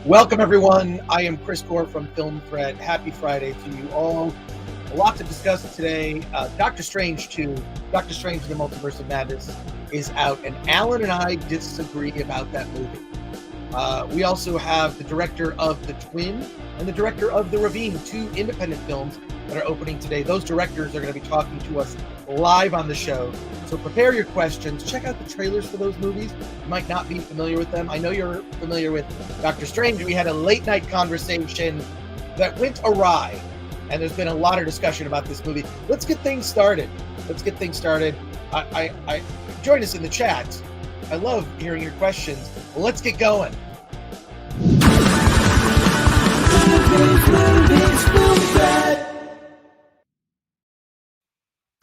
Welcome, everyone. I am Chris Gore from Film Thread. Happy Friday to you all. A lot to discuss today. Doctor Strange 2, Doctor Strange and the Multiverse of Madness is out, and Alan and I disagree about that movie. We also have the director of The Twin and the director of The Ravine, two independent films that are opening today. Those directors are going to be talking to us live on the show. So prepare your questions. Check out the trailers for those movies. You might not be familiar with them. I know you're familiar with Doctor Strange. We had a late night conversation that went awry, and there's been a lot of discussion about this movie. Let's get things started. I join us in the chat. I love hearing your questions. Well, let's get going.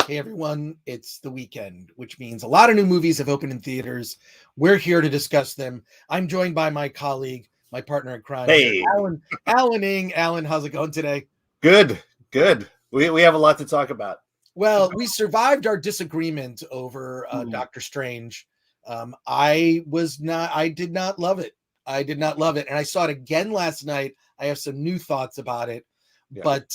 Hey everyone, it's the weekend, which means a lot of new movies have opened in theaters. We're here to discuss them. I'm joined by my colleague, my partner in crime, hey, Alan Ing. Alan, how's it going today? Good. We have a lot to talk about. Well, we survived our disagreement over Doctor Strange. I did not love it. And I saw it again last night. I have some new thoughts about it, but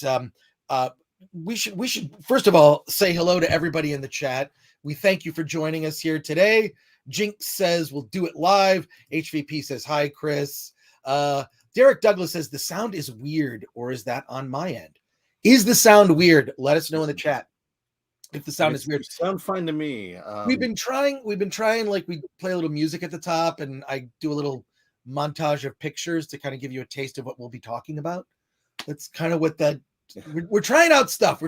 we should first of all say hello to everybody in the chat. We thank you for joining us here today. Jinx says we'll do it live. HVP says hi, Chris. Derek Douglas says the sound is weird, or is that on my end? Is the sound weird? Let us know in the chat if the sound is weird. Sound fine to me. We've been trying, like we play a little music at the top, and I do a little montage of pictures to kind of give you a taste of what we'll be talking about. That's kind of what that. We're trying out stuff.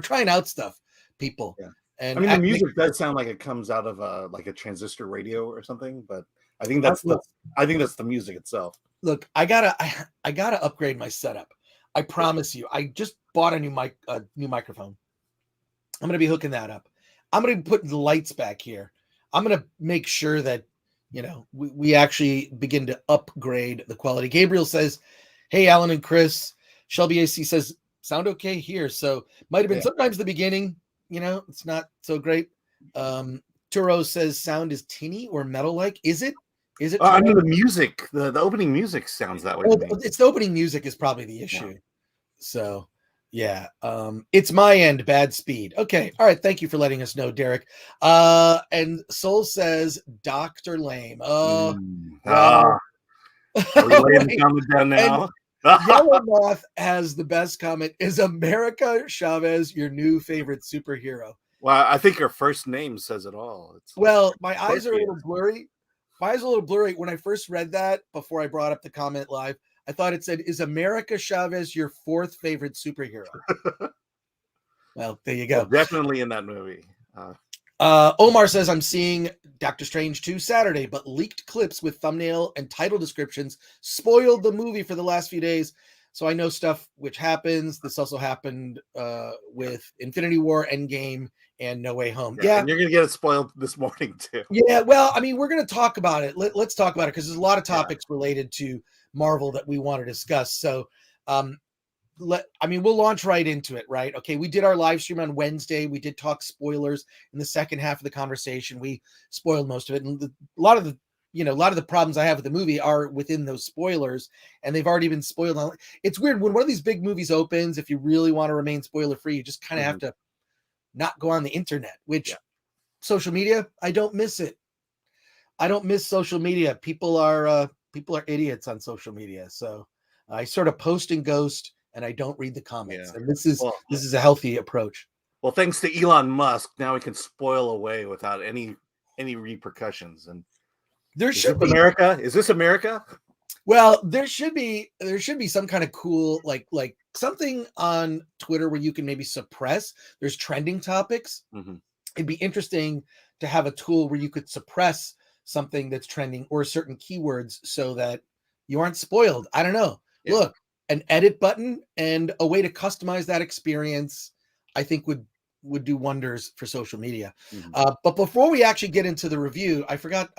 People. Yeah. And I mean, the music does sound like it comes out of like a transistor radio or something, but I think that's the music itself. Look, I gotta upgrade my setup. I promise you. I just bought a new microphone. I'm gonna be hooking that up. I'm gonna be putting the lights back here. I'm gonna make sure that we actually begin to upgrade the quality. Gabriel says, "Hey, Alan and Chris." Shelby AC says, "Sound okay here." So might have been sometimes the beginning, it's not so great. Turo says sound is tinny or metal-like. Is it? I mean, the music, the opening music sounds that way. Well, it's the opening music is probably the issue. Yeah. So yeah, it's my end, bad speed. Okay, all right. Thank you for letting us know, Derek. And Soul says Dr. Lame. Are we laying the comment down now? Yellow Moth has the best comment. Is America Chavez your new favorite superhero? Well, I think her first name says it all. My eyes are a little blurry. When I first read that, before I brought up the comment live, I thought it said, "Is America Chavez your fourth favorite superhero?" Well, there you go. Well, definitely in that movie. Omar says, "I'm seeing Doctor Strange 2 Saturday, but leaked clips with thumbnail and title descriptions spoiled the movie for the last few days. So I know stuff which happens. This also happened with Infinity War, Endgame, and No Way Home." Yeah, and you're going to get it spoiled this morning too. Yeah, well, I mean, we're going to talk about it. Let's talk about it because there's a lot of topics related to Marvel that we want to discuss. So we'll launch right into it, right? Okay, we did our live stream on Wednesday. We did talk spoilers in the second half of the conversation. We spoiled most of it, and a lot of the problems I have with the movie are within those spoilers, and they've already been spoiled. It's weird when one of these big movies opens. If you really want to remain spoiler free, you just kind of have to not go on the internet. Which social media, I don't miss it. I don't miss social media. People are idiots on social media. So I sort of post and ghost, and I don't read the comments. Yeah. And this is a healthy approach. Well, thanks to Elon Musk, now we can spoil away without any repercussions. And there should be America. Is this America? Well, there should be some kind of cool like something on Twitter where you can maybe suppress. There's trending topics. Mm-hmm. It'd be interesting to have a tool where you could suppress something that's trending or certain keywords so that you aren't spoiled. I don't know. Yeah. Look, an edit button and a way to customize that experience, I think would do wonders for social media. Mm-hmm. But before we actually get into the review, I forgot.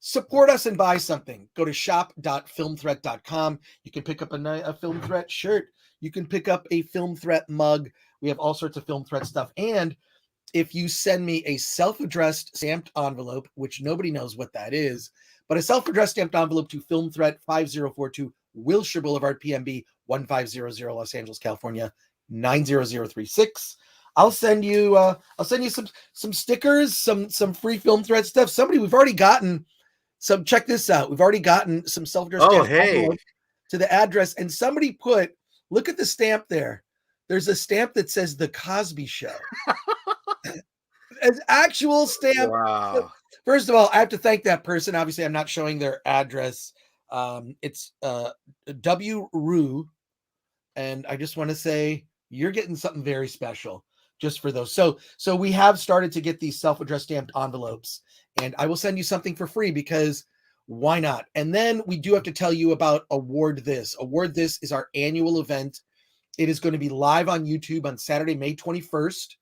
Support us and buy something. Go to shop.filmthreat.com. You can pick up a Film Threat shirt. You can pick up a Film Threat mug. We have all sorts of Film Threat stuff. And if you send me a self-addressed stamped envelope, which nobody knows what that is, but a self-addressed stamped envelope to Film Threat 5042 Wilshire Boulevard, PMB 1500 Los Angeles, California 90036. I'll send you some stickers, some free Film Threat stuff. We've already gotten some. Check this out. We've already gotten some self-addressed envelope to the address, and somebody look at the stamp there. There's a stamp that says The Cosby Show. An actual stamp. Wow. First of all, I have to thank that person. Obviously, I'm not showing their address. It's W. Rue, and I just want to say you're getting something very special just for those. So we have started to get these self-addressed stamped envelopes, and I will send you something for free because why not? And then we do have to tell you about Award This. Award This is our annual event. It is going to be live on YouTube on Saturday, May 21st.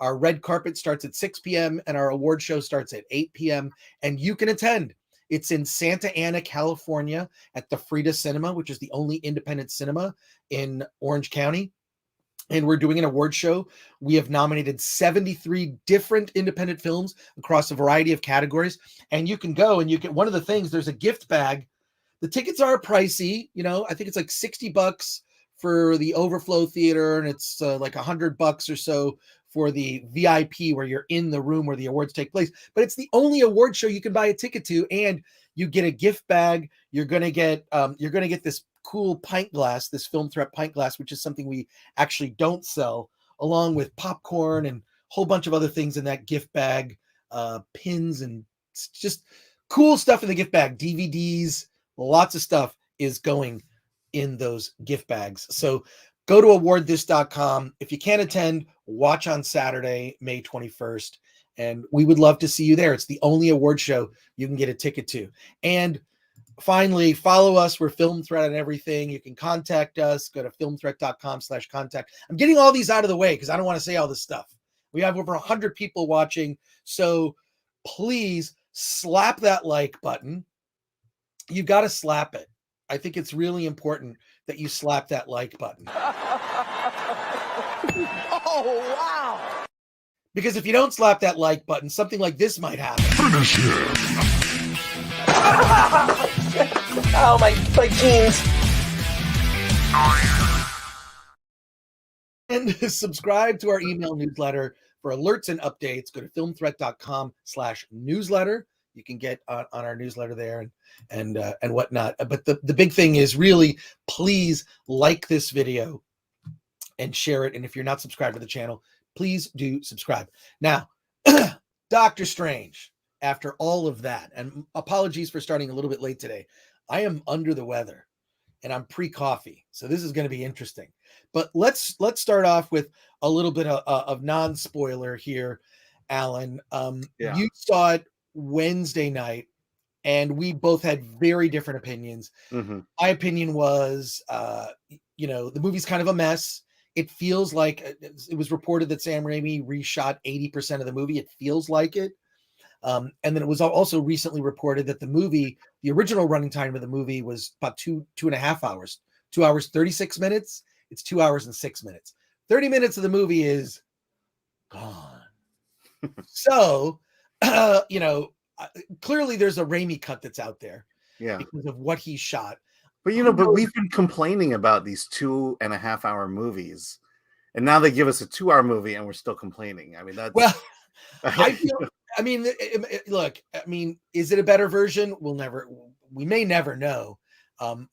Our red carpet starts at 6 p.m. and our award show starts at 8 p.m. and you can attend. It's in Santa Ana, California at the Frida Cinema, which is the only independent cinema in Orange County. And we're doing an award show. We have nominated 73 different independent films across a variety of categories. And you can go and one of the things, there's a gift bag. The tickets are pricey. I think it's like $60 for the Overflow Theater. And it's like $100 or so for the VIP where you're in the room where the awards take place. But it's the only award show you can buy a ticket to. And you get a gift bag. You're going to get this cool pint glass, this Film Threat pint glass, which is something we actually don't sell, along with popcorn and a whole bunch of other things in that gift bag, pins and just cool stuff in the gift bag, DVDs, lots of stuff is going in those gift bags. So go to awardthis.com. If you can't attend, watch on Saturday, May 21st, and we would love to see you there. It's the only award show you can get a ticket to. And finally, follow us. We're Film Threat and everything. You can contact us. Go to filmthreat.com/contact. I'm getting all these out of the way because I don't want to say all this stuff. We have over 100 people watching. So please slap that like button. You got to slap it. I think it's really important that you slap that like button. Oh, wow. Because if you don't slap that like button, something like this might happen. Finish him. Oh, my jeans. And subscribe to our email newsletter for alerts and updates. Go to filmthreat.com/newsletter. You can get on our newsletter there and whatnot. But the big thing is really, please like this video and share it. And if you're not subscribed to the channel, please do subscribe. Now, Doctor Strange, after all of that, and apologies for starting a little bit late today, I am under the weather and I'm pre-coffee. So this is going to be interesting. But let's start off with a little bit of non-spoiler here, Alan. You saw it Wednesday night, and we both had very different opinions. Mm-hmm. My opinion was, the movie's kind of a mess. It feels like it was reported that Sam Raimi reshot 80% of the movie. It feels like it. And then it was also recently reported that the original running time of the movie was about two and a half hours, 2 hours, 36 minutes. It's 2 hours and 6 minutes. 30 minutes of the movie is gone. So, clearly there's a Raimi cut that's out there because of what he shot. But, but we've been complaining about these 2.5 hour movies, and now they give us a 2 hour movie and we're still complaining. I mean, that's... Well, I mean, look, I mean, is it a better version? We may never know.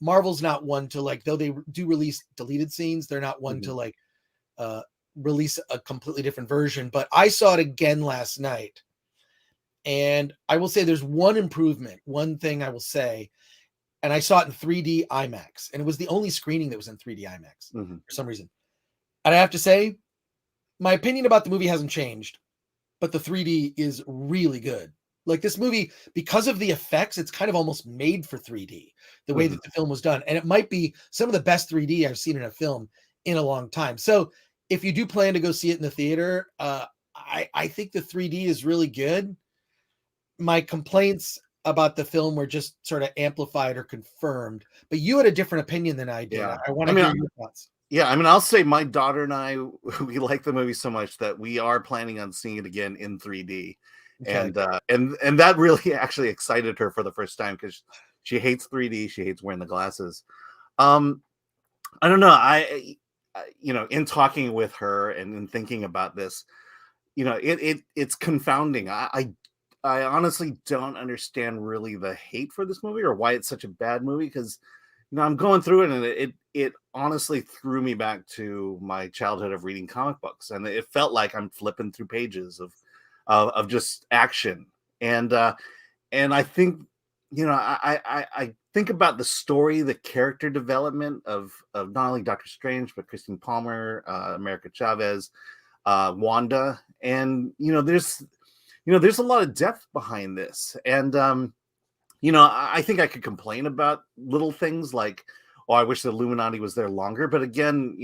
Marvel's not one to like, though they do release deleted scenes, they're not one to like release a completely different version. But I saw it again last night, and I will say there's one improvement, one thing I will say, and I saw it in 3D IMAX, and it was the only screening that was in 3D IMAX for some reason. And I have to say, my opinion about the movie hasn't changed, but the 3D is really good. Like this movie, because of the effects, it's kind of almost made for 3D, the way that the film was done. And it might be some of the best 3D I've seen in a film in a long time. So if you do plan to go see it in the theater, I think the 3D is really good. My complaints about the film were just sort of amplified or confirmed, but you had a different opinion than I did. Yeah. I want to hear your thoughts. Yeah, I mean, I'll say my daughter and I, we like the movie so much that we are planning on seeing it again in 3D. Okay. And that really actually excited her for the first time because she hates 3D. She hates wearing the glasses. I don't know. I in talking with her and in thinking about this, it's confounding. I honestly don't understand really the hate for this movie or why it's such a bad movie because I'm going through it and it honestly threw me back to my childhood of reading comic books, and it felt like I'm flipping through pages of just action. And I think I think about the story, the character development of not only Doctor Strange but Christine Palmer, America Chavez, Wanda, and there's a lot of depth behind this. And I think I could complain about little things like, oh, I wish the Illuminati was there longer. But again,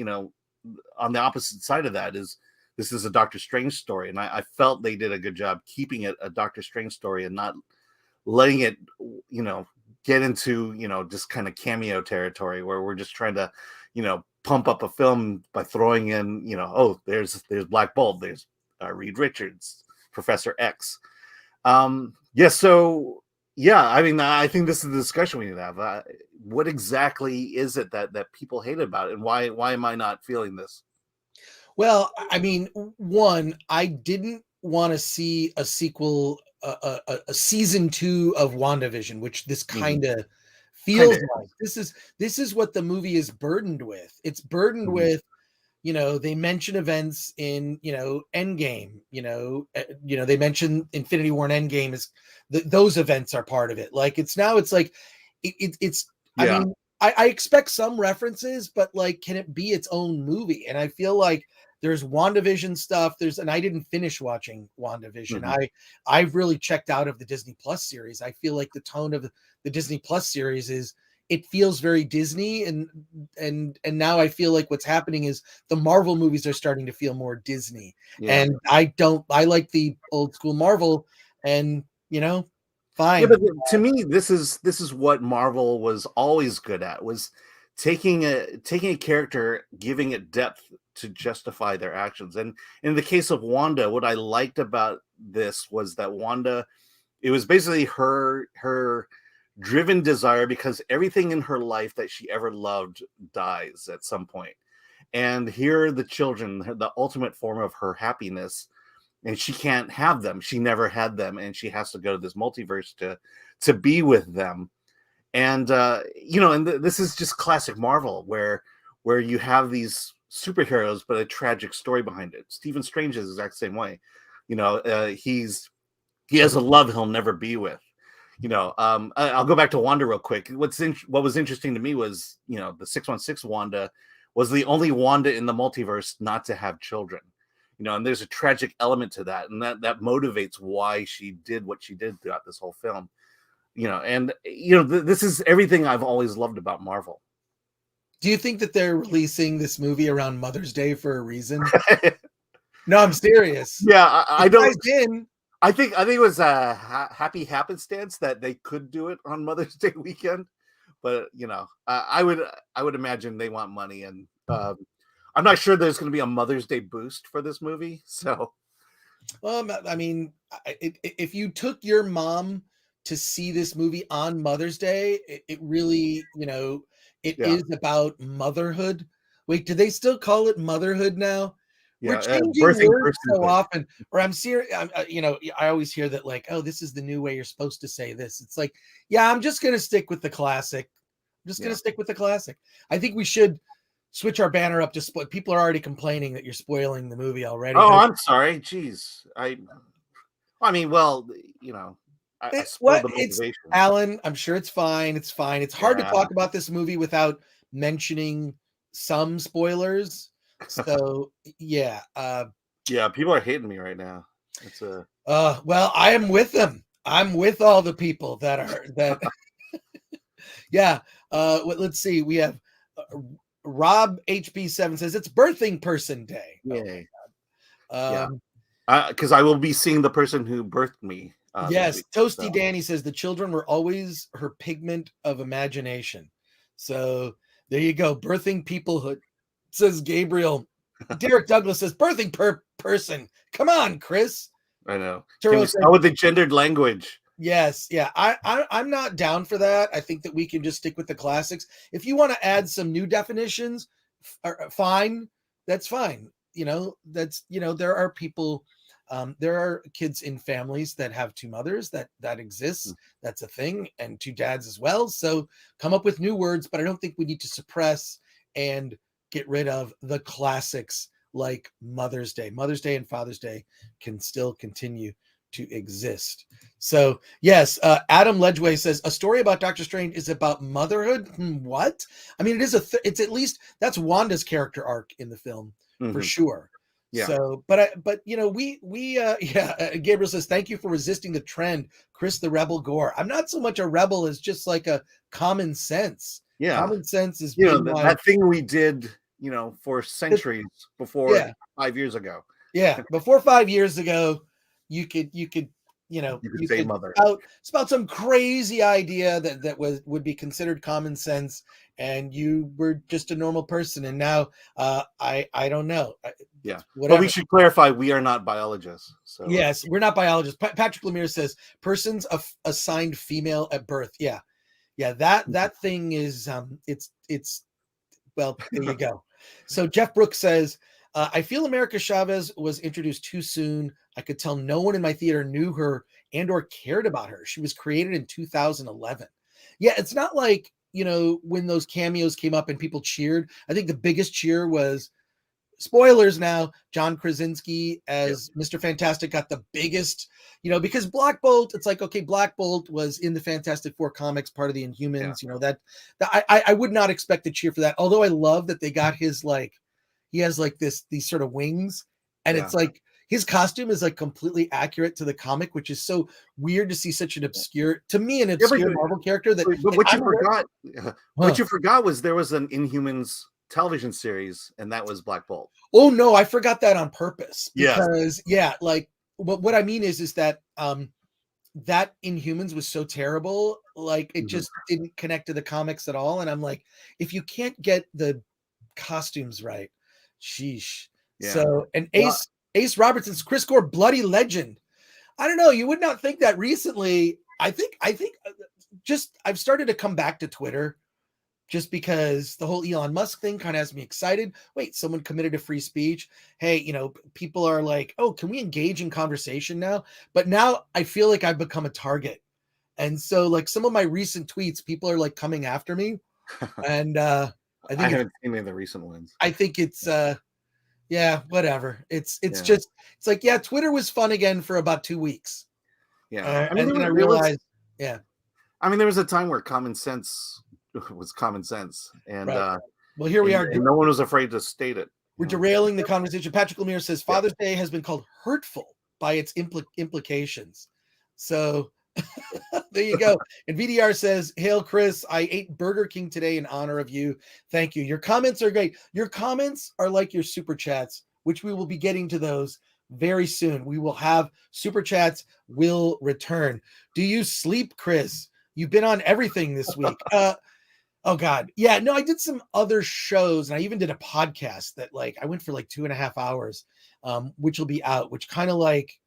on the opposite side of that is this is a Doctor Strange story. And I felt they did a good job keeping it a Doctor Strange story and not letting it, get into, just kind of cameo territory where we're just trying to, pump up a film by throwing in, oh, there's Black Bolt, there's Reed Richards, Professor X. Yeah, I mean, I think this is the discussion we need to have. What exactly is it that people hate about it, and why am I not feeling this? Well, I mean, one, I didn't want to see a sequel, a season 2 of WandaVision, which this kind of feels like. This is what the movie is burdened with. It's burdened with, they mention events in, Endgame, they mention Infinity War and Endgame is those events are part of it. Like it's like, it's, I mean, I expect some references, but like, can it be its own movie? And I feel like there's WandaVision stuff. And I didn't finish watching WandaVision. I've really checked out of the Disney Plus series. I feel like the tone of the Disney Plus series it feels very Disney, and now I feel like what's happening is the Marvel movies are starting to feel more Disney. And I like the old school Marvel, and fine. Yeah, but to me, this is what Marvel was always good at, was taking a character, giving it depth to justify their actions. And in the case of Wanda, what I liked about this was that Wanda, it was basically her driven desire, because everything in her life that she ever loved dies at some point. And here are the children, the ultimate form of her happiness, and she can't have them. She never had them, and she has to go to this multiverse to be with them. And this is just classic Marvel, where you have these superheroes but a tragic story behind it. Stephen Strange is the exact same way. He has a love he'll never be with. I'll go back to Wanda real quick. What was interesting to me was, the 616 Wanda was the only Wanda in the multiverse not to have children. And there's a tragic element to that, and that motivates why she did what she did throughout this whole film. This is everything I've always loved about Marvel. Do you think that they're releasing this movie around Mother's Day for a reason? No, I'm serious. Yeah, I don't. I think it was a happy happenstance that they could do it on Mother's Day weekend, but I would imagine they want money, and I'm not sure there's going to be a Mother's Day boost for this movie. So, I mean, if you took your mom to see this movie on Mother's Day, it really, is about motherhood. Wait, do they still call it motherhood now? We're Yeah, changing birthing words person. so often, or I'm serious. I always hear that like, oh, this is the new way you're supposed to say this. It's like, yeah, I'm just going to stick with the classic. I'm just going to stick with the classic. I think we should switch our banner up to spoil. People are already complaining that you're spoiling the movie already. Oh, I'm sorry. Jeez. I mean, well, you know, I spoiled the It's motivation. Alan. I'm sure it's fine. It's fine. It's hard to Yeah. talk about this movie without mentioning some spoilers. So yeah. Yeah, people are hating me right now. It's a Well, I am with them. I'm with all the people that are that. Yeah. Let's see. We have Rob HB7 says it's birthing person day. yay. Oh, Because I will be seeing the person who birthed me. This yes. week, Toasty so. Danny says the children were always her pigment of imagination. So there you go. Birthing peoplehood, says Gabriel. Derek Douglas says birthing person. Come on, Chris. I know. Turo Can we says, start with the gendered language? yes, yeah. I'm not down for that. I think that we can just stick with the classics. If you want to add some new definitions, fine. That's fine. There are people, there are kids in families that have two mothers. That exists. That's a thing, and two dads as well. So come up with new words, but I don't think we need to suppress and get rid of the classics like Mother's Day. Mother's Day and Father's Day can still continue to exist. So yes, Adam Ledgway says a story about Doctor Strange is about motherhood. What? I mean, it is it's at least that's Wanda's character arc in the film for sure. Yeah. So, but Gabriel says thank you for resisting the trend, Chris the Rebel Gore. I'm not so much a rebel as just like a common sense. Yeah, common sense is that thing we did, for centuries before 5 years ago. Yeah, before 5 years ago, you could say mother. Spout some crazy idea that would be considered common sense, and you were just a normal person. And now, I don't know. Yeah, whatever. But we should clarify we are not biologists. So yes, we're not biologists. Patrick Lemire says persons assigned female at birth. Yeah. That thing is it's well, there you go. So Jeff Brooks says, I feel America Chavez was introduced too soon. I could tell no one in my theater knew her and or cared about her. She was created in 2011. Yeah, it's not like, when those cameos came up and people cheered. I think the biggest cheer was, spoilers now, John Krasinski as Mr. Fantastic got the biggest, because Black Bolt, it's like, okay, Black Bolt was in the Fantastic Four comics, part of the Inhumans, that I would not expect to cheer for that. Although I love that they got his, like, he has like these sort of wings, and it's like his costume is like completely accurate to the comic, which is so weird to see such an obscure Marvel character that. But what you forgot was there was an Inhumans television series, and that was Black Bolt. Oh no, I forgot that on purpose. Yeah. Because like what I mean is that that Inhumans was so terrible, like it just didn't connect to the comics at all. And I'm like, if you can't get the costumes right, sheesh. Yeah. So, and Ace Robertson's Chris Gore, bloody legend. I don't know. You would not think that recently. I think just I've started to come back to Twitter just because the whole Elon Musk thing kind of has me excited. Wait, someone committed to free speech. Hey, people are like, oh, can we engage in conversation now? But now I feel like I've become a target. And so like some of my recent tweets, people are like coming after me. And I haven't seen any of the recent ones. I think it's whatever. It's just, it's like, Twitter was fun again for about 2 weeks. Yeah. And then I realized, I mean, there was a time where common sense was common sense. And well, here we are. And no one was afraid to state it. We're derailing the conversation. Patrick Lemire says Father's Day has been called hurtful by its implications. So there you go. And VDR says, hail Chris, I ate Burger King today in honor of you. Thank you. Your comments are great. Your comments are like your super chats, which we will be getting to those very soon. We will have super chats will return. Do you sleep, Chris? You've been on everything this week. Oh God. Yeah, no, I did some other shows, and I even did a podcast that like I went for like 2.5 hours, which will be out, which kind of like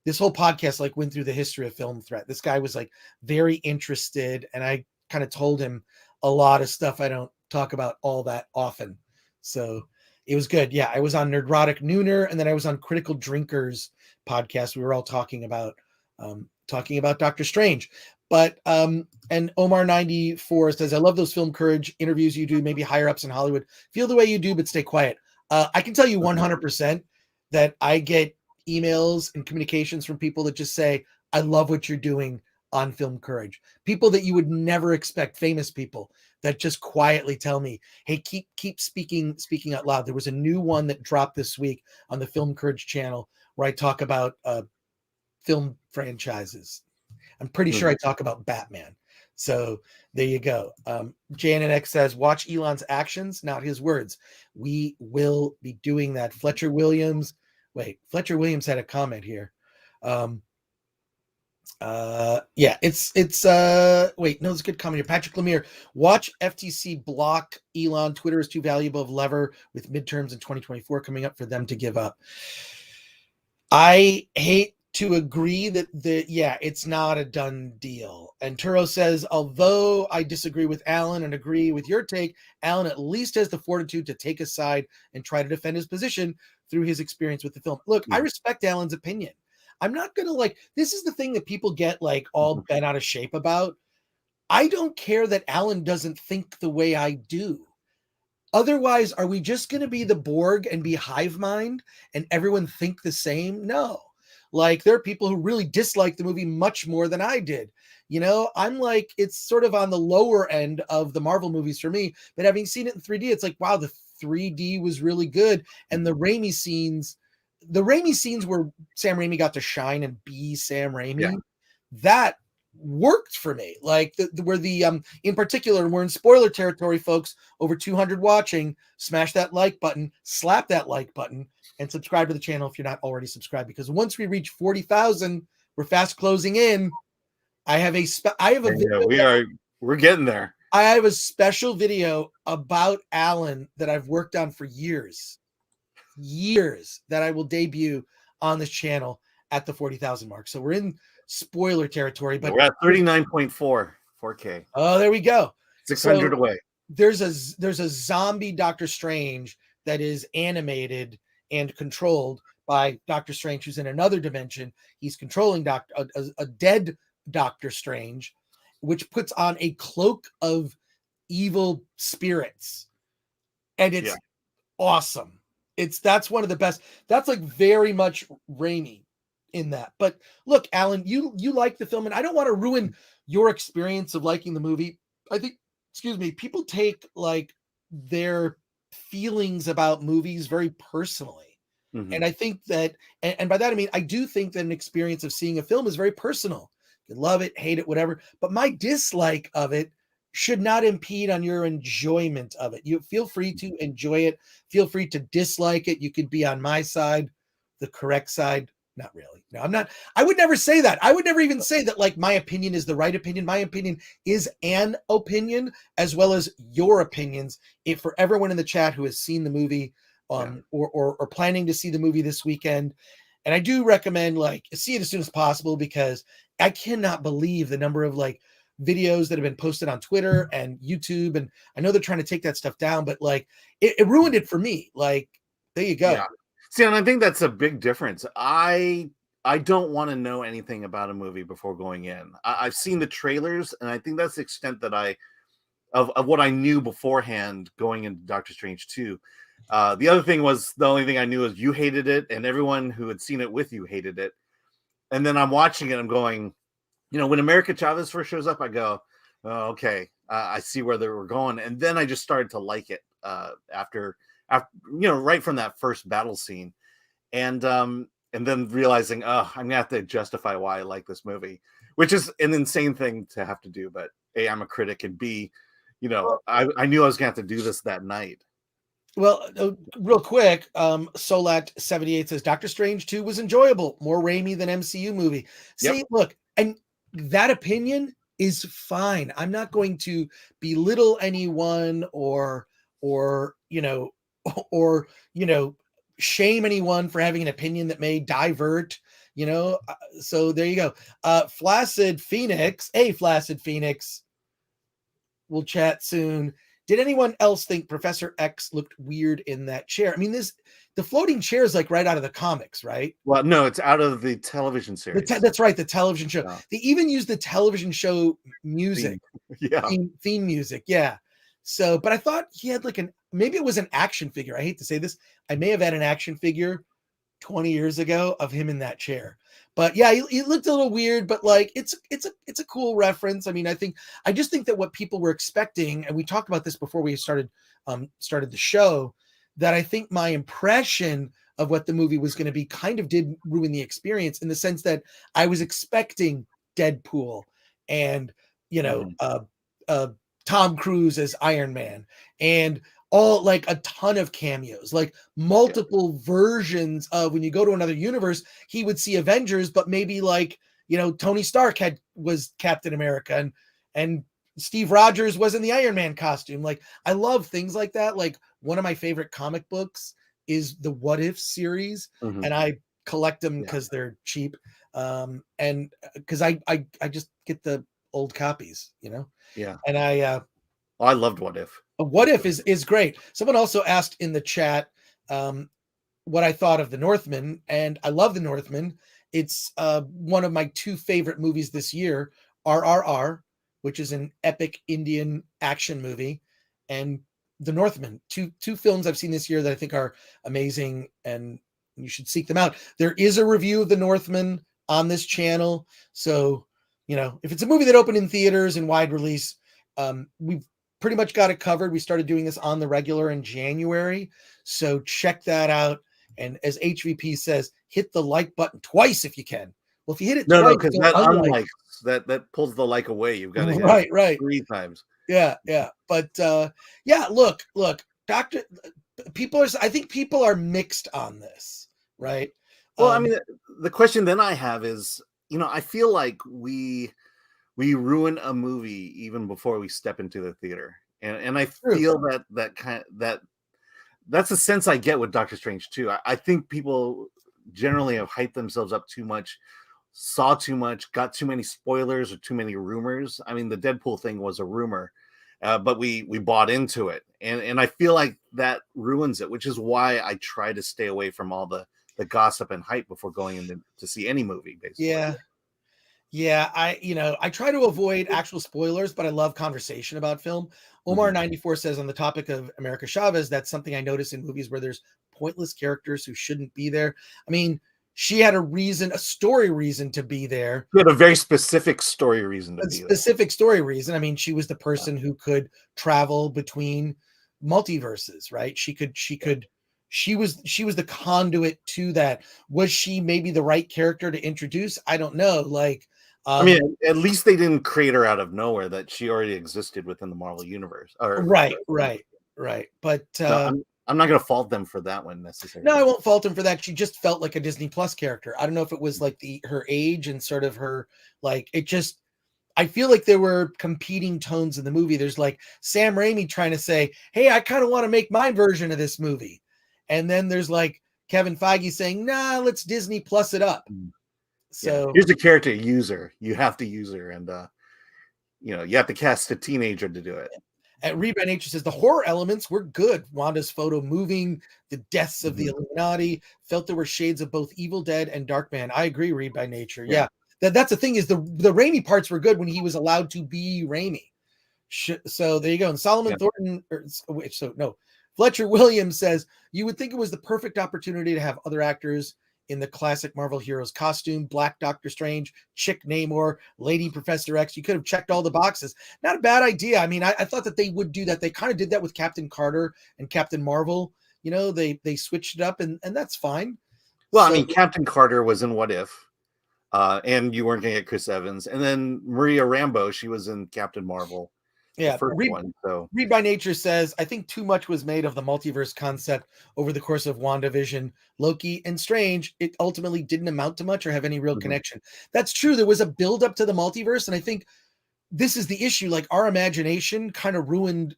this whole podcast like went through the history of Film Threat. This guy was like very interested, and I kind of told him a lot of stuff I don't talk about all that often. So It was good. Yeah, I was on Nerdrotic Nooner, and then I was on Critical Drinkers podcast. We were all talking about Doctor Strange. But and Omar94 says, I love those Film Courage interviews you do, maybe higher ups in Hollywood. Feel the way you do, but stay quiet. I can tell you 100% that I get emails and communications from people that just say, I love what you're doing on Film Courage. People that you would never expect, famous people that just quietly tell me, hey, keep speaking out loud. There was a new one that dropped this week on the Film Courage channel where I talk about film franchises. I'm pretty sure I talk about Batman. So there you go. Janet X says, watch Elon's actions, not his words. We will be doing that. Fletcher Williams had a comment here. It's it's a good comment here. Patrick Lemire, watch FTC block Elon. Twitter is too valuable of lever with midterms in 2024 coming up for them to give up. I hate to agree that it's not a done deal. And Turo says, although I disagree with Alan and agree with your take, Alan at least has the fortitude to take a side and try to defend his position through his experience with the film. Look, I respect Alan's opinion. I'm not going to this is the thing that people get all bent out of shape about. I don't care that Alan doesn't think the way I do. Otherwise, are we just going to be the Borg and be hive mind and everyone think the same? No. There are people who really dislike the movie much more than I did. I'm it's sort of on the lower end of the Marvel movies for me, but having seen it in 3D, it's wow, the 3D was really good. And the Raimi scenes where Sam Raimi got to shine and be Sam Raimi, that worked for me. In particular, we're in spoiler territory, folks, over 200 watching, smash that like button, slap that like button, and subscribe to the channel if you're not already subscribed, because once we reach 40,000, we're fast closing in. We're getting there. I have a special video about Alan that I've worked on for years that I will debut on this channel at the 40,000 mark. So we're in spoiler territory, but we're at 39.4 4K. Oh, there we go. 600 away. There's a zombie Doctor Strange that is animated and controlled by Doctor Strange, who's in another dimension. He's controlling a dead Doctor Strange, which puts on a cloak of evil spirits, and it's awesome. That's one of the best. That's very much Raimi in that. But look, Alan, you like the film, and I don't want to ruin your experience of liking the movie. I think, people take their feelings about movies very personally. And I think that, and by that I mean, I do think that an experience of seeing a film is very personal. You love it, hate it, whatever. But my dislike of it should not impede on your enjoyment of it. You feel free to enjoy it. Feel free to dislike it. You could be on my side, the correct side. Not really. No, I'm not. I would never say that. I would never even say that my opinion is the right opinion. My opinion is an opinion, as well as your opinions. For everyone in the chat who has seen the movie or planning to see the movie this weekend. And I do recommend see it as soon as possible, because I cannot believe the number of videos that have been posted on Twitter and YouTube. And I know they're trying to take that stuff down, but it ruined it for me. There you go. Yeah. See, and I think that's a big difference. I don't want to know anything about a movie before going in. I've seen the trailers, and I think that's the extent that of what I knew beforehand going into Doctor Strange 2. The other thing was, the only thing I knew is you hated it, and everyone who had seen it with you hated it. And then I'm watching it, I'm going, when America Chavez first shows up, I go, oh, okay, I see where they were going. And then I just started to like it after right from that first battle scene. And then realizing, I'm gonna have to justify why I like this movie, which is an insane thing to have to do. But A, I'm a critic, and B, I knew I was gonna have to do this that night. Well, real quick, Solat78 says Doctor Strange 2 was enjoyable, more Raimi than MCU movie. See, look, and that opinion is fine. I'm not going to belittle anyone or shame anyone for having an opinion that may divert, so there you go. Flaccid Phoenix, we'll chat soon. Did anyone else think Professor X looked weird in that chair? I mean, the floating chair is like right out of the comics, right? Well, no, it's out of the television series. That's right, the television show. Yeah. They even use the television show music, Yeah. theme music. Yeah. So, but I thought he had like maybe it was an action figure. I hate to say this. I may have had an action figure 20 years ago of him in that chair. But yeah, he looked a little weird, but like it's a cool reference. I mean, I just think that what people were expecting, and we talked about this before we started the show, that I think my impression of what the movie was going to be kind of did ruin the experience, in the sense that I was expecting Deadpool and, you know, Tom Cruise as Iron Man, and all like a ton of cameos, like multiple versions of, when you go to another universe, he would see Avengers, but maybe like, you know, Tony Stark was Captain America, and Steve Rogers was in the Iron Man costume. Like, I love things like that. Like, one of my favorite comic books is the What If series, and I collect them because they're cheap. And because I just get the old copies, you know? Yeah. And I loved What If. What If is great. Someone also asked in the chat what I thought of The Northman, and I love The Northman. It's one of my two favorite movies this year, RRR, which is an epic Indian action movie, and The Northman, two films I've seen this year that I think are amazing, and you should seek them out. There is a review of The Northman on this channel, so, you know, if it's a movie that opened in theaters and wide release, we've pretty much got it covered. We started doing this on the regular in January, so check that out. And as HVP says, hit the like button twice if you can. Well, if you hit it twice, because that unlikes, that pulls the like away. You've got to hit it 3 times. Yeah. But look, I think people are mixed on this, right? Well, I mean, the question then I have is, you know, I feel like we ruin a movie even before we step into the theater, and I feel that's the sense I get with Doctor Strange too. I think people generally have hyped themselves up too much, saw too much, got too many spoilers or too many rumors. I mean, the Deadpool thing was a rumor, but we bought into it, and I feel like that ruins it, which is why I try to stay away from all the gossip and hype before going in to see any movie, basically. Yeah, I try to avoid actual spoilers, but I love conversation about film. Omar94 says, on the topic of America Chavez, that's something I notice in movies where there's pointless characters who shouldn't be there. I mean, she had a story reason to be there. She had a very specific story reason to be there. I mean, she was the person who could travel between multiverses, right? She was the conduit to that. Was she maybe the right character to introduce? I don't know. Like, I mean, at least they didn't create her out of nowhere, that she already existed within the Marvel universe. Right. But I'm not going to fault them for that one necessarily. No, I won't fault them for that. She just felt like a Disney Plus character. I don't know if it was like her age and sort of her, like, it just, I feel like there were competing tones in the movie. There's like Sam Raimi trying to say, hey, I kind of want to make my version of this movie. And then there's like Kevin Feige saying, nah, let's Disney Plus it up. So here's the character, user. You have to use her, and you have to cast a teenager to do it. And Reed by Nature says the horror elements were good. Wanda's photo moving, the deaths of the Illuminati, felt there were shades of both Evil Dead and Darkman. I agree, Reed by Nature. Yeah. That's the thing, is the Raimi parts were good when he was allowed to be Raimi. So there you go. And Solomon Thornton, Fletcher Williams says, you would think it was the perfect opportunity to have other actors in the classic Marvel heroes costume, Black Doctor Strange, Chick Namor, Lady Professor X. You could have checked all the boxes. Not a bad idea. I mean, I thought that they would do that. They kind of did that with Captain Carter and Captain Marvel. You know, they switched it up, and that's fine. Well, I mean, Captain Carter was in What If, and you weren't going to get Chris Evans. And then Maria Rambeau, she was in Captain Marvel. Yeah, Read by Nature says, I think too much was made of the multiverse concept over the course of WandaVision, Loki, and Strange. It ultimately didn't amount to much or have any real connection. That's true. There was a build up to the multiverse, and I think this is the issue. Like, our imagination kind of ruined,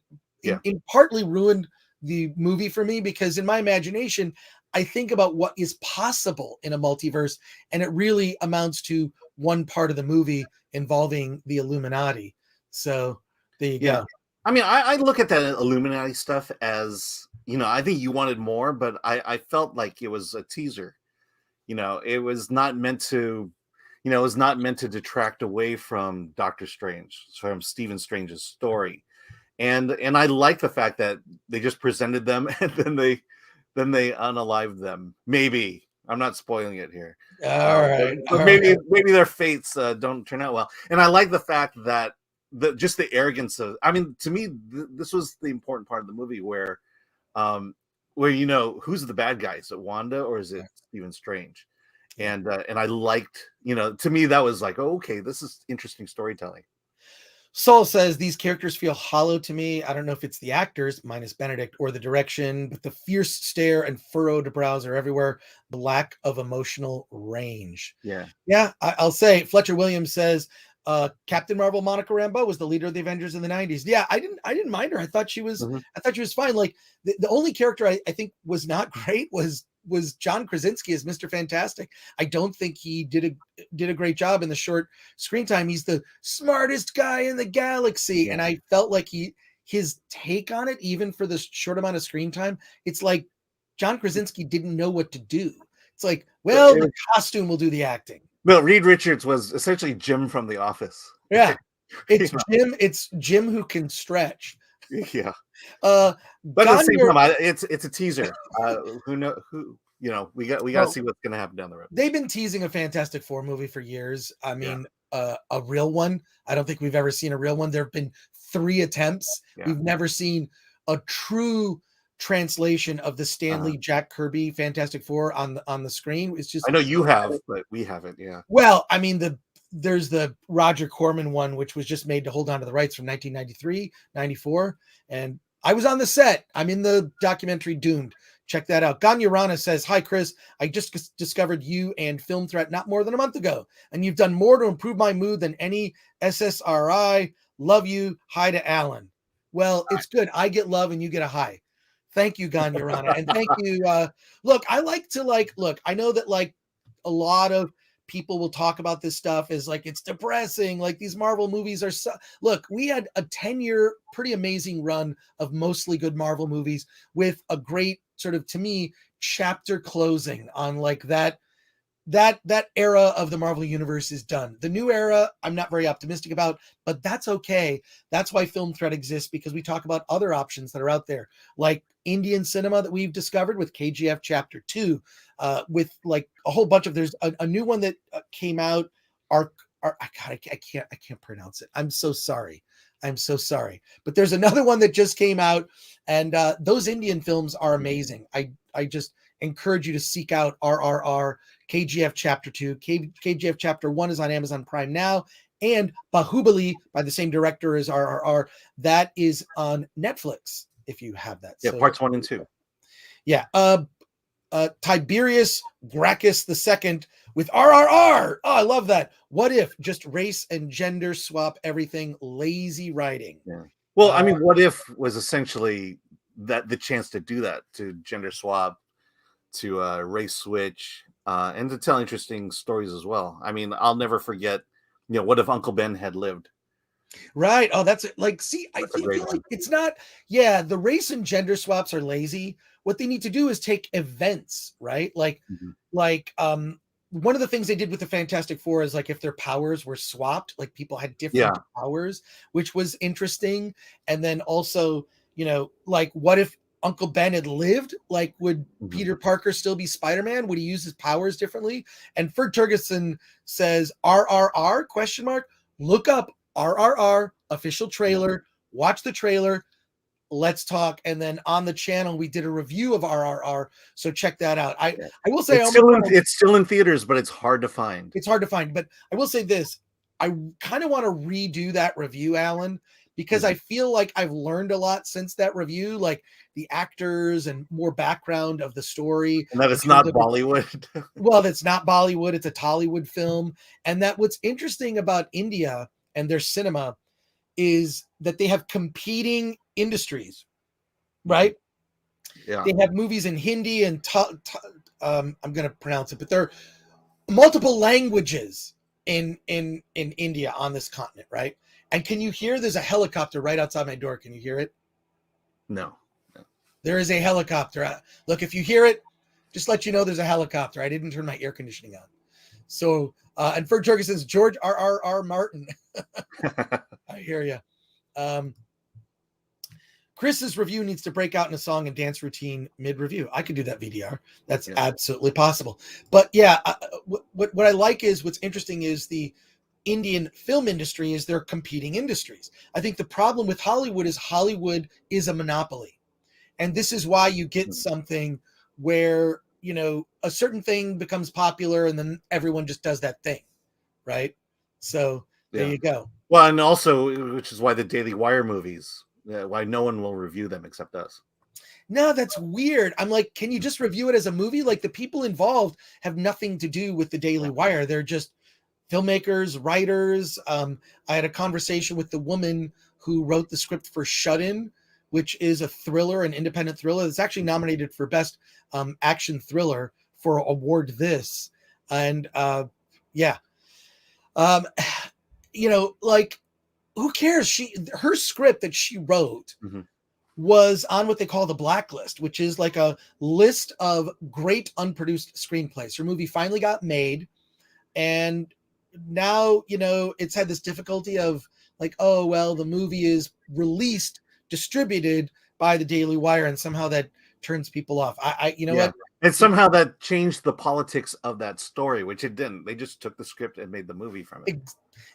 partly ruined the movie for me, because in my imagination, I think about what is possible in a multiverse, and it really amounts to one part of the movie involving the Illuminati. So there you go. I mean, I look at that Illuminati stuff as, I think you wanted more, but I felt like it was a teaser. It was not meant to, it was not meant to detract away from Doctor Strange, from Stephen Strange's story. And I like the fact that they just presented them and then they unalived them. Maybe I'm not spoiling it here. All right, but maybe their fates don't turn out well. And I like the fact that just the arrogance of. I mean, to me, this was the important part of the movie where who's the bad guy? Is it Wanda or is it Stephen Strange? And I liked, to me that was like, oh, okay, this is interesting storytelling. Saul says these characters feel hollow to me. I don't know if it's the actors, minus Benedict, or the direction, but the fierce stare and furrowed brows are everywhere. The lack of emotional range. Yeah. I'll say Fletcher Williams says Captain Marvel Monica Rambeau was the leader of the Avengers in the 90s. Yeah, I didn't mind her. I thought she was fine. Like the only character I think was not great was John Krasinski as Mr. Fantastic. I don't think he did a great job in the short screen time. He's the smartest guy in the galaxy. And I felt like his take on it, even for the short amount of screen time, it's like John Krasinski didn't know what to do. It's like, well, the costume will do the acting. Well, Reed Richards was essentially Jim from The Office. Yeah. It's Jim. It's Jim who can stretch. Yeah. But at the same time, it's a teaser. We got to see what's going to happen down the road. They've been teasing a Fantastic Four movie for years. I mean, a real one. I don't think we've ever seen a real one. There have been 3 attempts. Yeah. We've never seen a true translation of the Stanley Jack Kirby Fantastic Four on the screen. It's just, I know you have, but we haven't. Yeah. Well, I mean, there's the Roger Corman one, which was just made to hold on to the rights from 1993, 94. And I was on the set. I'm in the documentary Doomed. Check that out. Ganyarana says, hi, Chris. I just discovered you and Film Threat not more than a month ago, and you've done more to improve my mood than any SSRI. Love you. Hi to Alan. Well, it's good. I get love and you get a hi. Thank you, Ganyarana. And thank you. Look, I know that a lot of people will talk about this stuff as like it's depressing, like these Marvel movies are look, we had a 10-year pretty amazing run of mostly good Marvel movies with a great sort of, to me, chapter closing on like that era of the Marvel universe is done. The new era I'm not very optimistic about, but that's okay. That's why Film Threat exists, because we talk about other options that are out there, like Indian cinema that we've discovered with KGF Chapter 2, with like a whole bunch of, there's a new one that came out. I can't pronounce it. I'm so sorry. But there's another one that just came out, and those Indian films are amazing. I just encourage you to seek out RRR, KGF Chapter 2. KGF Chapter 1 is on Amazon Prime now, and Bahubali by the same director as RRR, that is on Netflix if you have that. Yeah, parts 1 and 2. Yeah. Tiberius Gracchus II with RRR. Oh, I love that. What if just race and gender swap everything? Lazy writing. Yeah. Well, I mean, What If was essentially the chance to do that, to gender swap, to race switch, and to tell interesting stories as well. I mean, I'll never forget, what if Uncle Ben had lived? Right. Oh, that's it. Like, see, I feel like it's not, the race and gender swaps are lazy. What they need to do is take events, right? Like one of the things they did with the Fantastic Four is like if their powers were swapped, like people had different powers, which was interesting. And then also, like what if Uncle Ben had lived? Like, would Peter Parker still be Spider-Man? Would he use his powers differently? And Ferd Turgeson says RRR ? Look up RRR official trailer, watch the trailer, let's talk. And then on the channel we did a review of RRR, so check that out. I will say it's still in theaters, but it's hard to find. But I will say this, I kind of want to redo that review, Alan, because I feel like I've learned a lot since that review, like the actors and more background of the story. And that it's not Bollywood. Well, that's not Bollywood. It's a Tollywood film. And that what's interesting about India and their cinema is that they have competing industries, right? Yeah. They have movies in Hindi and I'm going to pronounce it, but there are multiple languages in India on this continent, right? And can you hear there's a helicopter right outside my door? Can you hear it? No. There is a helicopter. Look, if you hear it, just let you know there's a helicopter. I didn't turn my air conditioning on. So, and Ferg Jorgen says, George R. Martin. I hear you. Chris's review needs to break out in a song and dance routine mid-review. I could do that VDR. That's absolutely possible. But yeah, what I like is, what's interesting is the Indian film industry is they're competing industries. I think the problem with Hollywood is a monopoly. And this is why you get something where, you know, a certain thing becomes popular and then everyone just does that thing. Right. So there you go. Well, and also, which is why the Daily Wire movies, why no one will review them except us. No, that's weird. I'm like, can you just review it as a movie? Like, the people involved have nothing to do with the Daily Wire. They're just filmmakers, writers. I had a conversation with the woman who wrote the script for Shut In, which is a thriller, an independent thriller. It's actually nominated for Best Action Thriller for award this. And you know, like, who cares? Her script that she wrote was on what they call the blacklist, which is like a list of great unproduced screenplays. Her movie finally got made, and now, you know, it's had this difficulty of like, oh, well, the movie is released, distributed by the Daily Wire, and somehow that turns people off. You know what? And somehow that changed the politics of that story, which it didn't. They just took the script and made the movie from it.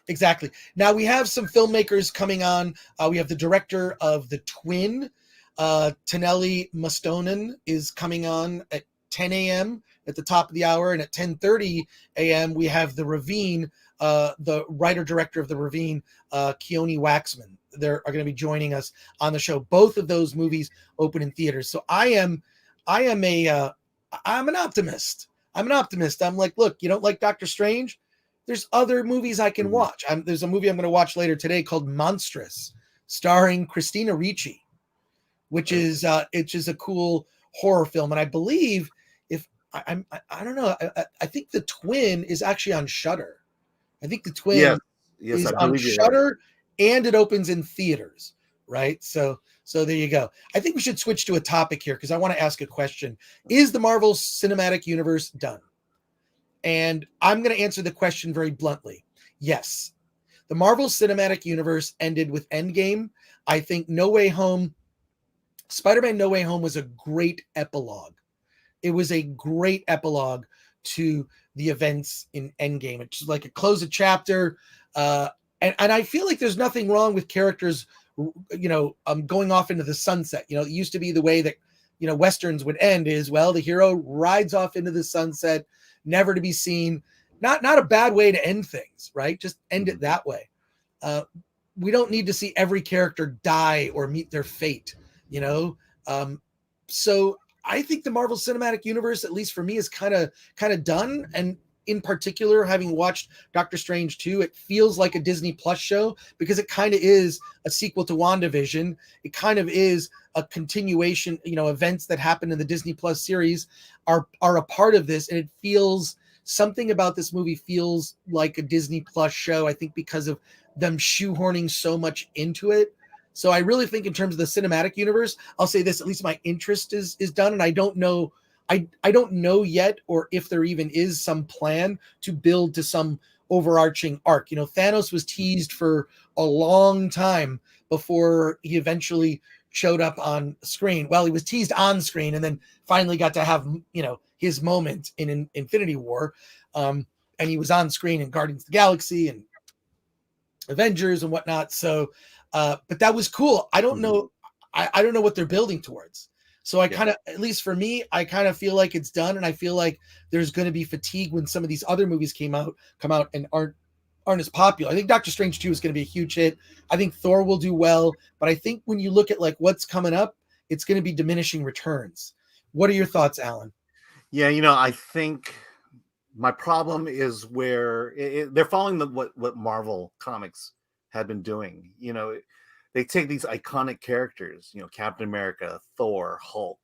Exactly. Now we have some filmmakers coming on. We have the director of The Twin, Taneli Mustonen, is coming on at 10 a.m. at the top of the hour, and at 10:30 a.m. we have The Ravine, the writer-director of The Ravine, Keone Waxman. They're going to be joining us on the show. Both of those movies open in theaters. So I'm an optimist. I'm like, look, you don't like Doctor Strange? There's other movies I can watch. There's a movie I'm going to watch later today called Monstrous, starring Christina Ricci, which is it's just a cool horror film. And I believe, if I don't know, I think The Twin is actually on Shudder. I think The Twin is on Shudder, and it opens in theaters, right? So there you go. I think we should switch to a topic here, because I want to ask a question. Is the Marvel Cinematic Universe done? And I'm going to answer the question very bluntly. Yes. The Marvel Cinematic Universe ended with Endgame. I think Spider-Man No Way Home was a great epilogue. It was a great epilogue to the events in Endgame. It's like a close a chapter. And I feel like there's nothing wrong with characters, you know, going off into the sunset. You know, it used to be the way that, you know, Westerns would end is, well, the hero rides off into the sunset, never to be seen. Not a bad way to end things, right? Just end it that way. We don't need to see every character die or meet their fate, you know? So I think the Marvel Cinematic Universe, at least for me, is kind of done. And in particular, having watched Doctor Strange 2, it feels like a Disney Plus show, because it kind of is a sequel to WandaVision. It kind of is a continuation, you know, events that happened in the Disney Plus series are a part of this. And it feels, something about this movie feels like a Disney Plus show, I think, because of them shoehorning so much into it. So I really think in terms of the cinematic universe, I'll say this, at least my interest is done. And I don't know, I don't know yet, or if there even is some plan to build to some overarching arc. You know, Thanos was teased for a long time before he eventually showed up on screen. Well, he was teased on screen and then finally got to have, you know, his moment in Infinity War. And he was on screen in Guardians of the Galaxy and Avengers and whatnot. So, but that was cool. I don't know. I don't know what they're building towards. So I kind of, at least for me, I kind of feel like it's done. And I feel like there's going to be fatigue when some of these other movies come out and aren't as popular. I think Doctor Strange 2 is going to be a huge hit. I think Thor will do well. But I think when you look at like what's coming up, it's going to be diminishing returns. What are your thoughts, Alan? Yeah, you know, I think my problem is where they're following what Marvel Comics had been doing. You know, they take these iconic characters, you know, Captain America, Thor, Hulk,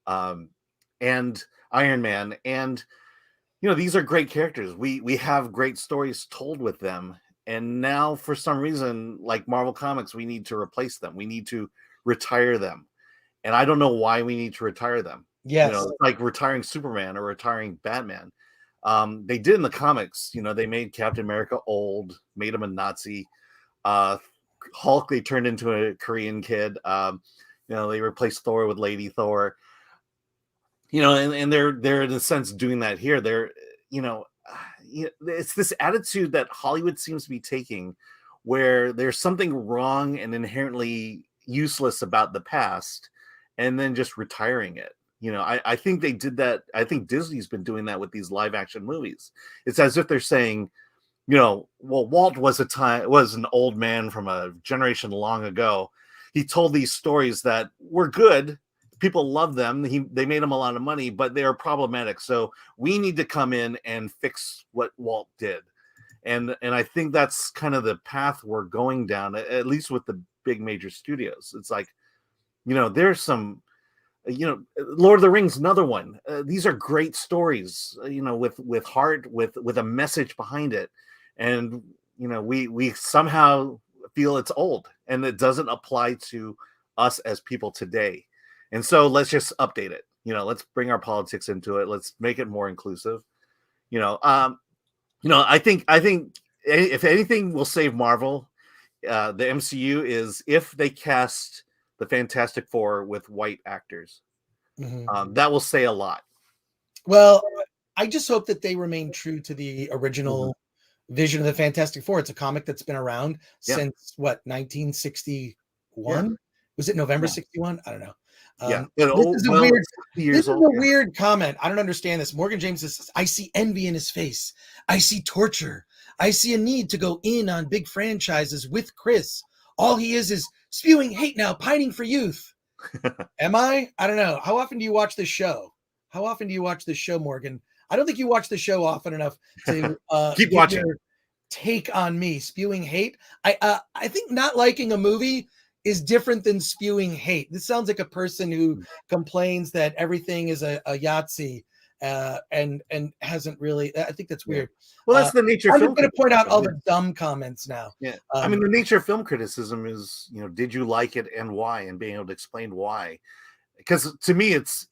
and Iron Man, and you know, these are great characters. We have great stories told with them, And now for some reason, like Marvel Comics, we need to replace them. We need to retire them. And I don't know why we need to retire them. Yes. It's like retiring Superman or retiring Batman. They did in the comics. They made Captain America old, made him a Nazi. Hulk, they turned into a Korean kid. They replaced Thor with Lady Thor. And they're in a sense doing that here. It's this attitude that Hollywood seems to be taking, where there's something wrong and inherently useless about the past, and then just retiring it. I think they did that. I think Disney's been doing that with these live action movies. It's as if they're saying, well, Walt was an old man from a generation long ago. He told these stories that were good. People love them. They made him a lot of money, but they are problematic. So we need to come in and fix what Walt did. And I think that's kind of the path we're going down, at least with the big major studios. It's like, there's some, Lord of the Rings, another one. These are great stories, with heart, with a message behind it. And, we somehow feel it's old and it doesn't apply to us as people today. And so let's just update it. Let's bring our politics into it. Let's make it more inclusive. I think if anything will save Marvel, the MCU, is if they cast the Fantastic Four with white actors. Mm-hmm. That will say a lot. Well, I just hope that they remain true to the original vision of the Fantastic Four. It's a comic that's been around since 1961? Was it November 61? I don't know. This is a weird comment. I don't understand this. Morgan James says, I see envy in his face. I see torture. I see a need to go in on big franchises with Chris. All he is spewing hate now, pining for youth. Am I? I don't know. How often do you watch this show? Morgan? I don't think you watch the show often enough to keep watching. Your take on me spewing hate. I think not liking a movie is different than spewing hate. This sounds like a person who complains that everything is a Yahtzee and hasn't really. I think that's weird. Well, that's the nature of film. I'm going to point out all the dumb comments now. Yeah. The nature of film criticism is, did you like it and why, and being able to explain why. Because to me, it's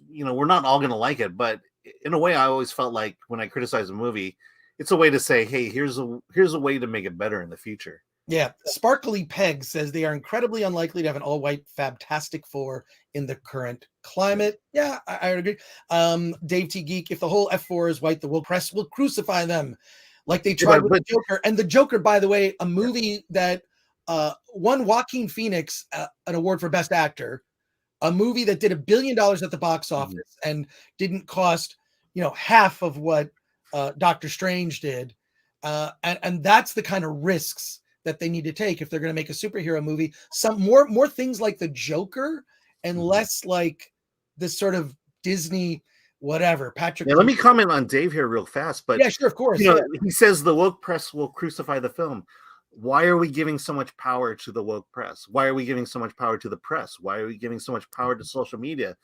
we're not all going to like it, but in a way, I always felt like when I criticize a movie, it's a way to say, hey, here's a way to make it better in the future. Yeah, Sparkly Peg says they are incredibly unlikely to have an all-white Fantastic Four in the current climate. Yeah, I agree. Dave T. Geek, if the whole F4 is white, the woke press will crucify them like they tried with the Joker. And the Joker, by the way, a movie that won Joaquin Phoenix an award for Best Actor, a movie that did $1 billion at the box office and didn't cost, half of what Doctor Strange did. And that's the kind of risks that they need to take if they're going to make a superhero movie. Some more things like the Joker and less like this sort of Disney whatever. Patrick. Yeah, let me comment on Dave here real fast. But yeah, sure, of course. He says the woke press will crucify the film. Why are we giving so much power to the woke press? Why are we giving so much power to the press? Why are we giving so much power to social media?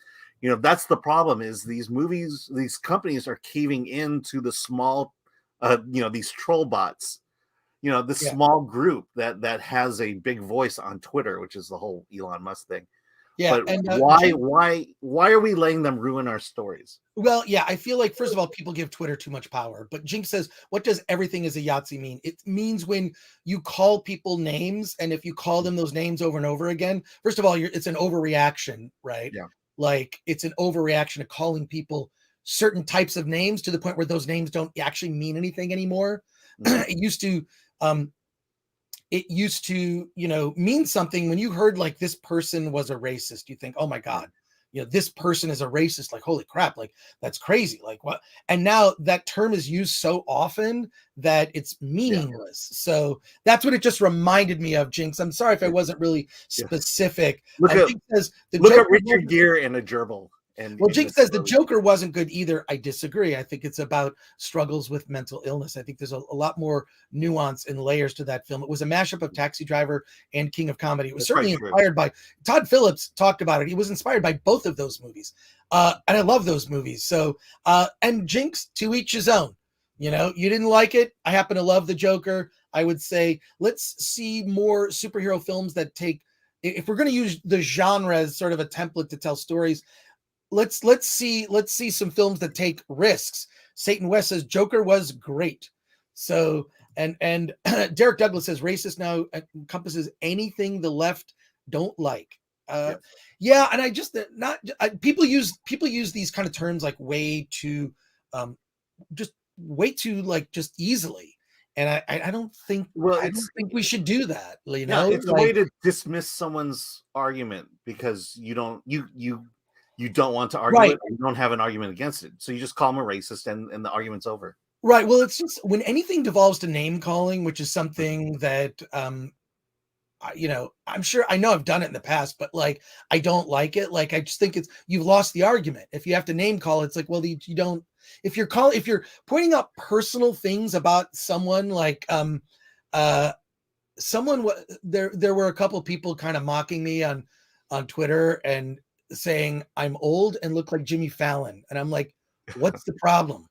That's the problem. Is these movies, these companies are caving into the small, these troll bots. Small group that has a big voice on Twitter, which is the whole Elon Musk thing. Yeah, but and why are we letting them ruin our stories? Well, yeah, I feel like first of all, people give Twitter too much power. But Jinx says, "What does everything is a Yahtzee mean?" It means when you call people names, and if you call them those names over and over again, first of all, it's an overreaction, right? Yeah, like it's an overreaction to calling people certain types of names to the point where those names don't actually mean anything anymore. Mm-hmm. It used to, mean something when you heard like this person was a racist. You think, oh my God, this person is a racist. Like, holy crap, like that's crazy. Like what? And now that term is used so often that it's meaningless. Yeah. So that's what it just reminded me of, Jinx. I'm sorry if I wasn't really specific. Look at Richard Gere and a gerbil. Jinx says the Joker wasn't good either. I disagree. I think it's about struggles with mental illness. I think there's a lot more nuance and layers to that film. It was a mashup of Taxi Driver and King of Comedy. It was certainly inspired by Todd Phillips talked about it. He was inspired by both of those movies. And I love those movies. So, and Jinx, to each his own. You didn't like it. I happen to love the Joker. I would say let's see more superhero films that take. If we're going to use the genre as sort of a template to tell stories, let's see some films that take risks. Satan West says Joker was great. So and Derek Douglas says racist now encompasses anything the left don't like. Yes. Yeah, and I just not people use these kind of terms like way too just way too like just easily. And I don't think Well, I don't think we should do that, you yeah, know? it's a Like, way to dismiss someone's argument because you don't want to argue right. it, or you don't have an argument against it. So you just call them a racist and the argument's over. Right. Well, it's just when anything devolves to name calling, which is something that I'm sure I know I've done it in the past, but like I don't like it. Like I just think you've lost the argument. If you have to name call, it's like, well, you don't. If you're pointing out personal things about someone, like someone there were a couple people kind of mocking me on Twitter and saying I'm old and look like Jimmy Fallon, and I'm like, what's the problem?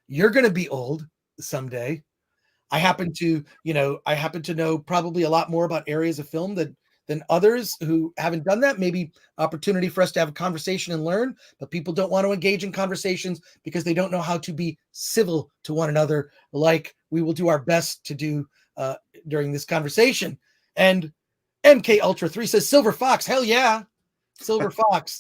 You're going to be old someday. I happen to know probably a lot more about areas of film than others who haven't done that. Maybe opportunity for us to have a conversation and learn, but people don't want to engage in conversations because they don't know how to be civil to one another, like we will do our best to do during this conversation. And MK Ultra 3 says Silver Fox, hell yeah. Silver Fox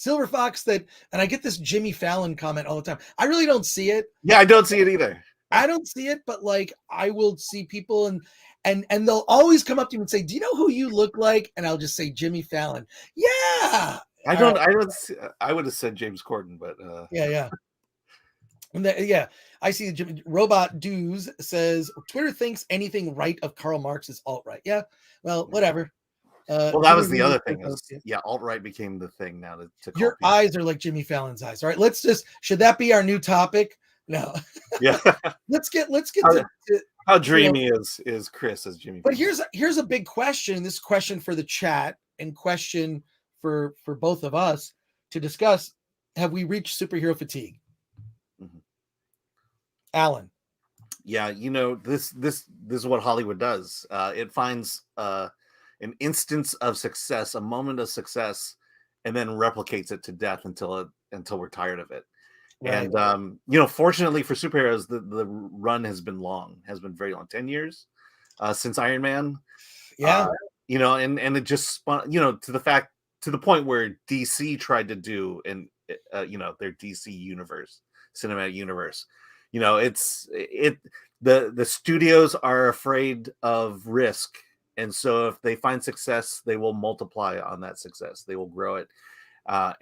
that, and I get this Jimmy Fallon comment all the time. I really don't see it. Yeah, I don't see it either. I don't see it, but like I will see people and they'll always come up to me and say, "Do you know who you look like?" And I'll just say Jimmy Fallon. Yeah. I would have said James Corden, but yeah. And I see Jimmy Robot Doos says Twitter thinks anything right of Karl Marx is alt-right. Yeah. Well, whatever. Well, that was the other thing. Alt-right became the thing now to call your people. eyes are like Jimmy Fallon's eyes. All right, should that be our new topic? No. Yeah. let's get how dreamy is Chris as Jimmy. But here's a big question. This question for the chat and question for both of us to discuss. Have we reached superhero fatigue? Mm-hmm. Alan. Yeah, this is what Hollywood does. It finds an instance of success, a moment of success, and then replicates it to death until we're tired of it. Right. And fortunately for superheroes, the run has been very long, 10 years since Iron Man. Yeah. And it just spun, to the point where DC tried to do their DC universe, cinematic universe. The studios are afraid of risk. And so if they find success, they will multiply on that success. They will grow it.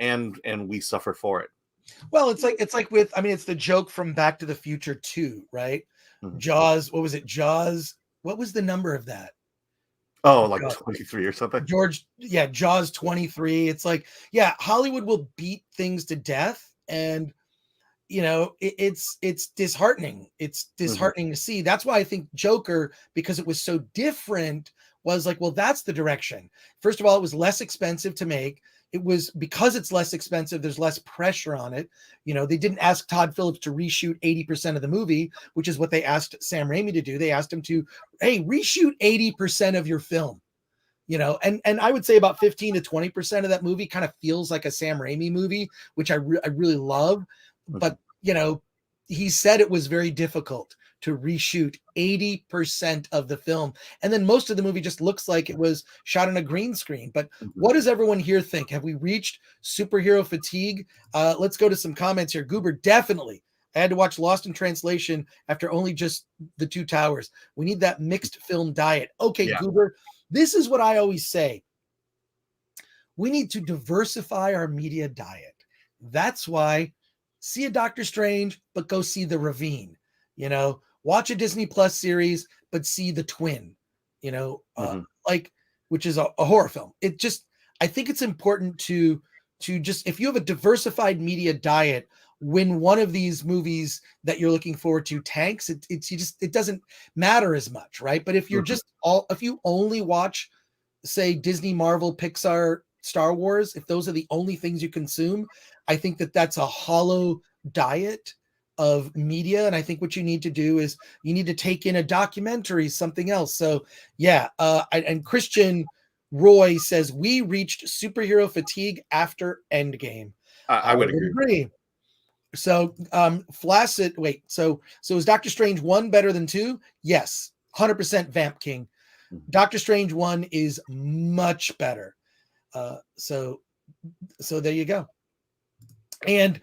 And we suffer for it. Well, it's the joke from Back to the Future 2, right? Mm-hmm. Jaws. What was it? Jaws. What was the number of that? Oh, like 23 or something. Jaws 23. It's like, yeah, Hollywood will beat things to death. And, it's disheartening. It's disheartening to see. That's why I think Joker, because it was so different, was like, well, that's the direction. First of all, it was less expensive to make. It was because it's less expensive, there's less pressure on it. They didn't ask Todd Phillips to reshoot 80% of the movie, which is what they asked Sam Raimi to do. They asked him to, hey, reshoot 80% of your film. And I would say about 15 to 20% of that movie kind of feels like a Sam Raimi movie, which I really love. But, he said it was very difficult to reshoot 80% of the film. And then most of the movie just looks like it was shot on a green screen. But what does everyone here think? Have we reached superhero fatigue? Let's go to some comments here. Goober, definitely. I had to watch Lost in Translation after only just The Two Towers. We need that mixed film diet. Okay, yeah. Goober, this is what I always say. We need to diversify our media diet. That's why see a Doctor Strange, but go see The Ravine. Watch a Disney Plus series, but see The Twin, which is a horror film. I think it's important to just, if you have a diversified media diet, when one of these movies that you're looking forward to tanks, it doesn't matter as much, right? But if you're if you only watch, say, Disney, Marvel, Pixar, Star Wars, if those are the only things you consume, I think that's a hollow diet. of media, and I think what you need to do is you need to take in a documentary, something else. So yeah, and Christian Roy says we reached superhero fatigue after Endgame. I would agree. So Flaccid, wait, so is Doctor Strange 1 better than 2? Yes, 100% Vamp King. Doctor Strange 1 is much better. So there you go. And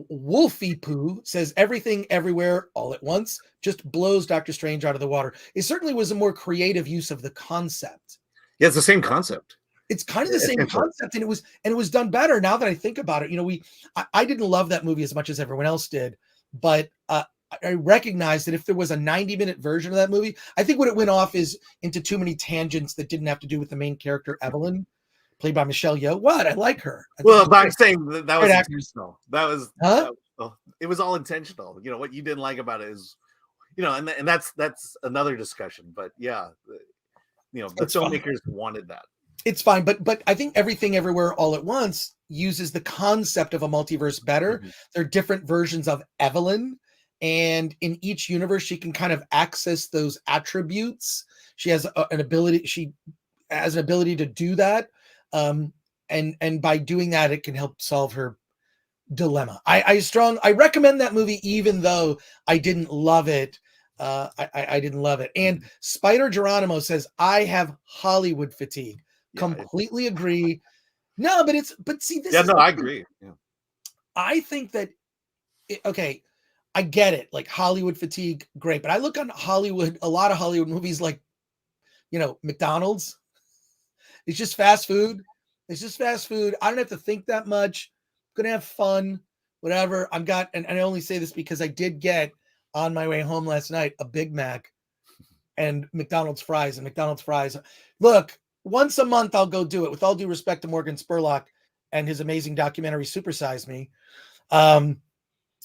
Wolfie Poo says everything everywhere all at once just blows Doctor Strange out of the water. It certainly was a more creative use of the concept. Yeah, it's the same concept. It's kind of the same concept, and it was done better. Now that I think about it, you know, I didn't love that movie as much as everyone else did, but I recognize that if there was a 90-minute version of that movie, I think what it went off is into too many tangents that didn't have to do with the main character, Evelyn, played by Michelle Yeoh. What? I like her. Well, but I'm saying that was intentional. It was all intentional. You know, what you didn't like about it is, you know, and that's another discussion. But yeah, you know, the filmmakers wanted that. It's fine, but I think Everything Everywhere All at Once uses the concept of a multiverse better. Mm-hmm. There are different versions of Evelyn, and in each universe, she can kind of access those attributes. She has an ability. She has an ability to do that, and by doing that, it can help solve her dilemma. I recommend that movie, even though I didn't love it. I didn't love it. And Spider Geronimo says I have Hollywood fatigue. Completely agree. No, but see this. Yeah, no, I agree. Yeah. I think that okay, I get it. Like Hollywood fatigue, great. But I look on Hollywood, a lot of Hollywood movies, like, you know, McDonald's. It's just fast food. It's just fast food. I don't have to think that much. I'm gonna have fun, whatever. And I only say this because I did get on my way home last night a Big Mac and McDonald's fries. Look, once a month I'll go do it, with all due respect to Morgan Spurlock and his amazing documentary Super Size Me,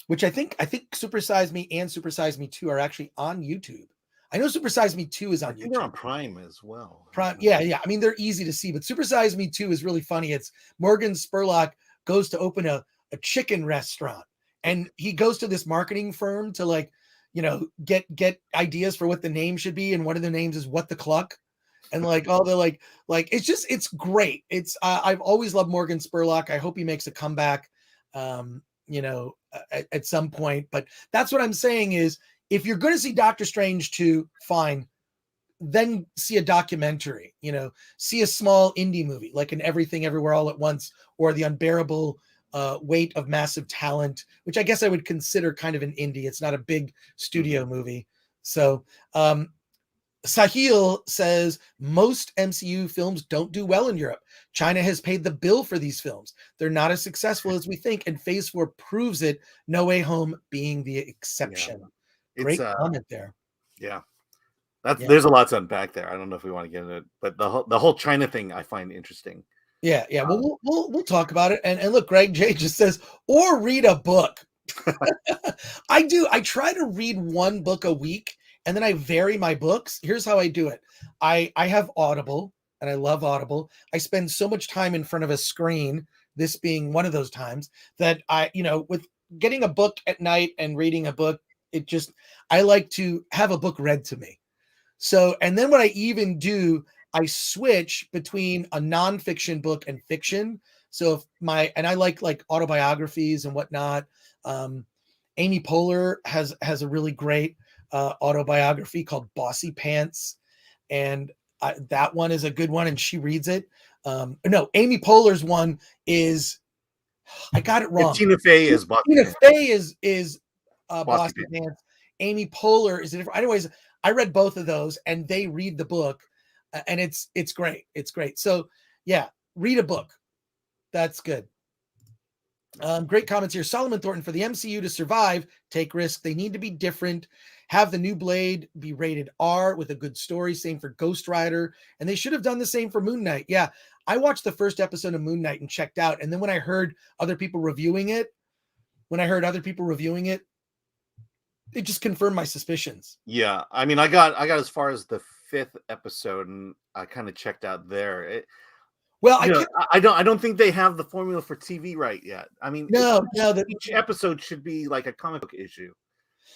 which I think Super Size Me and Super Size Me 2 are actually on YouTube. I know Super Size Me 2 is on YouTube. They're on Prime as well. Prime, yeah. I mean, they're easy to see, but Super Size Me 2 is really funny. It's Morgan Spurlock goes to open a chicken restaurant, and he goes to this marketing firm to, like, you know, get ideas for what the name should be, and one of the names is What the Cluck. And like all the like it's great. It's I've always loved Morgan Spurlock. I hope he makes a comeback, you know, at some point. But that's what I'm saying is, if you're going to see Doctor Strange 2, fine, then see a documentary. You know, see a small indie movie like an Everything Everywhere All at Once, or The Unbearable Weight of Massive Talent, which I guess I would consider kind of an indie. It's not a big studio movie. So Sahil says most MCU films don't do well in Europe. China has paid the bill for these films. They're not as successful as we think, and Phase 4 proves it, No Way Home being the exception. Yeah. Great comment there. Yeah. There's a lot to unpack there. I don't know if we want to get into it, but the whole China thing I find interesting. Yeah. Well, we'll talk about it. And look, Greg J just says, or read a book. I do. I try to read one book a week, and then I vary my books. Here's how I do it. I have Audible, and I love Audible. I spend so much time in front of a screen, this being one of those times, that I, you know, with getting a book at night and reading a book, I like to have a book read to me. So, and then what I even do, I switch between a nonfiction book and fiction. So I like autobiographies and whatnot. Amy Poehler has a really great autobiography called Bossy Pants, and that one is a good one, and she reads it. No, Amy Poehler's one is, I got it wrong. Tina Fey is Bossy Pants. Amy Poehler is a different. Anyways, I read both of those, and they read the book, and it's great. It's great. So yeah, read a book. That's good. Great comments here. Solomon Thornton, for the MCU to survive, take risks. They need to be different. Have the new Blade be rated R with a good story. Same for Ghost Rider. And they should have done the same for Moon Knight. Yeah, I watched the first episode of Moon Knight and checked out. And then when I heard other people reviewing it, it just confirmed my suspicions. Yeah, I mean, I got as far as the 5th episode, and I kind of checked out there. Well, I don't think they have the formula for TV right yet. I mean, each episode should be like a comic book issue.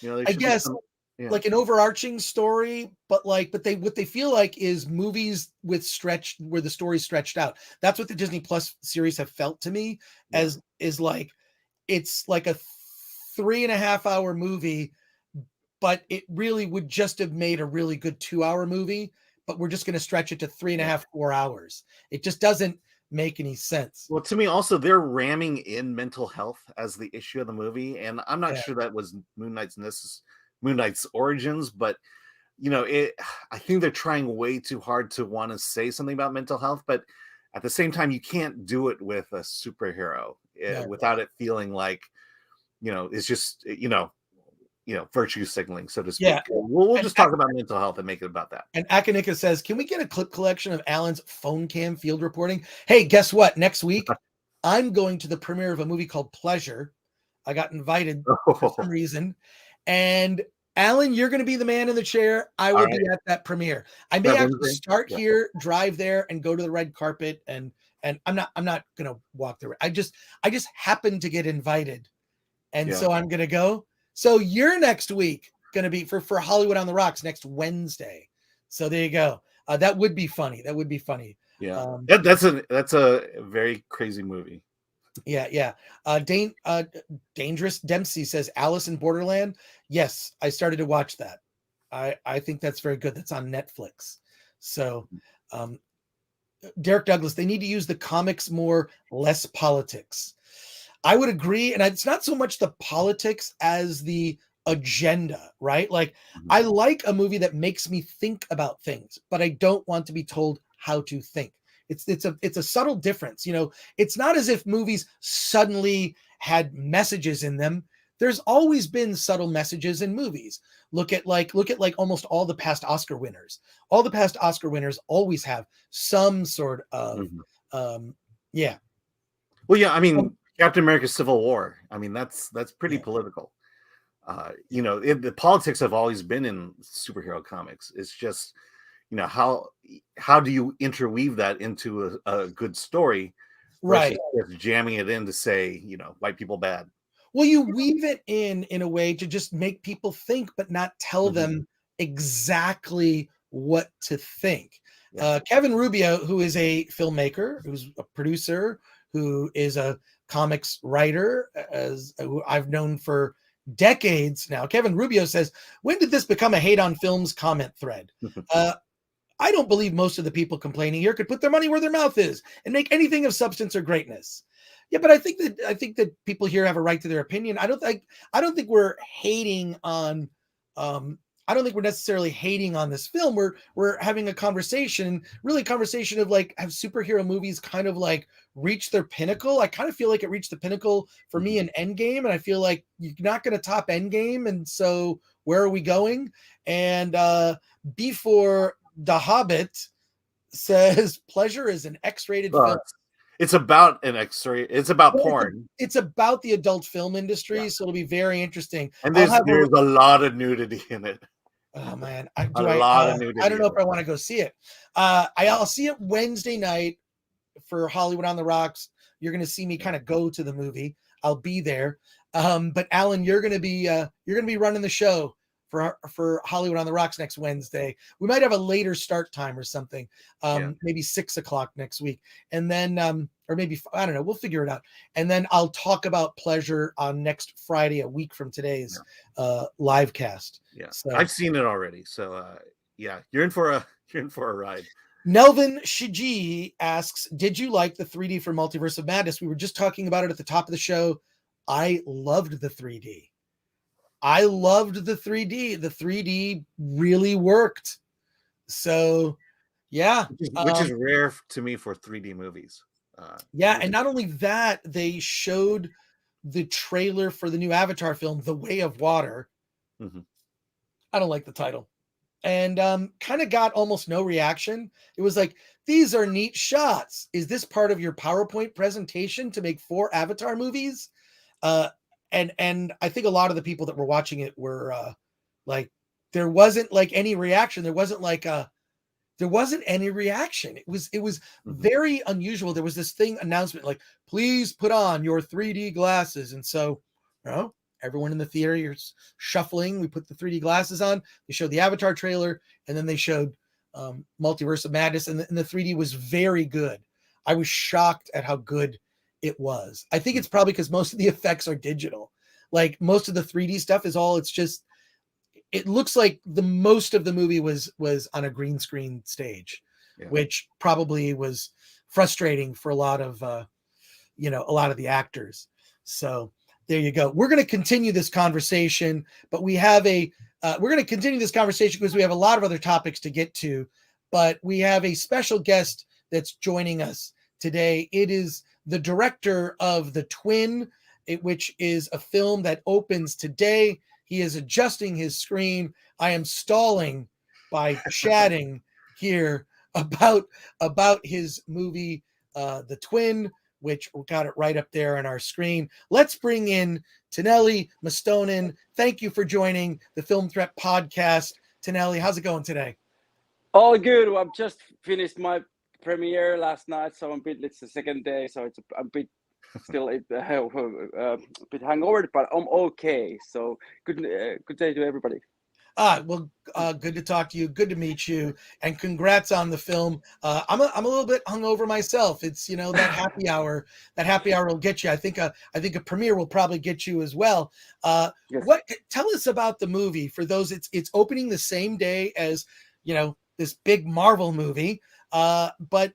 I guess like an overarching story, but what they feel like is movies where the story's stretched out. That's what the Disney Plus series have felt to me as is like, it's like a 3.5 hour movie, but it really would just have made a really good 2 hour movie, but we're just going to stretch it to 3.5, 4 hours. It just doesn't make any sense. Well, to me also, they're ramming in mental health as the issue of the movie. And I'm not sure that was Moon Knight's origins, but I think they're trying way too hard to want to say something about mental health, but at the same time, you can't do it with a superhero without it feeling like, it's just, virtue signaling, so to speak. Yeah. We'll just talk about mental health and make it about that. And Akanika says, can we get a clip collection of Alan's phone cam field reporting? Hey, guess what? Next week, I'm going to the premiere of a movie called Pleasure. I got invited for some reason. And Alan, you're going to be the man in the chair. I will be at that premiere. I may actually start here, drive there, and go to the red carpet. And I'm not going to walk the. I just happened to get invited, and so I'm going to go. So you're next week going to be for Hollywood on the Rocks next Wednesday. So there you go. That would be funny. Yeah, that's a very crazy movie. Yeah. Dangerous Dempsey says Alice in Borderland. Yes, I started to watch that. I think that's very good. That's on Netflix. So, Derek Douglas, they need to use the comics more, less politics. I would agree, and it's not so much the politics as the agenda, right? Like, I like a movie that makes me think about things, but I don't want to be told how to think. It's a subtle difference. It's not as if movies suddenly had messages in them. There's always been subtle messages in movies. Look at almost all the past Oscar winners. All the past Oscar winners always have some sort of Well, yeah, I mean, Captain America: Civil War. I mean, that's pretty political. The politics have always been in superhero comics. It's just, how do you interweave that into a good story, right? Just jamming it in to say, white people bad. Well, you weave it in a way to just make people think, but not tell them exactly what to think. Kevin Rubio, who is a filmmaker, who's a producer, who is a comics writer, who I've known for decades now. Kevin Rubio says, when did this become a hate on films comment thread? I don't believe most of the people complaining here could put their money where their mouth is and make anything of substance or greatness. Yeah, but I think that people here have a right to their opinion. I don't think we're hating on I don't think we're necessarily hating on this film. We're having a conversation of like, have superhero movies kind of like reached their pinnacle? I kind of feel like it reached the pinnacle for me in Endgame, and I feel like you're not going to top Endgame, and so where are we going? And before The Hobbit says Pleasure is an X-rated film. It's about an X-ray. It's about porn. It's about the adult film industry, so it'll be very interesting. And there's a lot of nudity in it. Oh man, a lot of nudity. I don't know if I want to go see it. I'll see it Wednesday night for Hollywood on the Rocks. You're going to see me kind of go to the movie. I'll be there. But Alan, you're going to be running the show for Hollywood on the Rocks next Wednesday. We might have a later start time or something, maybe 6:00 next week. And then, or maybe, I don't know, we'll figure it out. And then I'll talk about Pleasure on next Friday, a week from today's live cast. Yeah. So, I've seen it already. So you're in for a ride. Nelvin Shiji asks, did you like the 3D for Multiverse of Madness? We were just talking about it at the top of the show. I loved the 3D. The 3D really worked. So, yeah. Which is rare to me for 3D movies. And not only that, they showed the trailer for the new Avatar film, The Way of Water. I don't like the title. And kind of got almost no reaction. It was like, these are neat shots. Is this part of your PowerPoint presentation to make 4 Avatar movies? And I think a lot of the people that were watching it were like, there wasn't like any reaction. There wasn't like there wasn't any reaction. It was Mhm. very unusual. There was this announcement like, please put on your 3D glasses. And so, everyone in the theater, you're shuffling. We put the 3D glasses on. They showed the Avatar trailer, and then they showed Multiverse of Madness, and the 3D was very good. I was shocked at how good it was. I think it's probably because most of the effects are digital. Like most of the 3D stuff is all, it looks like the most of the movie was on a green screen stage, which probably was frustrating for a lot of the actors. So there you go. We're going to continue this conversation, but we're going to continue this conversation because we have a lot of other topics to get to, but we have a special guest that's joining us today. It is the director of The Twin, which is a film that opens today. He is adjusting his screen. I am stalling by chatting here about his movie, The Twin, which we got it right up there on our screen. Let's bring in Taneli Mustonen. Thank you for joining the Film Threat podcast. Taneli, how's it going today? All good. Well, I've just finished my premiere last night, so it's the second day, so it's a bit still a bit hangover, but I'm okay. So good day to everybody. Good to talk to you. Good to meet you, and congrats on the film. I'm a little bit hungover myself. It's that happy hour. That happy hour will get you. I think a premiere will probably get you as well. Yes. Tell us about the movie for those. It's opening the same day as this big Marvel movie. But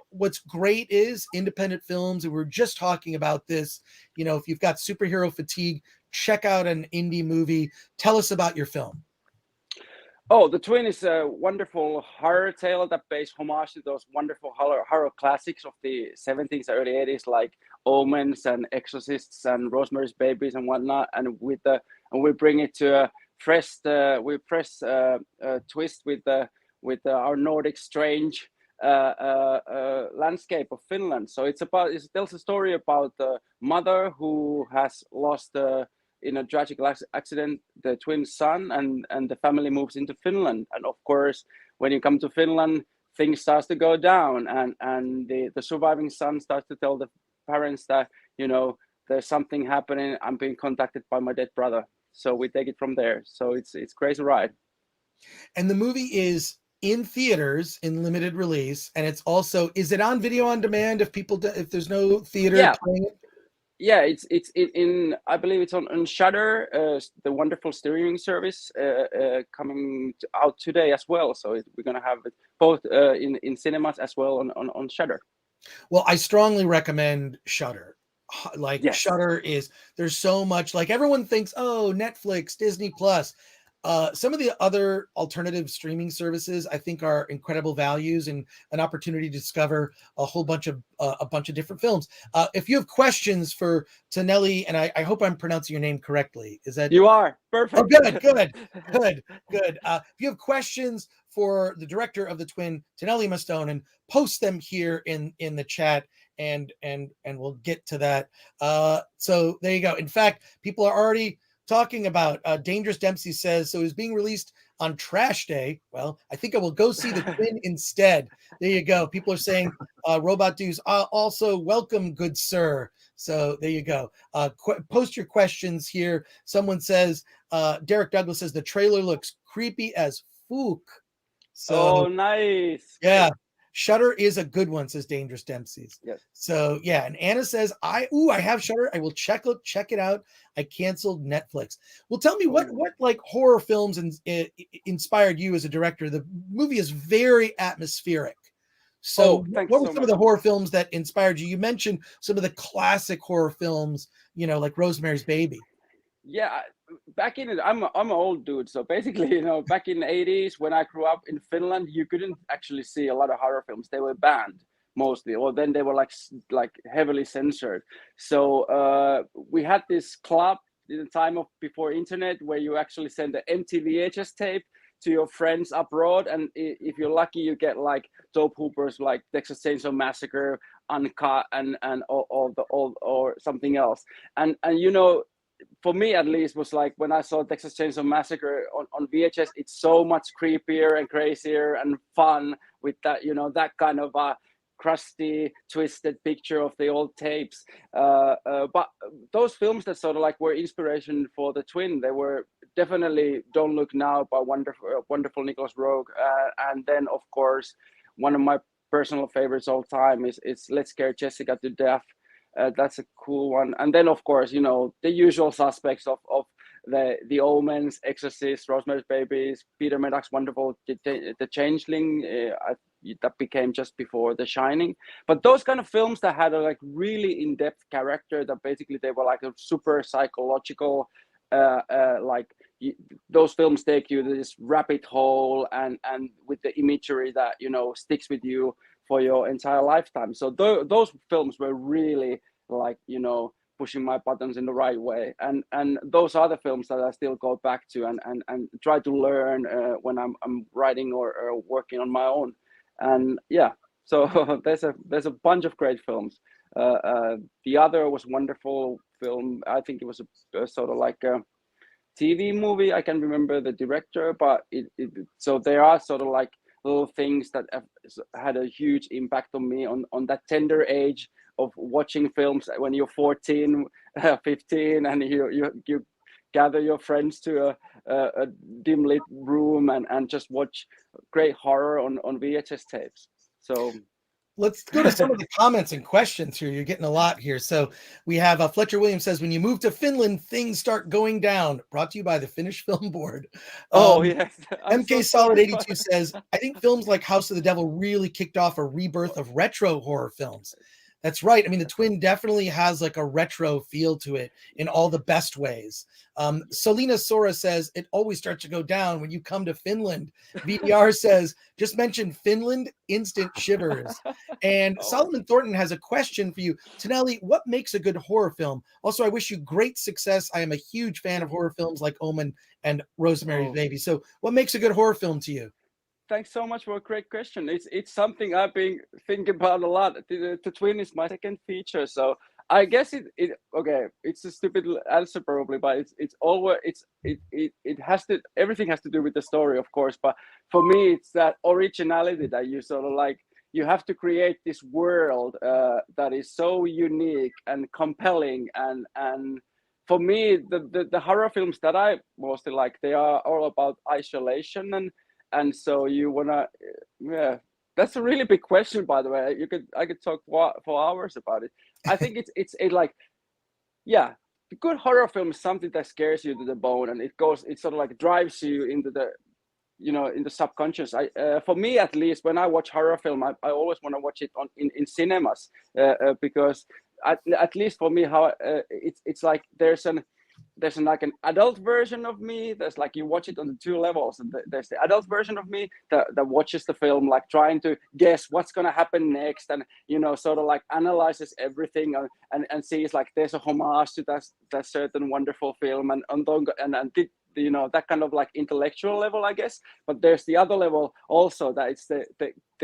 what's great is independent films, and we're just talking about this. If you've got superhero fatigue, check out an indie movie. Tell us about your film. Oh, The Twin is a wonderful horror tale that pays homage to those wonderful horror classics of the 70s, early 80s, like Omens and Exorcists and Rosemary's Babies and whatnot. And we bring it to a fresh twist with our Nordic strange landscape of Finland. So it tells a story about the mother who has lost in a tragic accident the twin son, and the family moves into Finland. And of course, when you come to Finland, things starts to go down, and the surviving son starts to tell the parents that there's something happening. I'm being contacted by my dead brother. So we take it from there. So it's crazy ride. And the movie is in theaters in limited release, and it's also, is it on video on demand if there's no theater playing it? Yeah, it's in I believe it's on Shudder, the wonderful streaming service, coming out today as well. So we're gonna have it both in cinemas as well on Shudder. Well, I strongly recommend Shudder. Yes. Shudder there's so much, like everyone thinks, oh, Netflix, Disney Plus. Some of the other alternative streaming services, I think, are incredible values and an opportunity to discover a whole bunch of different films. If you have questions for Taneli, and I hope I'm pronouncing your name correctly, is that you are perfect? Oh, good. If you have questions for the director of The Twin, Taneli Mustonen, post them here in the chat, and we'll get to that. So there you go. In fact, people are already talking about Dangerous Dempsey says, so it's being released on Trash Day. Well, I think I will go see The Twin instead. There you go. People are saying Robot Dudes also welcome, good sir. So there you go. Post your questions here. Someone says, Derek Douglas says the trailer looks creepy as fook. So nice. Yeah. Shudder is a good one, says Dangerous Dempsey's. Yes. So yeah, and Anna says, I have Shudder. I will check it out. I canceled Netflix. Well, tell me what like horror films inspired you as a director. The movie is very atmospheric. So what were some of the horror films that inspired you? You mentioned some of the classic horror films, like Rosemary's Baby. Yeah, back in I'm an old dude, so basically, back in the 80s when I grew up in Finland, you couldn't actually see a lot of horror films. They were banned mostly, or then they were like heavily censored. So we had this club in the time of before internet where you actually send the empty VHS tape to your friends abroad, and if you're lucky, you get like dope hoopers like Texas Chainsaw Massacre, Uncut, and or something else. And for me at least, was like when I saw Texas Chainsaw Massacre on VHS, it's so much creepier and crazier and fun with that, that kind of crusty, twisted picture of the old tapes. But those films that sort of like were inspiration for the Twin, they were definitely Don't Look Now by wonderful Nicholas Roeg. And then, of course, one of my personal favorites all time is Let's Scare Jessica to Death. That's a cool one. And then, of course, the usual suspects of the Omens, Exorcist, Rosemary's Babies, Peter Medak wonderful The Changeling, that became just before The Shining. But those kind of films that had a like really in-depth character, that basically they were like a super psychological, those films take you to this rabbit hole and with the imagery that sticks with you for your entire lifetime. So those films were really like pushing my buttons in the right way, and those are the films that I still go back to and try to learn when I'm writing or working on my own. And yeah, so there's a bunch of great films. The Other was wonderful film. I think it was a sort of like a TV movie. I can't remember the director, but so there are sort of like little things that have had a huge impact on me on that tender age of watching films when you're 14, 15, and you gather your friends to a dim lit room and just watch great horror on VHS tapes. So let's go to some of the comments and questions here. You're getting a lot here. So we have Fletcher Williams says, when you move to Finland, things start going down. Brought to you by the Finnish Film Board. Yes. MK Solid 82 says, I think films like House of the Devil really kicked off a rebirth of retro horror films. That's right. I mean, the Twin definitely has like a retro feel to it in all the best ways. Selena Sora says, it always starts to go down when you come to Finland. VDR says, just mention Finland, instant shivers. And Solomon Thornton has a question for you. Tonelli, what makes a good horror film? Also, I wish you great success. I am a huge fan of horror films like Omen and Rosemary's Baby. So what makes a good horror film to you? Thanks so much for a great question. It's something I've been thinking about a lot. The Twin is my second feature, so I guess it's a stupid answer probably, but it has to, everything has to do with the story, of course. But for me, it's that originality that you sort of like. You have to create this world that is so unique and compelling, and for me, the horror films that I mostly like, they are all about isolation and so you wanna, that's a really big question, by the way. I could talk for hours about it. I think it's like, the good horror film is something that scares you to the bone, and it sort of like drives you into the, in the subconscious. For me at least, when I watch horror film, I always want to watch it in cinemas, because at least for me, how it's like there's like an adult version of me. There's like, you watch it on the two levels, and there's the adult version of me that watches the film like trying to guess what's going to happen next, and sort of like analyzes everything and sees like there's a homage to that certain wonderful film, and that kind of like intellectual level, I guess. But there's the other level also, that it's the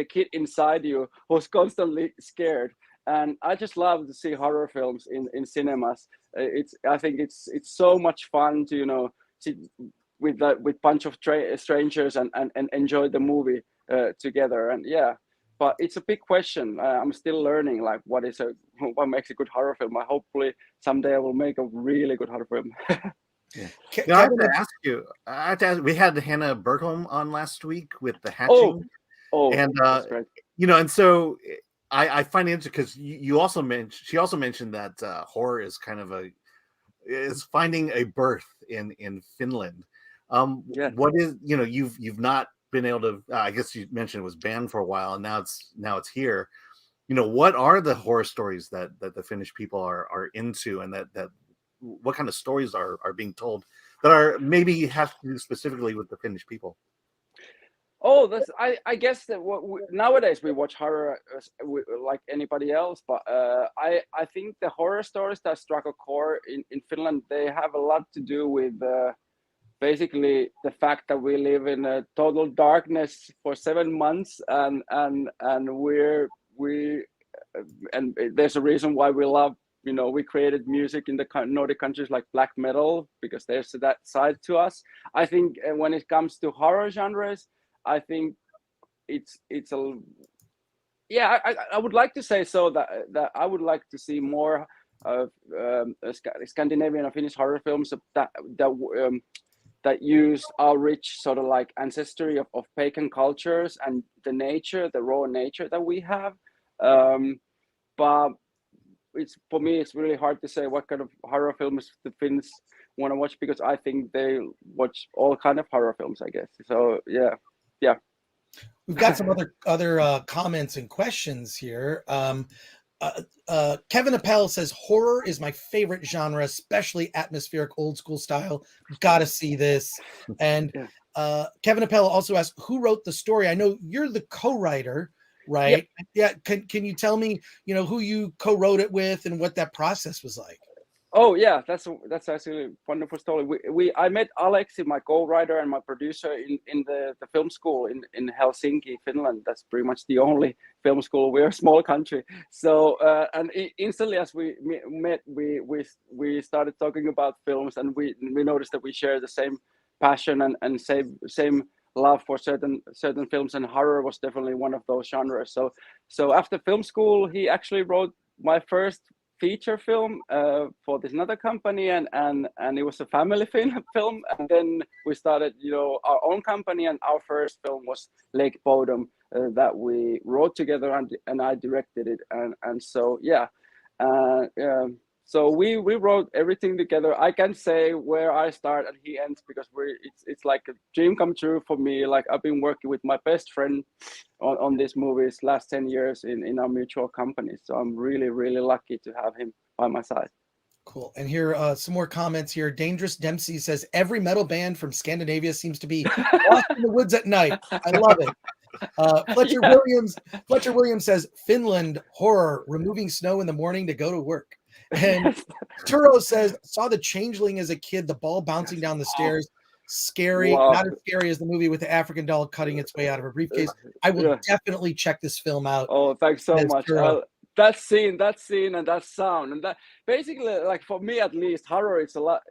kid inside you who's constantly scared. And I just love to see horror films in cinemas. I think it's so much fun to sit with bunch of strangers and enjoy the movie together. And but it's a big question. I'm still learning like what makes a good horror film. Hopefully someday I will make a really good horror film. I have to ask, we had Hannah Bergholm on last week with The Hatching. And that's great. And so I find it interesting because she also mentioned that horror is kind of is finding a birth in Finland. What is, you've not been able to, I guess you mentioned it was banned for a while, and now it's here. What are the horror stories that the Finnish people are into, and that what kind of stories are being told that are maybe have to do specifically with the Finnish people? I guess that nowadays we watch horror like anybody else, but I think the horror stories that struck a core in Finland, they have a lot to do with basically the fact that we live in a total darkness for 7 months, and there's a reason why we love we created music in the Nordic countries like black metal, because there's that side to us. I think when it comes to horror genres, I think it's a yeah, I would like to say so that I would like to see more of Scandinavian or Finnish horror films that use our rich sort of like ancestry of pagan cultures and the raw nature that we have. But for me, it's really hard to say what kind of horror films the Finns want to watch, because I think they watch all kind of horror films, I guess. So yeah. We've got some other comments and questions here. Kevin Appel says horror is my favorite genre, especially atmospheric old school style. Gotta see this. And Kevin Appel also asks, who wrote the story? I know you're the co-writer, right? Yeah. Can you tell me, who you co-wrote it with and what that process was like? Oh yeah, that's actually a wonderful story. I met Aleksi, my co-writer and my producer, in the film school in Helsinki, Finland. That's pretty much the only film school. We're a small country, so and instantly as we met, we started talking about films, and we noticed that we share the same passion and same love for certain films, and horror was definitely one of those genres. So after film school, he actually wrote my first feature film for this another company, and it was a family film, and then we started our own company, and our first film was Lake Bodom that we wrote together, and I directed it, and so so we wrote everything together. I can say where I start and he ends, because it's like a dream come true for me. Like, I've been working with my best friend on these movies last 10 years in our mutual company. So I'm really, really lucky to have him by my side. Cool. And here, some more comments here. Dangerous Dempsey says, every metal band from Scandinavia seems to be lost in the woods at night. I love it. Fletcher Williams says, Finland horror, removing snow in the morning to go to work. And Turo says, saw The Changeling as a kid, the ball bouncing down the stairs. Scary. Wow. Not as scary as the movie with the African doll cutting its way out of a briefcase. I will definitely check this film out. Oh, thanks so much. That scene and that sound, and that basically, like, for me at least, horror has a lot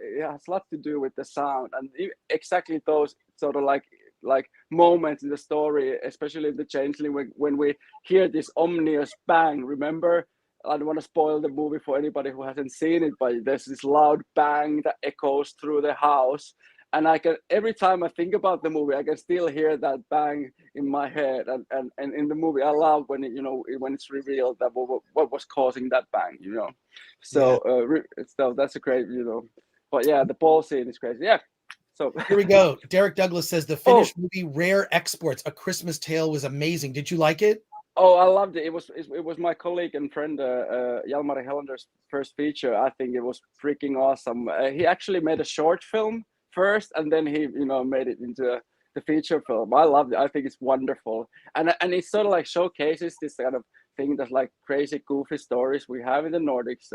to do with the sound, and exactly those sort of like moments in the story, especially in The Changeling, when we hear this ominous bang. Remember, I don't want to spoil the movie for anybody who hasn't seen it, but there's this loud bang that echoes through the house, and every time I think about the movie, I can still hear that bang in my head. And in the movie, I love when when it's revealed that what was causing that bang. So so that's a great But yeah, the ball scene is crazy. Yeah. So here we go. Derek Douglas says the Finnish movie Rare Exports: A Christmas Tale was amazing. Did you like it? Oh, I loved it. It was my colleague and friend Jalmari Hellander's first feature. I think it was freaking awesome. He actually made a short film first, and then he made it into the feature film. I loved it. I think it's wonderful, and it sort of like showcases this kind of thing that's like crazy, goofy stories we have in the Nordics.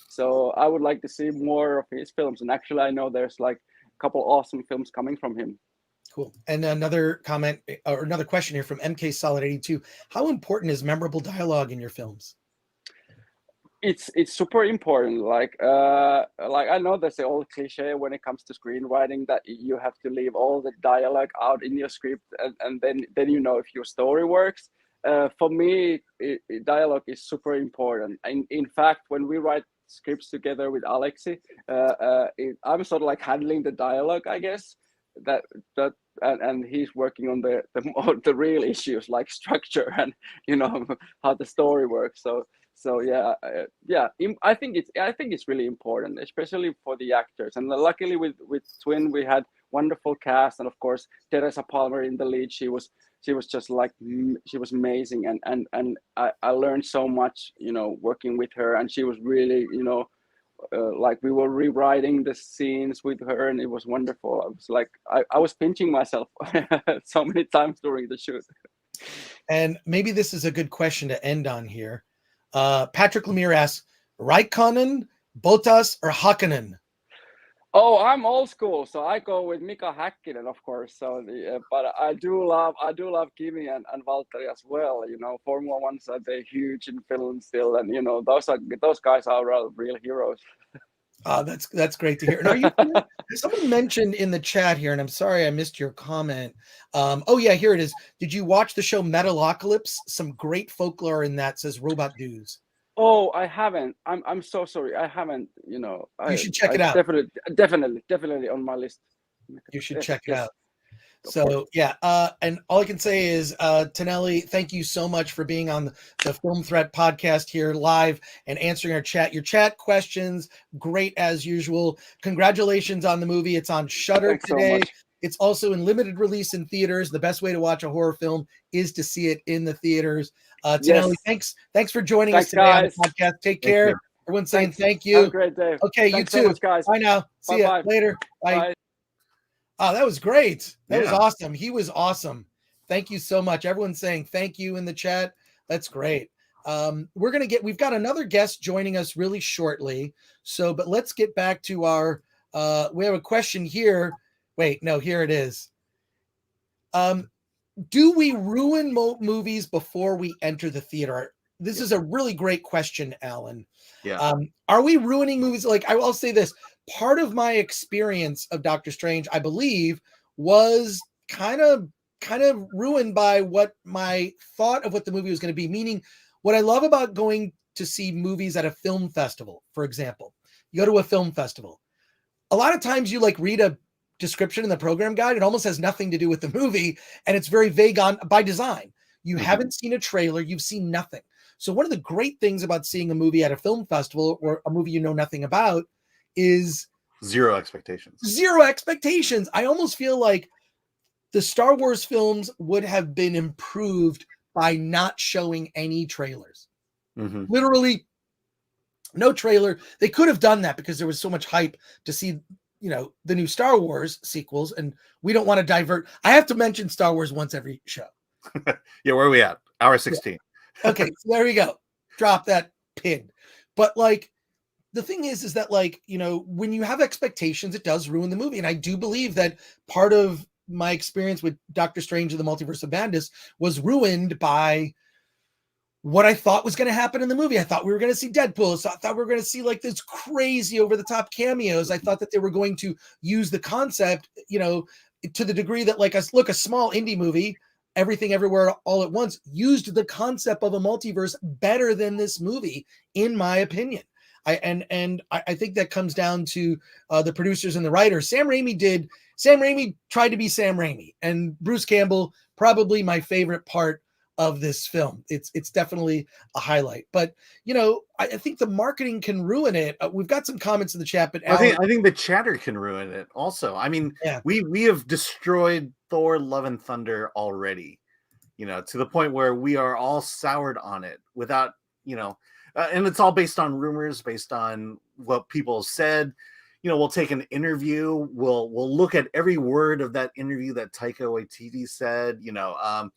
So I would like to see more of his films, and actually I know there's like a couple awesome films coming from him. Cool. And another comment or another question here from MK Solid 82. How important is memorable dialogue in your films? It's super important. Like I know that's the old cliche when it comes to screenwriting, that you have to leave all the dialogue out in your script, and then if your story works. For me, dialogue is super important. And in fact, when we write scripts together with Aleksi, I'm sort of like handling the dialogue, I guess. And he's working on the real issues like structure and how the story works. So yeah, I think it's really important, especially for the actors. And luckily with Twin, we had wonderful cast, and of course Teresa Palmer in the lead. She was just like, she was amazing, and I learned so much working with her, and she was really like, we were rewriting the scenes with her, and it was wonderful. I was like, I was pinching myself so many times during the shoot. And maybe this is a good question to end on here. Patrick Lemire asks, Raikkonen, Bottas, or Hakkinen? Oh, I'm old school, so I go with Mika Häkkinen, of course. So, but I do love Kimi and Valtteri as well. You know, Formula Ones are they huge in Finland still, and you know those guys are real heroes. That's great to hear. And are you? Someone mentioned in the chat here, and I'm sorry I missed your comment. Oh yeah, here it is. Did you watch the show Metalocalypse? Some great folklore in that, says Robot Dudes. Oh, I haven't. I'm so sorry. I haven't. You know, You should check it out. Definitely on my list. You should check it Yes. out. So yeah, and all I can say is, Tonelli, thank you so much for being on the Film Threat podcast here live and answering your chat questions. Great as usual. Congratulations on the movie. It's on Shudder today. So much. It's also in limited release in theaters. The best way to watch a horror film is to see it in the theaters. Tonelli, thanks for joining us today on the podcast. Take care. Everyone's saying thank you. Have a great day. Okay, thanks you too. So much, guys. Bye now. See you later. Bye. Oh, that was great. That was awesome. He was awesome. Thank you so much. Everyone's saying thank you in the chat. That's great. We've got another guest joining us really shortly. So, but let's get back to our, we have a question here. Wait, no, here it is. Do we ruin movies before we enter the theater? This is a really great question, Alan. Yeah. Are we ruining movies? Like, I'll say this. Part of my experience of Doctor Strange, I believe, was kind of ruined by what my thought of what the movie was going to be. Meaning, what I love about going to see movies at a film festival, for example, you go to a film festival. A lot of times you like read a description in the program guide. It almost has nothing to do with the movie, and it's very vague by design. You haven't seen a trailer. You've seen nothing. So one of the great things about seeing a movie at a film festival or a movie you know nothing about is zero expectations. I almost feel like the Star Wars films would have been improved by not showing any trailers. Literally no trailer. They could have done that because there was so much hype to see, you know, the new Star Wars sequels, and we don't want to divert. I have to mention Star Wars once every show. Yeah, where are we at? Hour 16. Yeah. Okay, so there we go. Drop that pin. But like, the thing is that, like, you know, when you have expectations, it does ruin the movie. And I do believe that part of my experience with Doctor Strange and the Multiverse of Madness was ruined by what I thought was going to happen in the movie. I thought we were going to see Deadpool. So I thought we were going to see like this crazy over the top cameos. I thought that they were going to use the concept, you know, to the degree that like a small indie movie, Everything Everywhere All at Once, used the concept of a multiverse better than this movie, in my opinion. I think that comes down to the producers and the writers. Sam Raimi tried to be Sam Raimi, and Bruce Campbell, probably my favorite part of this film. It's definitely a highlight. But you know, I think the marketing can ruin it. We've got some comments in the chat, but I think the chatter can ruin it also. I mean, we have destroyed Thor: Love and Thunder already, you know, to the point where we are all soured on it without, you know. And it's all based on rumors, based on what people said. You know, we'll take an interview. We'll look at every word of that interview that Taika Waititi said. You know,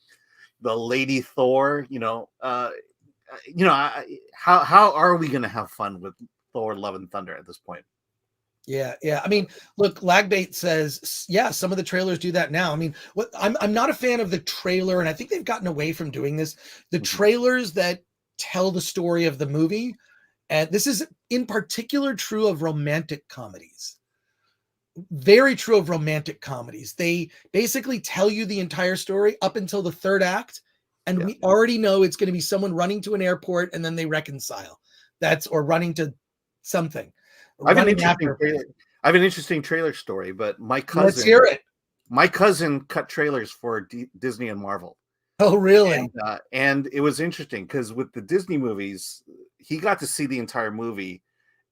the Lady Thor. You know, how are we going to have fun with Thor: Love and Thunder at this point? Yeah. I mean, look, Lagbait says, yeah, some of the trailers do that now. I mean, I'm not a fan of the trailer, and I think they've gotten away from doing this. The trailers that tell the story of the movie, and this is in particular true of romantic comedies. Very true of romantic comedies. They basically tell you the entire story up until the third act, and we already know it's going to be someone running to an airport and then they reconcile. Or running to something. I have an interesting trailer story, but my cousin. Let's hear it. My cousin cut trailers for Disney and Marvel. Oh, really? And it was interesting because with the Disney movies, he got to see the entire movie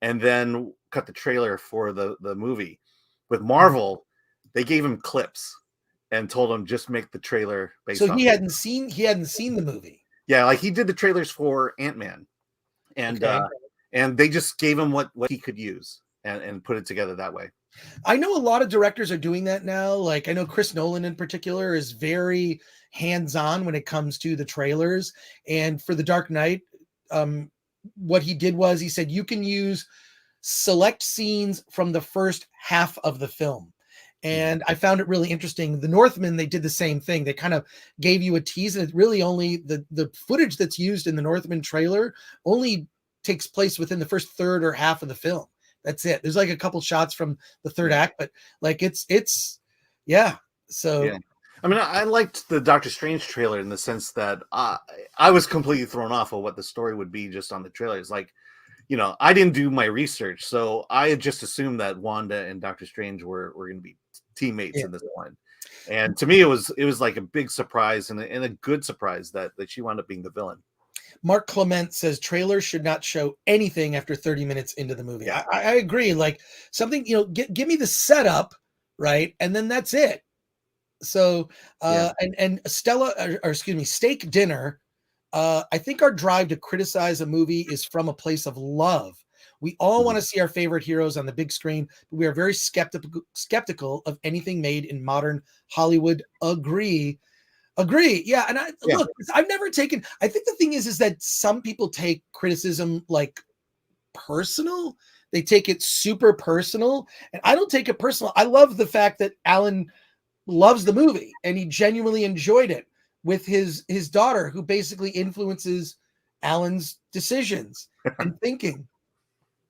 and then cut the trailer for the movie. With Marvel, they gave him clips and told him just make the trailer based on. So he hadn't seen the movie. Yeah, like he did the trailers for Ant-Man, and they just gave him what he could use and put it together that way. I know a lot of directors are doing that now. Like I know Chris Nolan in particular is very hands-on when it comes to the trailers. And for The Dark Knight, what he did was he said, you can use select scenes from the first half of the film. And I found it really interesting. The Northman, they did the same thing. They kind of gave you a tease, and it really only the footage that's used in the Northman trailer only takes place within the first third or half of the film. That's it. There's like a couple shots from the third act, but like it's yeah. So yeah. I mean, I liked the Doctor Strange trailer in the sense that I was completely thrown off of what the story would be just on the trailer. It's like, you know, I didn't do my research, so I had just assumed that Wanda and Doctor Strange were going to be teammates in this one. And to me, it was like a big surprise and a good surprise that she wound up being the villain. Mark Clement says trailers should not show anything after 30 minutes into the movie. I agree. Like something, you know, give me the setup, right? And then that's it. So, and Stella, or excuse me, Steak Dinner, I think our drive to criticize a movie is from a place of love. We all want to see our favorite heroes on the big screen, but we are very skeptical of anything made in modern Hollywood. Agree. Yeah. And look, I've never taken, I think the thing is that some people take criticism like personal. They take it super personal, and I don't take it personal. I love the fact that Alan loves the movie and he genuinely enjoyed it with his daughter, who basically influences Alan's decisions and thinking.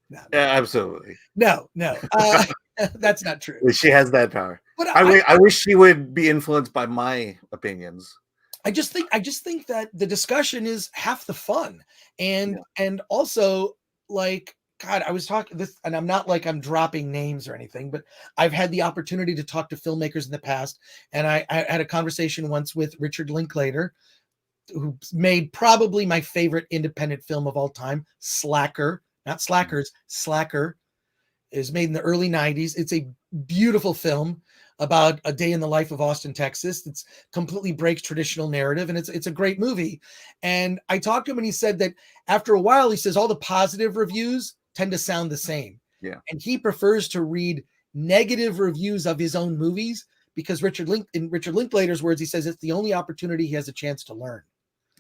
Yeah, absolutely. No, that's not true. She has that power. But I wish she would be influenced by my opinions. I just think that the discussion is half the fun, and also, like, God, I was talking this, and I'm not like I'm dropping names or anything, but I've had the opportunity to talk to filmmakers in the past, and I had a conversation once with Richard Linklater, who made probably my favorite independent film of all time, Slacker. Not Slackers, Slacker. Is made in the early 90s. It's a beautiful film about a day in the life of Austin, Texas. It's completely breaks traditional narrative, and it's a great movie. And I talked to him, and he said that after a while, he says all the positive reviews tend to sound the same. Yeah. And he prefers to read negative reviews of his own movies because in Richard Linklater's words, he says it's the only opportunity he has a chance to learn.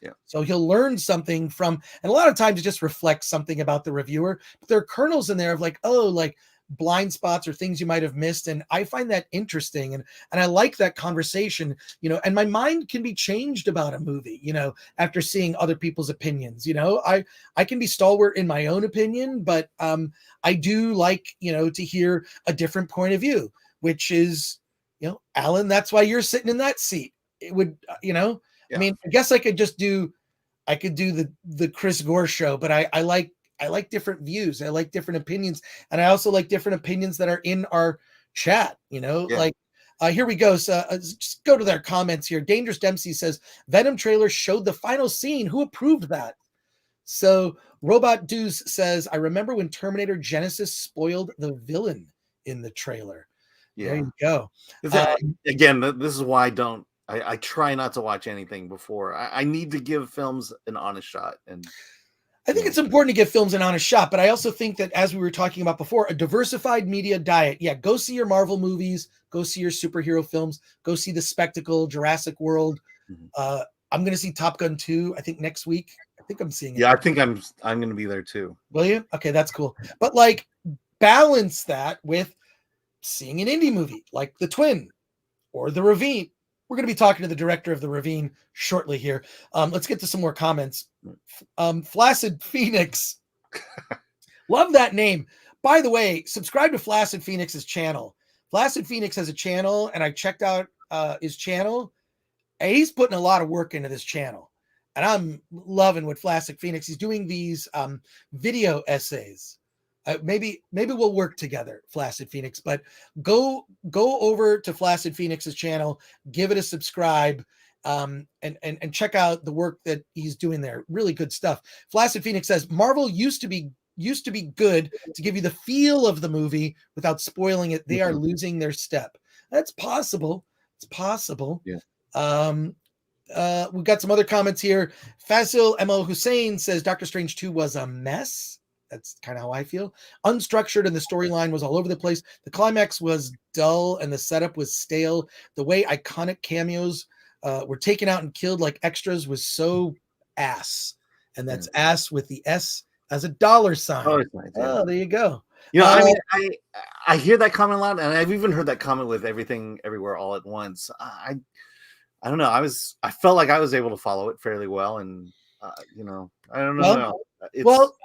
Yeah. So he'll learn something from, and a lot of times it just reflects something about the reviewer, but there are kernels in there of like, oh, like blind spots or things you might have missed. And I find that interesting. And I like that conversation, you know, and my mind can be changed about a movie, you know, after seeing other people's opinions. You know, I can be stalwart in my own opinion, but I do like, you know, to hear a different point of view, which is, you know, Alan, that's why you're sitting in that seat. It would, you know, I mean, I guess I could do the Chris Gore show, but I like different views. I like different opinions. And I also like different opinions that are in our chat, you know, like, here we go. So just go to their comments here. Dangerous Dempsey says Venom trailer showed the final scene. Who approved that? So Robot Deuce says, I remember when Terminator Genesis spoiled the villain in the trailer. Yeah. There you go. Again, this is why I try not to watch anything before. I need to give films an honest shot. And I think it's important to give films an honest shot, but I also think that, as we were talking about before, a diversified media diet. Yeah, go see your Marvel movies, go see your superhero films, go see The Spectacle, Jurassic World. I'm going to see Top Gun 2, I think next week. I think I'm seeing it. Yeah, I think I'm going to be there too. Will you? Okay, that's cool. But like balance that with seeing an indie movie like The Twin or The Ravine. We're going to be talking to the director of The Ravine shortly here. Let's get to some more comments. Flaccid Phoenix. Love that name. By the way, subscribe to Flaccid Phoenix's channel. Flaccid Phoenix has a channel, and I checked out his channel. And he's putting a lot of work into this channel. And I'm loving what Flaccid Phoenix. He's doing these video essays. Maybe we'll work together, Flaccid Phoenix, but go over to Flaccid Phoenix's channel, give it a subscribe, and check out the work that he's doing there. Really good stuff. Flaccid Phoenix says Marvel used to be good to give you the feel of the movie without spoiling it. They are losing their step. That's possible. It's possible. Yeah. We've got some other comments here. Fasil M.O. Hussein says Doctor Strange 2 was a mess. That's kind of how I feel. Unstructured, and the storyline was all over the place. The climax was dull, and the setup was stale. The way iconic cameos were taken out and killed like extras was so ass. And that's ass with the S as a dollar sign. Oh, there you go. I mean, I hear that comment a lot, and I've even heard that comment with Everything Everywhere All at Once. I don't know. I felt like I was able to follow it fairly well, and I don't know. Well,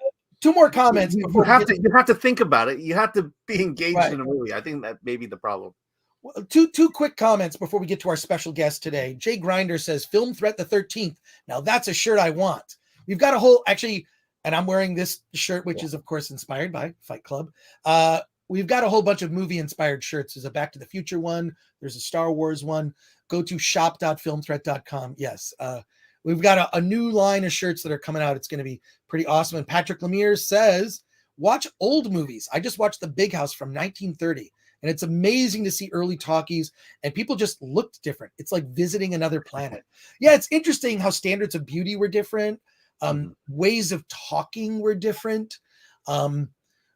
two more comments you before have to think about it. You have to be engaged Right. in a movie. I think that may be the problem. Well, two quick comments before we get to our special guest today. Jay Grinder says, Film Threat the 13th. Now that's a shirt I want. We've got a whole, actually, and I'm wearing this shirt, which is, of course, inspired by Fight Club. We've got a whole bunch of movie-inspired shirts. There's a Back to the Future one. There's a Star Wars one. Go to shop.filmthreat.com. Yes. We've got a new line of shirts that are coming out. It's going to be pretty awesome. And Patrick Lemire says, watch old movies. I just watched The Big House from 1930. And it's amazing to see early talkies, and people just looked different. It's like visiting another planet. Yeah, it's interesting how standards of beauty were different. Ways of talking were different. The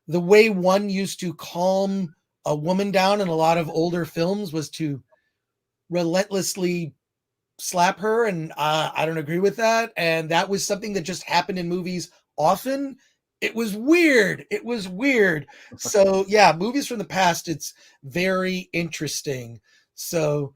way one used to calm a woman down in a lot of older films was to relentlessly slap her. And I don't agree with that. And that was something that just happened in movies often. It was weird. So yeah, movies from the past, it's very interesting. So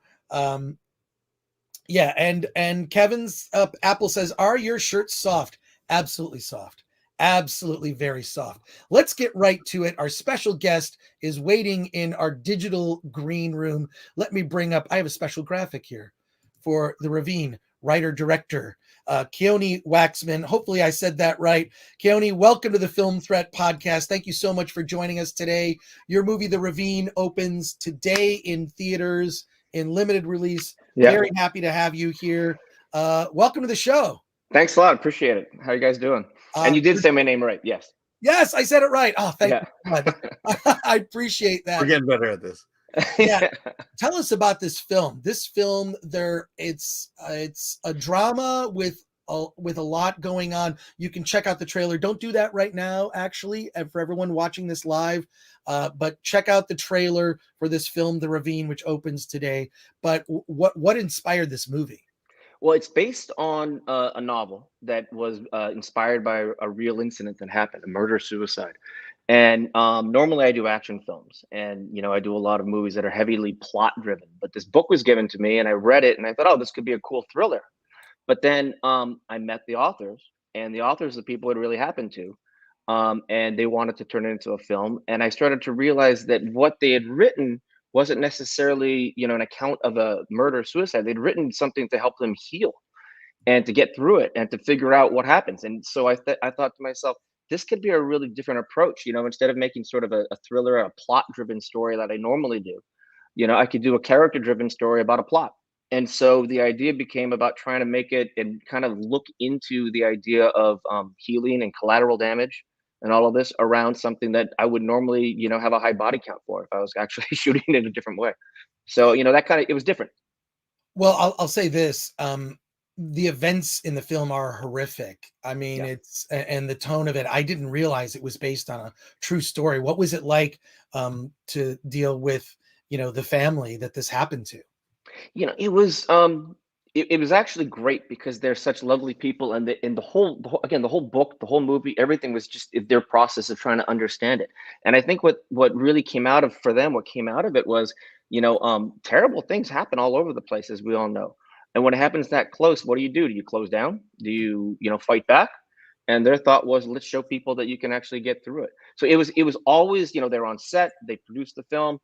yeah. And Kevin's Apple says, are your shirts soft? Absolutely soft. Absolutely very soft. Let's get right to it. Our special guest is waiting in our digital green room. Let me bring up, I have a special graphic here for The Ravine, writer, director, Keone Waxman. Hopefully I said that right. Keone, welcome to the Film Threat podcast. Thank you so much for joining us today. Your movie, The Ravine, opens today in theaters in limited release. Yeah. Very happy to have you here. Welcome to the show. Thanks a lot. Appreciate it. How are you guys doing? And you did say my name right. Yes. Yes, I said it right. Oh, thank you. I appreciate that. We're getting better at this. Yeah. Tell us about this film. This film, it's a drama with a lot going on. You can check out the trailer. Don't do that right now, actually, and for everyone watching this live. But check out the trailer for this film, The Ravine, which opens today. But what inspired this movie? Well, it's based on a novel that was inspired by a real incident that happened, a murder-suicide. And normally I do action films, and I do a lot of movies that are heavily plot driven. But this book was given to me, and I read it, and I thought, oh, this could be a cool thriller. But then I met the authors, and the authors are the people it really happened to, and they wanted to turn it into a film. And I started to realize that what they had written wasn't necessarily an account of a murder suicide. They'd written something to help them heal and to get through it and to figure out what happens. And so I thought to myself, this could be a really different approach. Instead of making sort of a thriller, a plot driven story that I normally do, I could do a character driven story about a plot. And so the idea became about trying to make it and kind of look into the idea of healing and collateral damage and all of this around something that I would normally, have a high body count for if I was actually shooting it a different way. So, that it was different. Well, I'll say this. The events in the film are horrific. I mean, and the tone of it, I didn't realize it was based on a true story. What was it like to deal with, the family that this happened to? It was it was actually great because they're such lovely people, and the whole book, the whole movie, everything was just their process of trying to understand it. And I think what really came out of it was, terrible things happen all over the place, as we all know. And when it happens that close, what do? Do you close down? Do you, fight back? And their thought was, let's show people that you can actually get through it. So it was always, they're on set, they produced the film.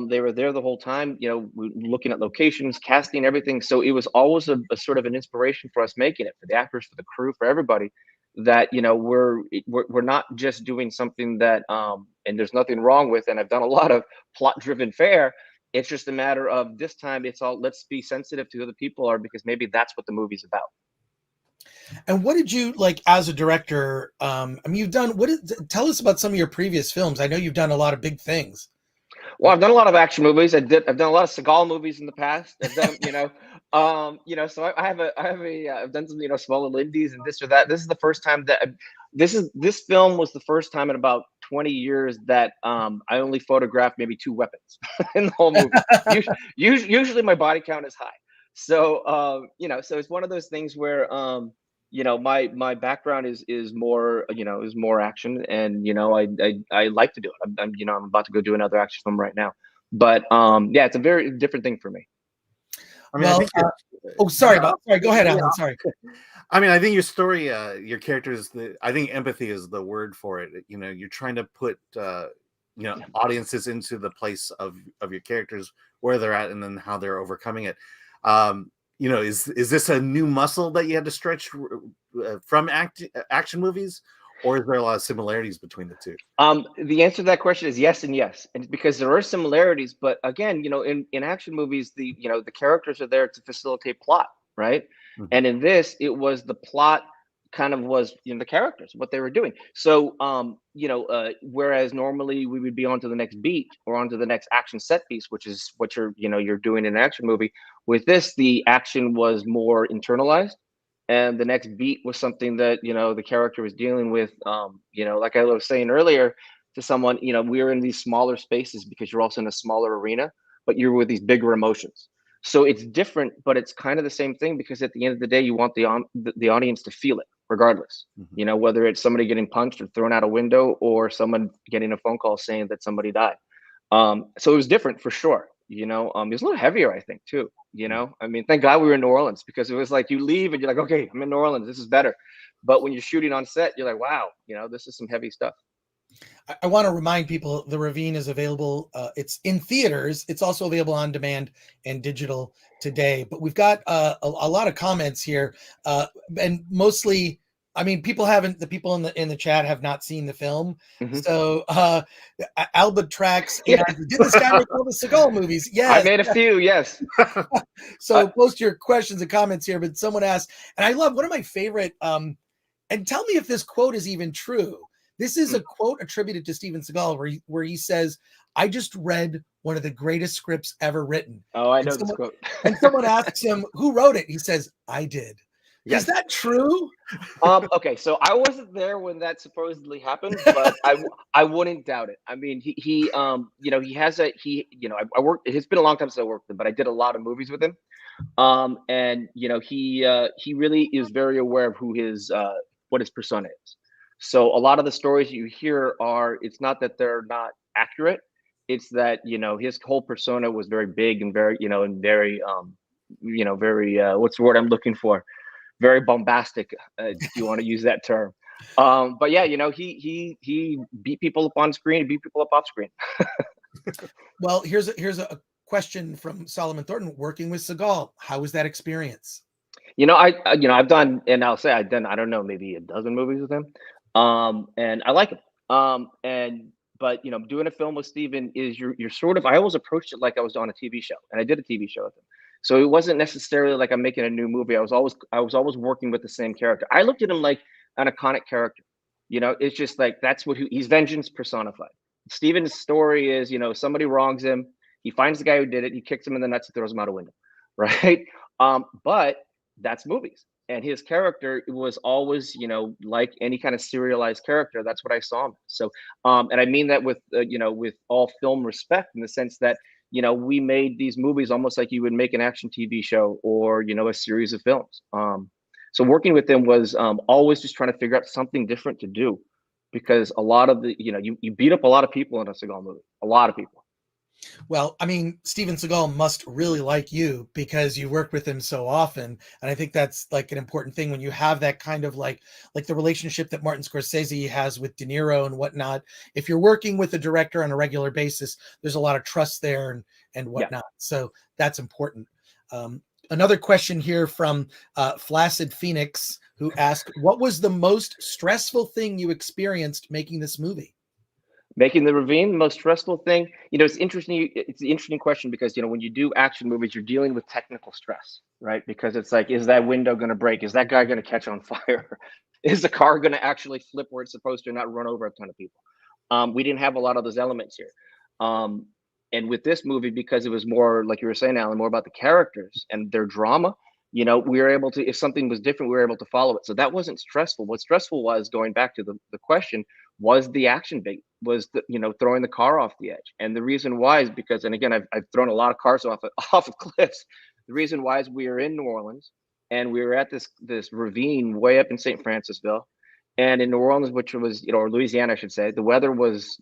They were there the whole time, looking at locations, casting, everything. So it was always a sort of an inspiration for us making it, for the actors, for the crew, for everybody, that, we're not just doing something that, and there's nothing wrong with, and I've done a lot of plot driven fare. It's just a matter of this time, it's all, let's be sensitive to who the people are, because maybe that's what the movie's about. And what did you like as a director? You've done, tell us about some of your previous films. I know you've done a lot of big things. Well, I've done a lot of action movies. I've done a lot of Seagal movies in the past. I've done, so I've done some, smaller indies and this or that. This is the first time that this film was the first time in about 20 years that I only photographed maybe 2 weapons in the whole movie. Usually my body count is high. So, so it's one of those things where, you know, my background is more, you know, is more action, and you know, I like to do it. I'm you know, I'm about to go do another action film right now, but yeah, it's a very different thing for me. I mean, I Well, think sorry. Go ahead, Alan. Sorry. I mean, I think your story, your characters, I think empathy is the word for it. You know, you're trying to put, you know, audiences into the place of your characters, where they're at, and then how they're overcoming it. You know, is this a new muscle that you had to stretch from action movies, or is there a lot of similarities between the two? The answer to that question is yes and yes, and because there are similarities, but again, you know, in action movies, the you know, the characters are there to facilitate plot, right? Mhm. And in this, it was the plot kind of was, you know, the characters, what they were doing. So you know, whereas normally we would be on to the next beat or on to the next action set piece, which is what you're, you know, you're doing in an action movie. With this, the action was more internalized, and the next beat was something that, you know, the character was dealing with. You know, like I was saying earlier to someone, you know, we're in these smaller spaces because you're also in a smaller arena, but you're with these bigger emotions. So it's different, but it's kind of the same thing, because at the end of the day, you want the audience to feel it regardless. Mhm. You know, whether it's somebody getting punched or thrown out a window, or someone getting a phone call saying that somebody died. So it was different for sure. You know, it was a little heavier, I think, too. You know, I mean, thank God we were in New Orleans, because it was like you leave and you're like, okay, I'm in New Orleans, this is better. But when you're shooting on set, you're like, wow, you know, this is some heavy stuff. I want to remind people the Ravine is available. It's in theaters. It's also available on demand and digital today. But we've got a lot of comments here, and mostly, I mean, the people in the chat have not seen the film. Mhm. So Albatrax, Yeah. did this guy make all the Seagal movies? I Yes. made a few, yes. So post your questions and comments here. But someone asked, and I love one of my favorite. And tell me if this quote is even true. This is a quote attributed to Steven Seagal where he says, "I just read one of the greatest scripts ever written." Oh, I And know this quote. and someone asks him, "Who wrote it?" He says, "I did." Yes. Is that true? Okay, so I wasn't there when that supposedly happened, but I wouldn't doubt it. I mean, he you know, he has a you know, I worked. It's been a long time since I worked with him, but I did a lot of movies with him. And you know, he really is very aware of who his what his persona is. So a lot of the stories you hear are, it's not that they're not accurate, it's that, you know, his whole persona was very big and very, you know, and very you know, very what's the word I'm looking for? Very bombastic, if you want to use that term. But yeah, you know, he beat people up on screen, he beat people up off screen. Well, here's a question from Solomon Thornton. Working with Seagal, how was that experience? You know, you know, I've done, and I'll say I've done, I don't know, maybe a dozen movies with him, and I like him. And but you know, doing a film with Steven is you're sort of, I always approached it like I was on a TV show, and I did a TV show with him. So it wasn't necessarily like I'm making a new movie. I was always working with the same character. I looked at him like an iconic character. You know, it's just like that's what he's vengeance personified. Steven's story is, you know, somebody wrongs him, he finds the guy who did it, he kicks him in the nuts and throws him out a window, right? But that's movies. And his character was always, you know, like any kind of serialized character. That's what I saw him. So, and I mean that with, you know, with all film respect, in the sense that, you know, we made these movies almost like you would make an action TV show or, you know, a series of films. So working with them was always just trying to figure out something different to do, because a lot of the, you know, you beat up a lot of people in a Seagal movie, a lot of people. Well, I mean, Steven Seagal must really like you because you work with him so often. And I think that's like an important thing when you have that kind of like the relationship that Martin Scorsese has with De Niro and whatnot. If you're working with a director on a regular basis, there's a lot of trust there and whatnot. Yeah. So that's important. Another question here from Flaccid Phoenix, who asked, what was the most stressful thing you experienced making this movie? Making the Ravine, the most stressful thing, you know, it's interesting. It's an interesting question because, you know, when you do action movies, you're dealing with technical stress, right? Because it's like, is that window going to break? Is that guy going to catch on fire? Is the car going to actually flip where it's supposed to, not run over a ton of people? We didn't have a lot of those elements here. And with this movie, because it was more, like you were saying, Alan, more about the characters and their drama, you know, we were able to, if something was different, we were able to follow it. So that wasn't stressful. What stressful was, going back to the question, was the action bait, was the, you know, throwing the car off the edge. And the reason why is because, and again, I've thrown a lot of cars off of cliffs. The reason why is we are in New Orleans, and we were at this ravine way up in St. Francisville, and in New Orleans, which was, or Louisiana, I should say, the weather was,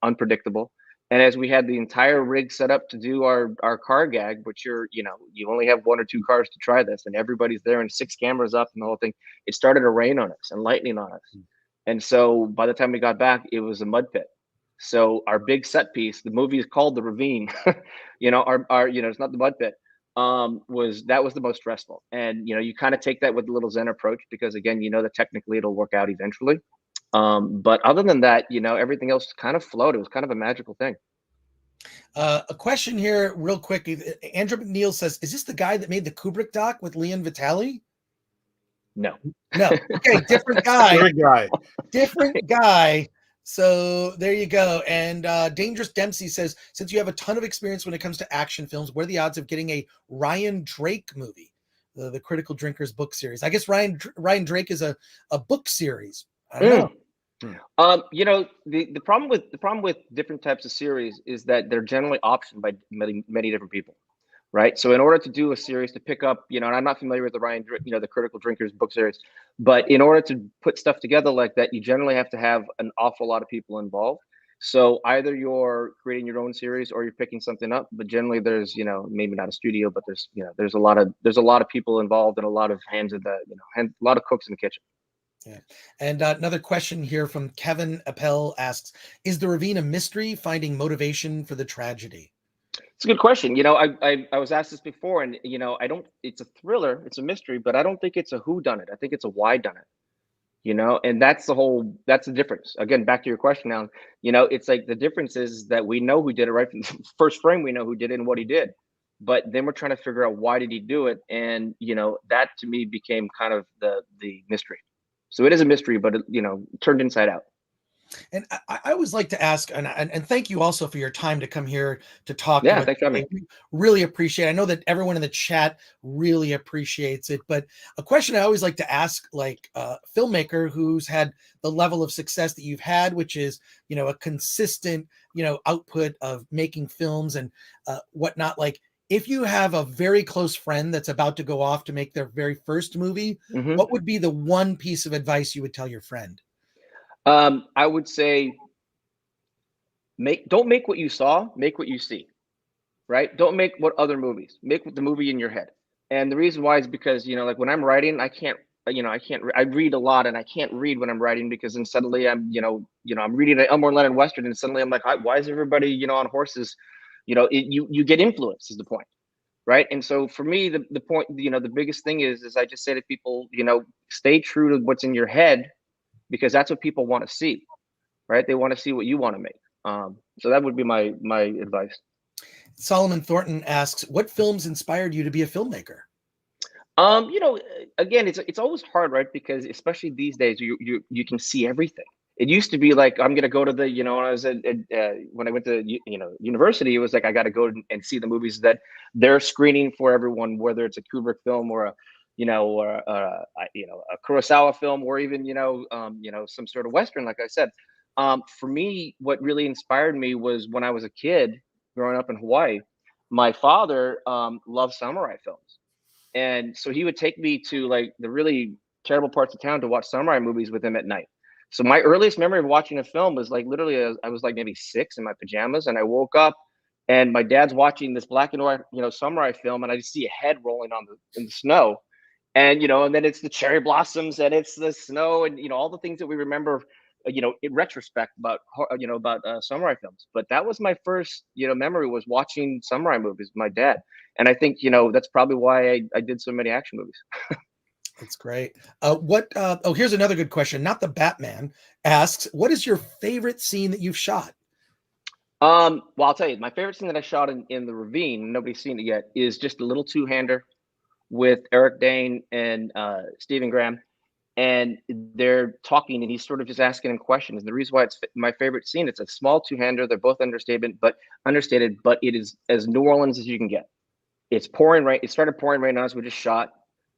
unpredictable. And as we had the entire rig set up to do our car gag, which you only have 1 or 2 cars to try this, and everybody's there and 6 cameras up and the whole thing, it started to rain on us and lightning on us. And so by the time we got back, it was a mud pit. So our big set piece, the movie is called The Ravine, it's not the mud pit, was the most stressful. And, you kind of take that with a little Zen approach, because again, that technically it'll work out eventually. But other than that, everything else kind of flowed. It was kind of a magical thing. A question here real quick. Andrew McNeil says, is this the guy that made the Kubrick doc with Leon Vitali? No. Okay. Different guy. Different guy. Different guy. So there you go. And Dangerous Dempsey says, since you have a ton of experience when it comes to action films, what are the odds of getting a Ryan Drake movie, the Critical Drinkers book series? I guess Ryan Drake is a book series. I don't know. The problem with different types of series is that they're generally optioned by many different people, right? So in order to do a series to pick up, and I'm not familiar with the Critical Drinkers book series, but in order to put stuff together like that, you generally have to have an awful lot of people involved. So either you're creating your own series or you're picking something up, but generally there's, maybe not a studio, but there's a lot of people involved and a lot of hands in a lot of cooks in the kitchen. Yeah. And another question here from Kevin Appel asks, is The Ravine a mystery, finding motivation for the tragedy? It's a good question. I was asked this before, and it's a thriller, it's a mystery, but I don't think it's a whodunit. I think it's a why done it. And that's the difference. Again, back to your question now, it's like the difference is that we know who did it right from the first frame. We know who did it and what he did, but then we're trying to figure out why did he do it. And, that to me became kind of the mystery. So it is a mystery, but turned inside out. And I always like to ask, and thank you also for your time to come here to talk. Yeah, thanks for having me. Really appreciate it. I know that everyone in the chat really appreciates it, but a question I always like to ask, like a filmmaker who's had the level of success that you've had, which is, a consistent, output of making films and whatnot. Like, if you have a very close friend that's about to go off to make their very first movie, what would be the one piece of advice you would tell your friend? I would say, don't make what you saw, make what you see, right? Don't make what other movies, make the movie in your head. And the reason why is because, like when I'm writing, I read a lot and I can't read when I'm writing, because then suddenly I'm reading an Elmore Leonard Western and suddenly I'm like, why is everybody, on horses? You get influenced is the point, right? And so for me, the point, the biggest thing is I just say to people, stay true to what's in your head, because that's what people want to see, right? They want to see what you want to make. So that would be my advice. Solomon Thornton asks, what films inspired you to be a filmmaker? Again, it's always hard, right? Because especially these days, you can see everything. It used to be like, I'm going to go to the, when I was when I went to, university, it was like, I got to go and see the movies that they're screening for everyone, whether it's a Kubrick film or a Kurosawa film, or even, some sort of Western, like I said. For me, what really inspired me was when I was a kid growing up in Hawaii, my father loved samurai films. And so he would take me to like the really terrible parts of town to watch samurai movies with him at night. So my earliest memory of watching a film was like literally I was like maybe 6 in my pajamas, and I woke up and my dad's watching this black and white, samurai film, and I just see a head rolling in the snow. And, and then it's the cherry blossoms and it's the snow and, all the things that we remember, in retrospect about samurai films. But that was my first, memory, was watching samurai movies with my dad. And I think, that's probably why I did so many action movies. That's great. Here's another good question. Not the Batman asks, what is your favorite scene that you've shot? Well, I'll tell you, my favorite scene that I shot in The Ravine, nobody's seen it yet, is just a little two-hander with Eric Dane and Stephen Graham. And they're talking and he's sort of just asking him questions. And the reason why it's my favorite scene, it's a small two-hander. They're both understated, but it is as New Orleans as you can get. It's pouring rain. It started pouring rain on us. We just shot.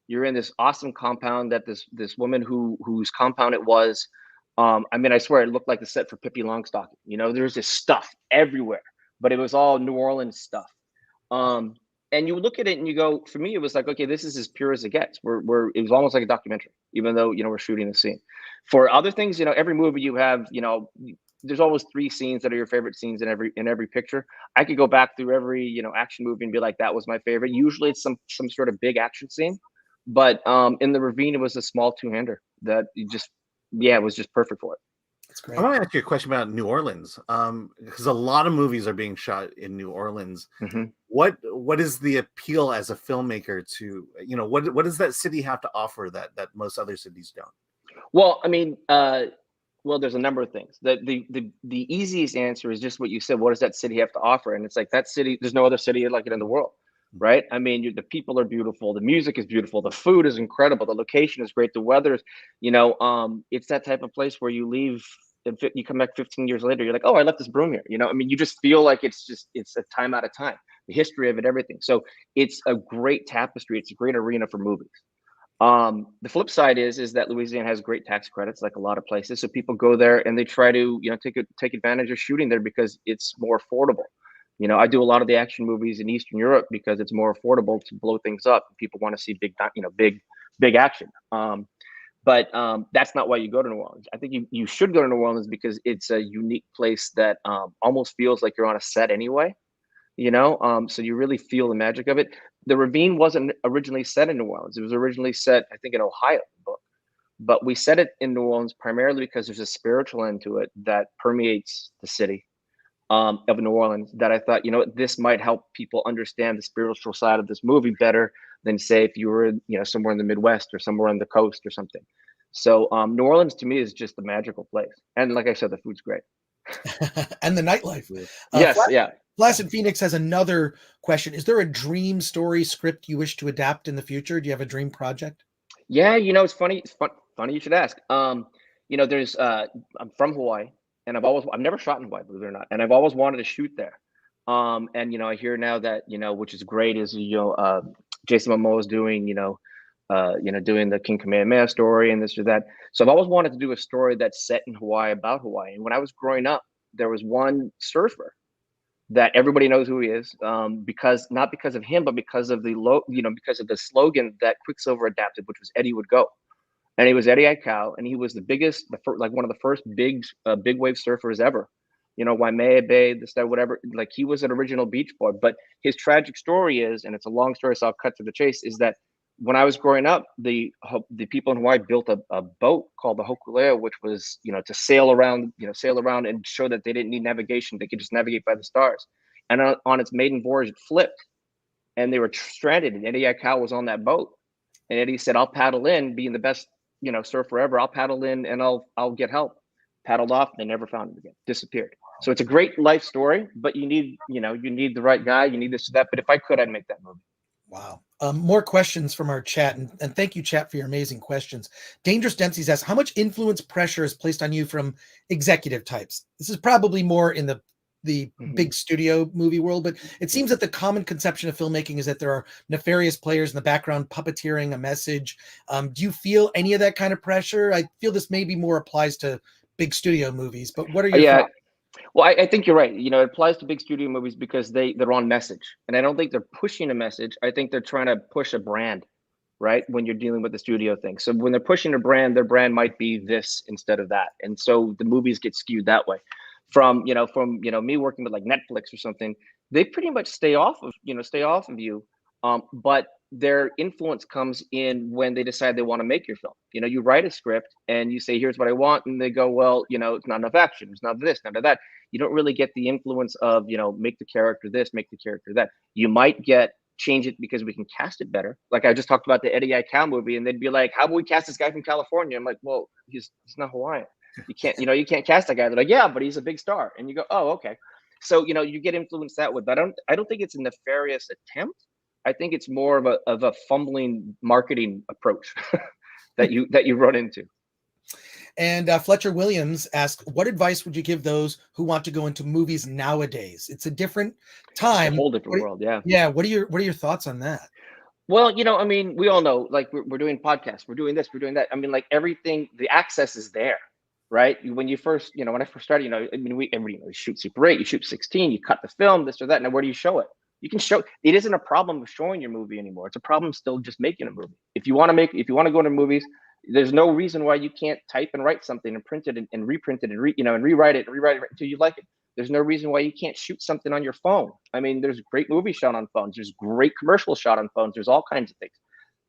You're in this awesome compound that this woman whose compound it was. I swear it looked like the set for Pippi Longstocking. There's this stuff everywhere, but it was all New Orleans stuff. and you look at it and you go, for me, it was like, okay, this is as pure as it gets. It was almost like a documentary, even though, we're shooting a scene. For other things, every movie you have, there's always 3 scenes that are your favorite scenes in every picture. I could go back through every, action movie and be like, that was my favorite. Usually it's some sort of big action scene, but in The Ravine, it was a small 2-hander that it was just perfect for it. That's great. I want to ask you a question about New Orleans, because a lot of movies are being shot in New Orleans. Mm-hmm. What is the appeal as a filmmaker to, what does that city have to offer that most other cities don't? Well, I mean, there's a number of things. The easiest answer is just what you said. What does that city have to offer? And it's like, that city, there's no other city like it in the world, right? I mean, the people are beautiful, the music is beautiful, the food is incredible, the location is great, the weather's, it's that type of place where you leave and you come back 15 years later, you're like, oh, I left this broom here. I mean, you just feel like it's a time out of time, the history of it, everything. So it's a great tapestry. It's a great arena for movies. The flip side is that Louisiana has great tax credits, like a lot of places. So people go there and they try to, take advantage of shooting there because it's more affordable. I do a lot of the action movies in Eastern Europe because it's more affordable to blow things up. People want to see big action. But that's not why you go to New Orleans. I think you should go to New Orleans because it's a unique place that almost feels like you're on a set anyway. So you really feel the magic of it. The Ravine wasn't originally set in New Orleans. It was originally set, I think, in Ohio, but we set it in New Orleans primarily because there's a spiritual end to it that permeates the city of New Orleans that I thought, this might help people understand the spiritual side of this movie better than, say, if you were, somewhere in the Midwest or somewhere on the coast or something. So New Orleans to me is just a magical place. And like I said, the food's great. And the nightlife. Yes, yeah. Placid Phoenix has another question. Is there a dream story script you wish to adapt in the future? Do you have a dream project? Yeah, it's funny. Funny you should ask. There's I'm from Hawaii, and I've never shot in Hawaii, believe it or not, and I've always wanted to shoot there. And I hear now that which is great, is Jason Momoa is doing doing the King Kamehameha story and this or that. So I've always wanted to do a story that's set in Hawaii about Hawaii. And when I was growing up, there was one surfer that everybody knows who he is, because not because of him, but because of because of the slogan that Quicksilver adapted, which was Eddie would go, and he was Eddie Aikau, and he was the biggest, one of the first big wave surfers ever. Waimea Bay, this, that, whatever. Like, he was an original beach boy. But his tragic story is, and it's a long story, so I'll cut to the chase, is that when I was growing up, the people in Hawaii built a boat called the Hokulea, which was, to sail around and show that they didn't need navigation. They could just navigate by the stars. And on its maiden voyage, it flipped and they were stranded. And Eddie Aikau was on that boat. And Eddie said, I'll paddle in, being the best, surfer ever. I'll paddle in and I'll get help. Paddled off. They never found him again. Disappeared. So it's a great life story, but you need the right guy. You need this or that. But if I could, I'd make that movie. Wow. More questions from our chat, and thank you, chat, for your amazing questions. Dangerous Dempsey asks, how much influence pressure is placed on you from executive types? This is probably more in the big studio movie world, but it seems that the common conception of filmmaking is that there are nefarious players in the background puppeteering a message. Do you feel any of that kind of pressure? I feel this maybe more applies to big studio movies, but what are your thoughts? Well, I think you're right. It applies to big studio movies because they're on message. And I don't think they're pushing a message. I think they're trying to push a brand, right? When you're dealing with the studio thing. So when they're pushing a brand, their brand might be this instead of that. And so the movies get skewed that way. From me working with like Netflix or something, they pretty much stay off of you. But their influence comes in when they decide they want to make your film. You write a script and you say, here's what I want. And they go, well, it's not enough action. It's not this, not that. You don't really get the influence of, make the character this, make the character that. You might change it because we can cast it better. Like I just talked about the Eddie Aikau movie, and they'd be like, how about we cast this guy from California? I'm like, well, he's not Hawaiian. You can't cast that guy. They're like, yeah, but he's a big star. And you go, oh, okay. So, you get influenced that way. But I don't think it's a nefarious attempt. I think it's more of a fumbling marketing approach that you run into. And Fletcher Williams asked, what advice would you give those who want to go into movies nowadays? It's a different time. It's a whole different world. Yeah. Yeah. What are your thoughts on that? Well, I mean, we all know, like, we're doing podcasts, we're doing this, we're doing that. I mean, like, everything, the access is there, right? When I first started, I mean, everybody, you shoot Super 8, you shoot 16, you cut the film, this or that. Now, where do you show it? You can show, it isn't a problem of showing your movie anymore. It's a problem still just making a movie. If you want to go to movies, there's no reason why you can't type and write something and print it and reprint it and rewrite it until you like it. There's no reason why you can't shoot something on your phone. I mean, there's great movies shot on phones. There's great commercials shot on phones. There's all kinds of things.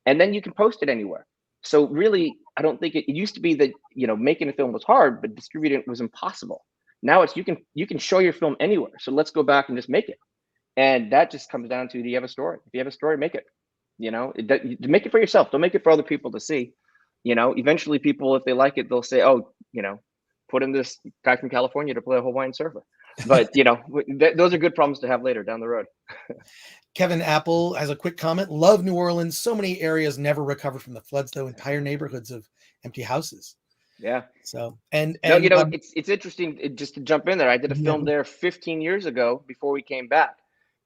And then you can post it anywhere. So really, I don't think it used to be that, making a film was hard, but distributing it was impossible. Now it's, you can show your film anywhere. So let's go back and just make it. And that just comes down to, do you have a story? If you have a story, make it. Make it for yourself. Don't make it for other people to see. Eventually people, if they like it, they'll say, oh, put in this guy from California to play a Hawaiian surfer. But those are good problems to have later down the road. Kevin Apple has a quick comment. Love New Orleans. So many areas never recovered from the floods, though. Entire neighborhoods of empty houses. Yeah. So it's interesting. Just to jump in there, I did a film there 15 years ago before we came back.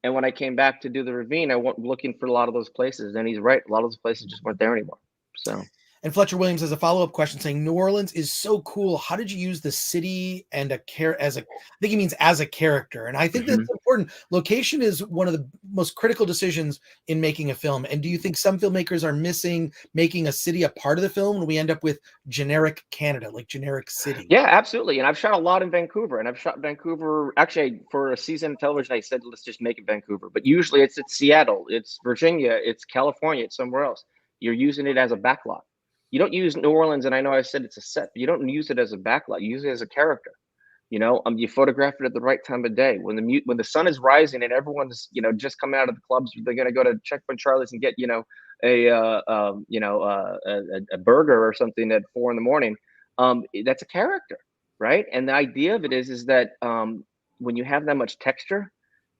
And when I came back to do the ravine, I went looking for a lot of those places. And he's right. A lot of those places just weren't there anymore. So. And Fletcher Williams has a follow-up question saying, New Orleans is so cool. How did you use the city and I think he means as a character. And I think that's important. Location is one of the most critical decisions in making a film. And do you think some filmmakers are missing making a city a part of the film and we end up with generic Canada, like generic city? Yeah, absolutely. And I've shot a lot in Vancouver, and I've shot Vancouver. Actually, for a season of television, I said, let's just make it Vancouver. But usually it's Seattle, it's Virginia, it's California, it's somewhere else. You're using it as a backlot. You don't use New Orleans, and I know I said it's a set, but you don't use it as a backlot. You use it as a character. You photograph it at the right time of day when the sun is rising and everyone's just coming out of the clubs. They're going to go to Checkpoint Charlie's and get a burger or something at 4 a.m. That's a character, right? And the idea of it is that when you have that much texture,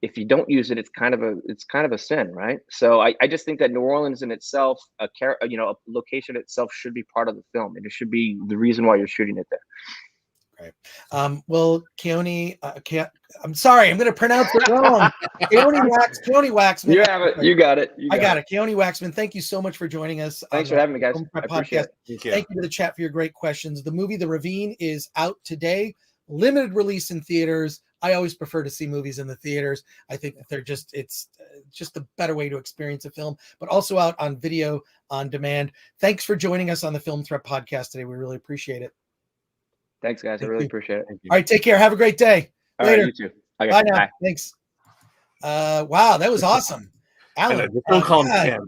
if you don't use it, it's kind of a sin, right? So I just think that New Orleans in itself, a location itself, should be part of the film, and it should be the reason why you're shooting it there. Right. Well, Keone, I'm sorry, I'm going to pronounce it wrong. Keone Waxman. You have it. You got it. I got it. Keone Waxman, thank you so much for joining us. Thanks for having me, guys. I appreciate it. Thank you to the chat for your great questions. The movie The Ravine is out today. Limited release in theaters. I always prefer to see movies in the theaters. I think that it's just a better way to experience a film, but also out on video on demand. Thanks for joining us on the Film Threat podcast today. We really appreciate it. Thanks, guys. I really appreciate it. All right, take care. Have a great day. Later. Right, you too. Okay, bye now. Bye. Thanks. Wow, that was awesome, Alan. Don't call him Ken.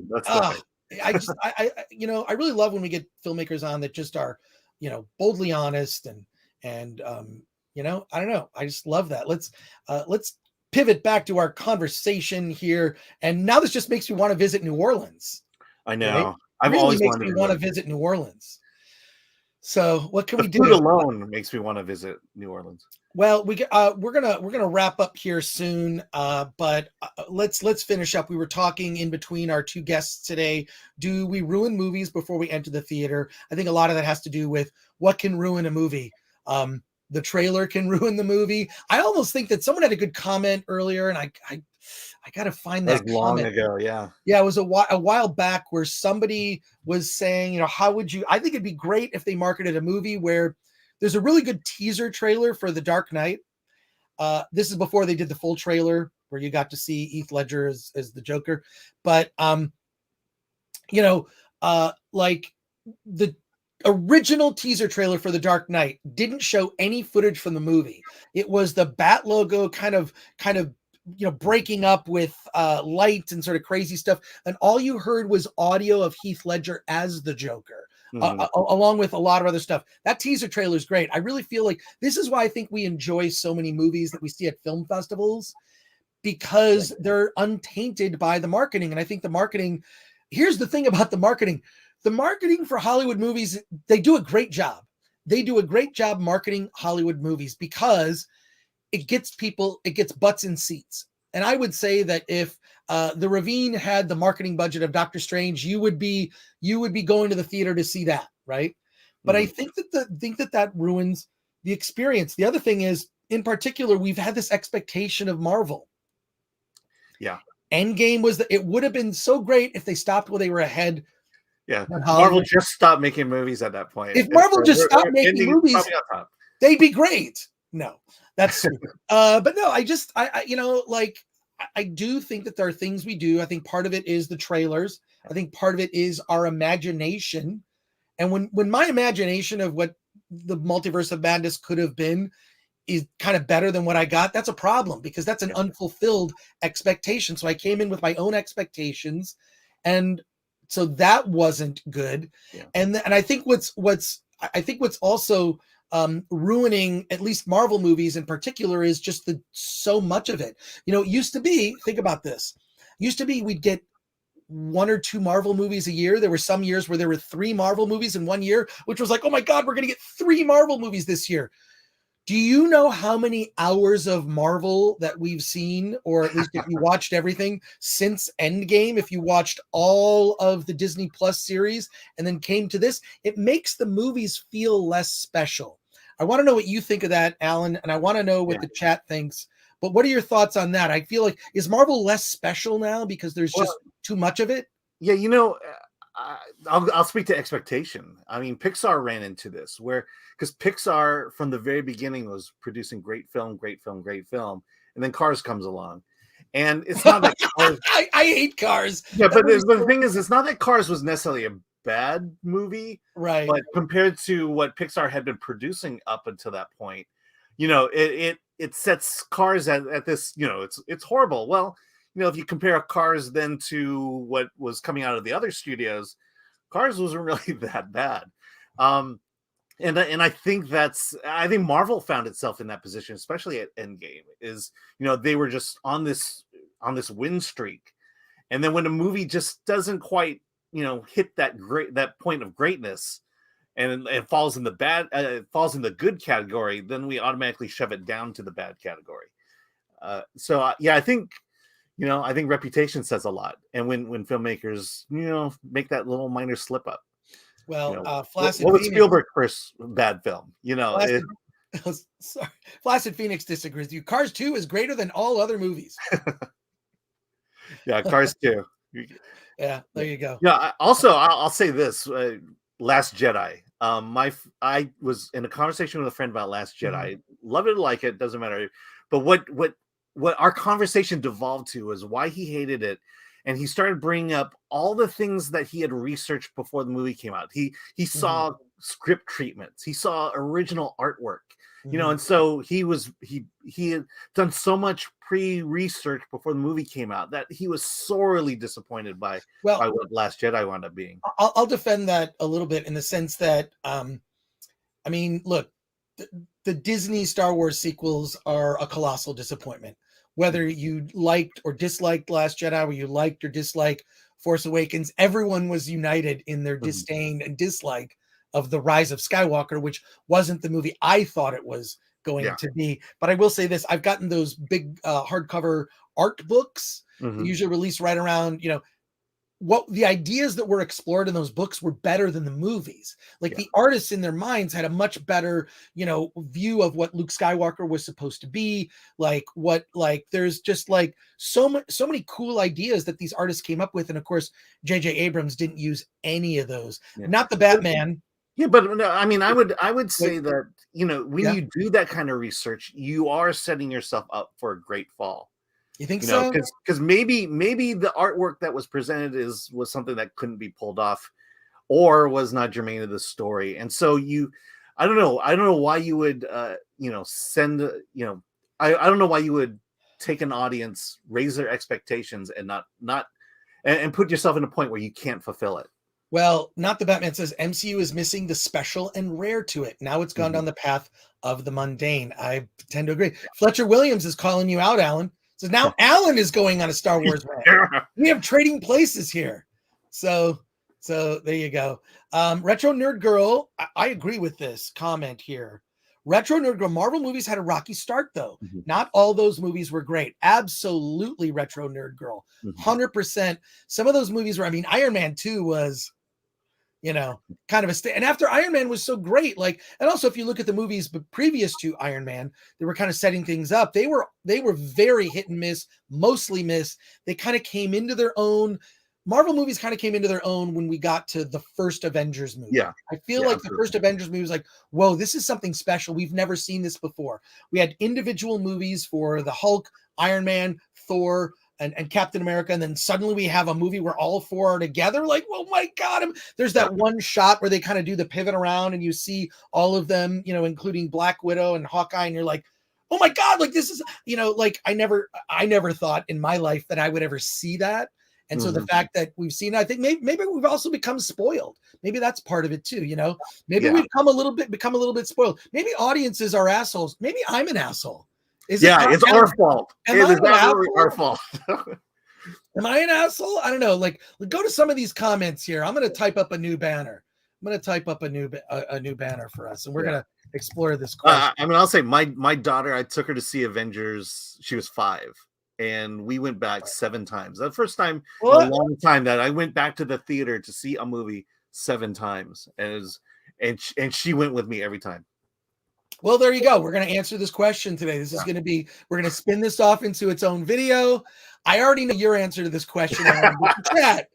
I really love when we get filmmakers on that just are, boldly honest and I don't know. I just love that. Let's pivot back to our conversation here. And now this just makes me want to visit New Orleans. I know. Right? I've really always makes wanted me to want to visit New Orleans. So what can we do? Food alone makes me want to visit New Orleans. Well, we're gonna wrap up here soon, but let's finish up. We were talking in between our two guests today. Do we ruin movies before we enter the theater? I think a lot of that has to do with what can ruin a movie. The trailer can ruin the movie. I almost think that someone had a good comment earlier, and I got to find that long comment. ago. Yeah, it was a while back where somebody was saying, how would you? I think it'd be great if they marketed a movie where there's a really good teaser trailer for The Dark Knight. This is before they did the full trailer where you got to see Heath Ledger as the Joker, but like the original teaser trailer for The Dark Knight didn't show any footage from the movie. It was the Bat logo kind of breaking up with light and sort of crazy stuff, and all you heard was audio of Heath Ledger as the Joker, along with a lot of other stuff. That teaser trailer is great. I really feel like this is why I think we enjoy so many movies that we see at film festivals, because they're untainted by the marketing. And I think the marketing, here's the thing about the marketing for Hollywood movies, they do a great job. They do a great job marketing Hollywood movies because it gets butts in seats. And I would say that if The Ravine had the marketing budget of Doctor Strange, you would be going to the theater to see that, right? But I think that ruins the experience. The other thing is, in particular, we've had this expectation of Marvel. Yeah. Endgame it would have been so great if they stopped while they were ahead. Yeah, Marvel just stopped making movies at that point. If Marvel just stopped making movies, they'd be great. No, that's stupid. But no, I I do think that there are things we do. I think part of it is the trailers. I think part of it is our imagination. And when my imagination of what the Multiverse of Madness could have been is kind of better than what I got, that's a problem, because that's an unfulfilled expectation. So I came in with my own expectations, and so that wasn't good. Yeah. And I think what's also ruining at least Marvel movies in particular is just so much of it. It used to be, think about this. Used to be we'd get 1 or 2 Marvel movies a year. There were some years where there were 3 Marvel movies in one year, which was like, oh my God, we're going to get 3 Marvel movies this year. Do you know how many hours of Marvel that we've seen, or at least if you watched everything since Endgame, if you watched all of the Disney Plus series and then came to this, it makes the movies feel less special. I want to know what you think of that, Alan, and I want to know what the chat thinks. But what are your thoughts on that? I feel like, is Marvel less special now because there's just too much of it? Yeah, I'll speak to expectation. I mean, Pixar ran into this because Pixar from the very beginning was producing great film, and then Cars comes along, and it's not that Cars. I hate Cars. Yeah, but the thing is, it's not that Cars was necessarily a bad movie, right? But compared to what Pixar had been producing up until that point, it sets Cars at this. It's horrible. Well, if you compare Cars then to what was coming out of the other studios, Cars wasn't really that bad. And I think Marvel found itself in that position, especially at Endgame, is, they were just on this win streak. And then when a movie just doesn't quite, hit that point of greatness, and it falls in the good category, then we automatically shove it down to the bad category. I think reputation says a lot. And when filmmakers, make that little minor slip up. Well, Flaccid Phoenix, Spielberg's first bad film? Flaccid Phoenix disagrees with you. Cars 2 is greater than all other movies. Yeah, Cars 2. Yeah, there you go. Yeah. Also, I'll say this: Last Jedi. I was in a conversation with a friend about Last Jedi. Love it or like it, doesn't matter. But what our conversation devolved to was why he hated it. And he started bringing up all the things that he had researched before the movie came out. He saw script treatments. He saw original artwork, and so he had done so much pre-research before the movie came out that he was sorely disappointed by what Last Jedi wound up being. I'll defend that a little bit in the sense that, look, the Disney Star Wars sequels are a colossal disappointment. Whether you liked or disliked Last Jedi, or you liked or disliked Force Awakens, everyone was united in their disdain and dislike of The Rise of Skywalker, which wasn't the movie I thought it was going to be. But I will say this, I've gotten those big hardcover art books, usually released right around, what the ideas that were explored in those books were better than the movies. Like the artists in their minds had a much better, view of what Luke Skywalker was supposed to be. There's just so many cool ideas that these artists came up with. And of course, J.J. Abrams didn't use any of those, not the Batman. Yeah, but no, I would say that, when you do that kind of research, you are setting yourself up for a great fall. You think so? Because maybe the artwork that was presented was something that couldn't be pulled off, or was not germane to the story. And so I don't know why you would I don't know why you would take an audience, raise their expectations, and not put yourself in a point where you can't fulfill it. Well, not the Batman says MCU is missing the special and rare to it. Now it's gone down the path of the mundane. I tend to agree. Fletcher Williams is calling you out, Alan. So now Alan is going on a Star Wars rant. We have trading places here. So there you go. Retro Nerd Girl, I agree with this comment here. Retro Nerd Girl, Marvel movies had a rocky start, though. Not all those movies were great. Absolutely, Retro Nerd Girl. 100%. Some of those movies were, Iron Man 2 was, kind of and after Iron Man was so great, and also if you look at the movies previous to Iron Man, they were kind of setting things up. They were very hit and miss, mostly miss. They kind of came into their own. Marvel movies kind of came into their own when we got to the first Avengers movie. Yeah. I feel like the first Avengers movie was like, whoa, this is something special. We've never seen this before. We had individual movies for the Hulk, Iron Man, Thor, and Captain America, and then suddenly we have a movie where all four are together. Like, oh my God. There's that one shot where they kind of do the pivot around and you see all of them, including Black Widow and Hawkeye, and you're like, oh my God, like this is, like I never thought in my life that I would ever see that. And so the fact that we've seen, I think maybe we've also become spoiled. Maybe that's part of it too. Maybe we've become a little bit spoiled. Maybe audiences are assholes. Maybe I'm an asshole. It's our fault. It is definitely our fault. Am I an asshole? I don't know. Like, go to some of these comments here. I'm going to type up a new banner. I'm going to type up a new banner for us, and we're going to explore this question. I'll say my daughter, I took her to see Avengers. She was 5, and we went back 7 times. The first time in a long time that I went back to the theater to see a movie 7 times, and she went with me every time. Well, there you go. We're going to answer this question today. This is going to be, we're going to spin this off into its own video. I already know your answer to this question. Chat,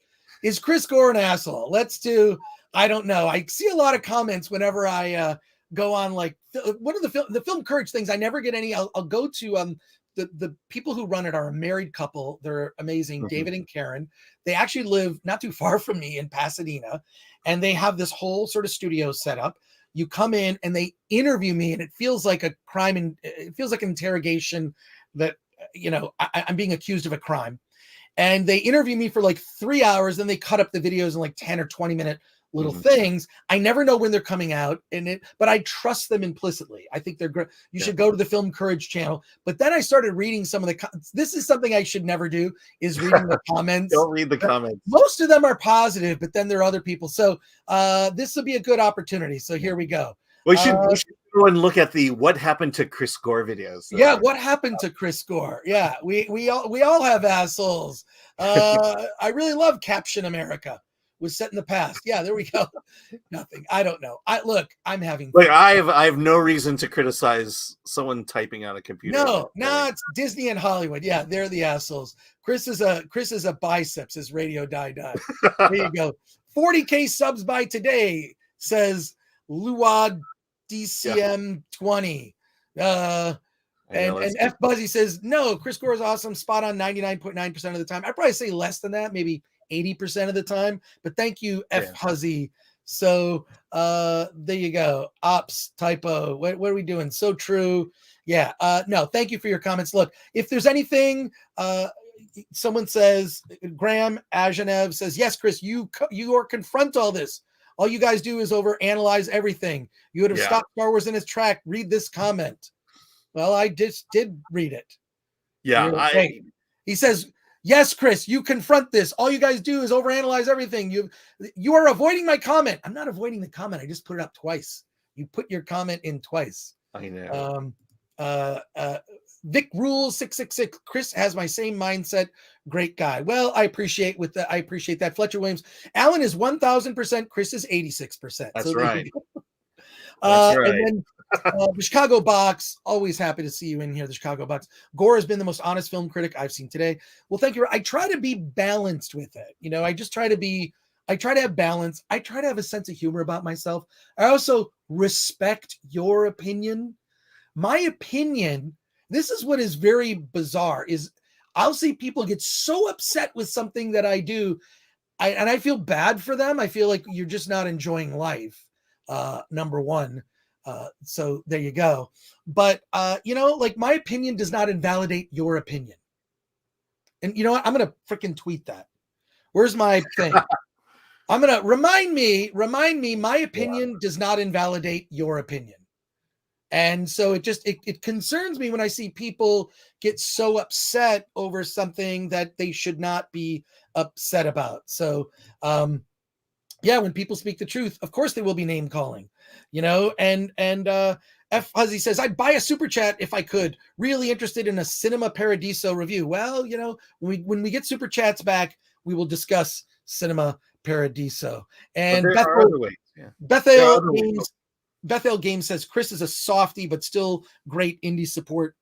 is Chris Gore an asshole? Let's do, I don't know. I see a lot of comments whenever I go on, like, one of the Film Courage things. I never get any. I'll go to the people who run it are a married couple. They're amazing. David and Karen. They actually live not too far from me in Pasadena, and they have this whole sort of studio set up. You come in and they interview me, and it feels like a crime, and it feels like an interrogation that, I'm being accused of a crime. And they interview me for like 3 hours, then they cut up the videos in like 10 or 20 minute little things. I never know when they're coming out, but I trust them implicitly. I think they're great. You should go to the Film Courage channel. But then I started reading some of this is something I should never do, is reading the comments. Don't read the comments. Most of them are positive, but then there are other people. So this will be a good opportunity. So here we go. We should go and look at the what happened to Chris Gore videos. Yeah, what happened to Chris Gore? Yeah, we all have assholes. I really love Caption America. Was set in the past. Yeah, there we go. Nothing. I don't know. I'm having fun. Like, I have no reason to criticize someone typing on a computer. No, it's Disney and Hollywood. Yeah, they're the assholes. Chris is a biceps, as Radio Die. There you go. 40K subs by today, says Luad DCM 20. And F Buzzy says, no, Chris Gore is awesome, spot on 99.9% of the time. I'd probably say less than that, maybe 80% of the time, but thank you, F Huzzy. So there you go. Ops typo. What are we doing? So true. Yeah. No, thank you for your comments. Look, if there's anything, someone says, Graham Ajanev says, yes, Chris, you are confront all this. All you guys do is overanalyze everything. You would have stopped Star Wars in its track. Read this comment. Well, I just did read it. Yeah. He says, yes, Chris, you confront this. All you guys do is overanalyze everything. You are avoiding my comment. I'm not avoiding the comment. I just put it up twice. You put your comment in twice. I know. Vic Rules 666. Chris has my same mindset. Great guy. Well, I appreciate that. Fletcher Williams. Alan is 1,000%. Chris is 86%. That's right. That's right. And then the Chicago Box, always happy to see you in here. The Chicago Box. Gore has been the most honest film critic I've seen today. Well, thank you. I try to be balanced with it. I just try to have balance. I try to have a sense of humor about myself. I also respect your opinion. My opinion, this is what is very bizarre, is I'll see people get so upset with something that I do. And I feel bad for them. I feel like you're just not enjoying life. Number one. So there you go. But, like, my opinion does not invalidate your opinion. And you know what? I'm going to freaking tweet that. Where's my thing? I'm going to remind me, my opinion does not invalidate your opinion. And so it concerns me when I see people get so upset over something that they should not be upset about. So, when people speak the truth, of course they will be name calling, and F Huzzy says, I'd buy a super chat if I could. Really interested in a Cinema Paradiso review. Well, when we get super chats back, we will discuss Cinema Paradiso. And Bethel Games says, Chris is a softie, but still great indie support.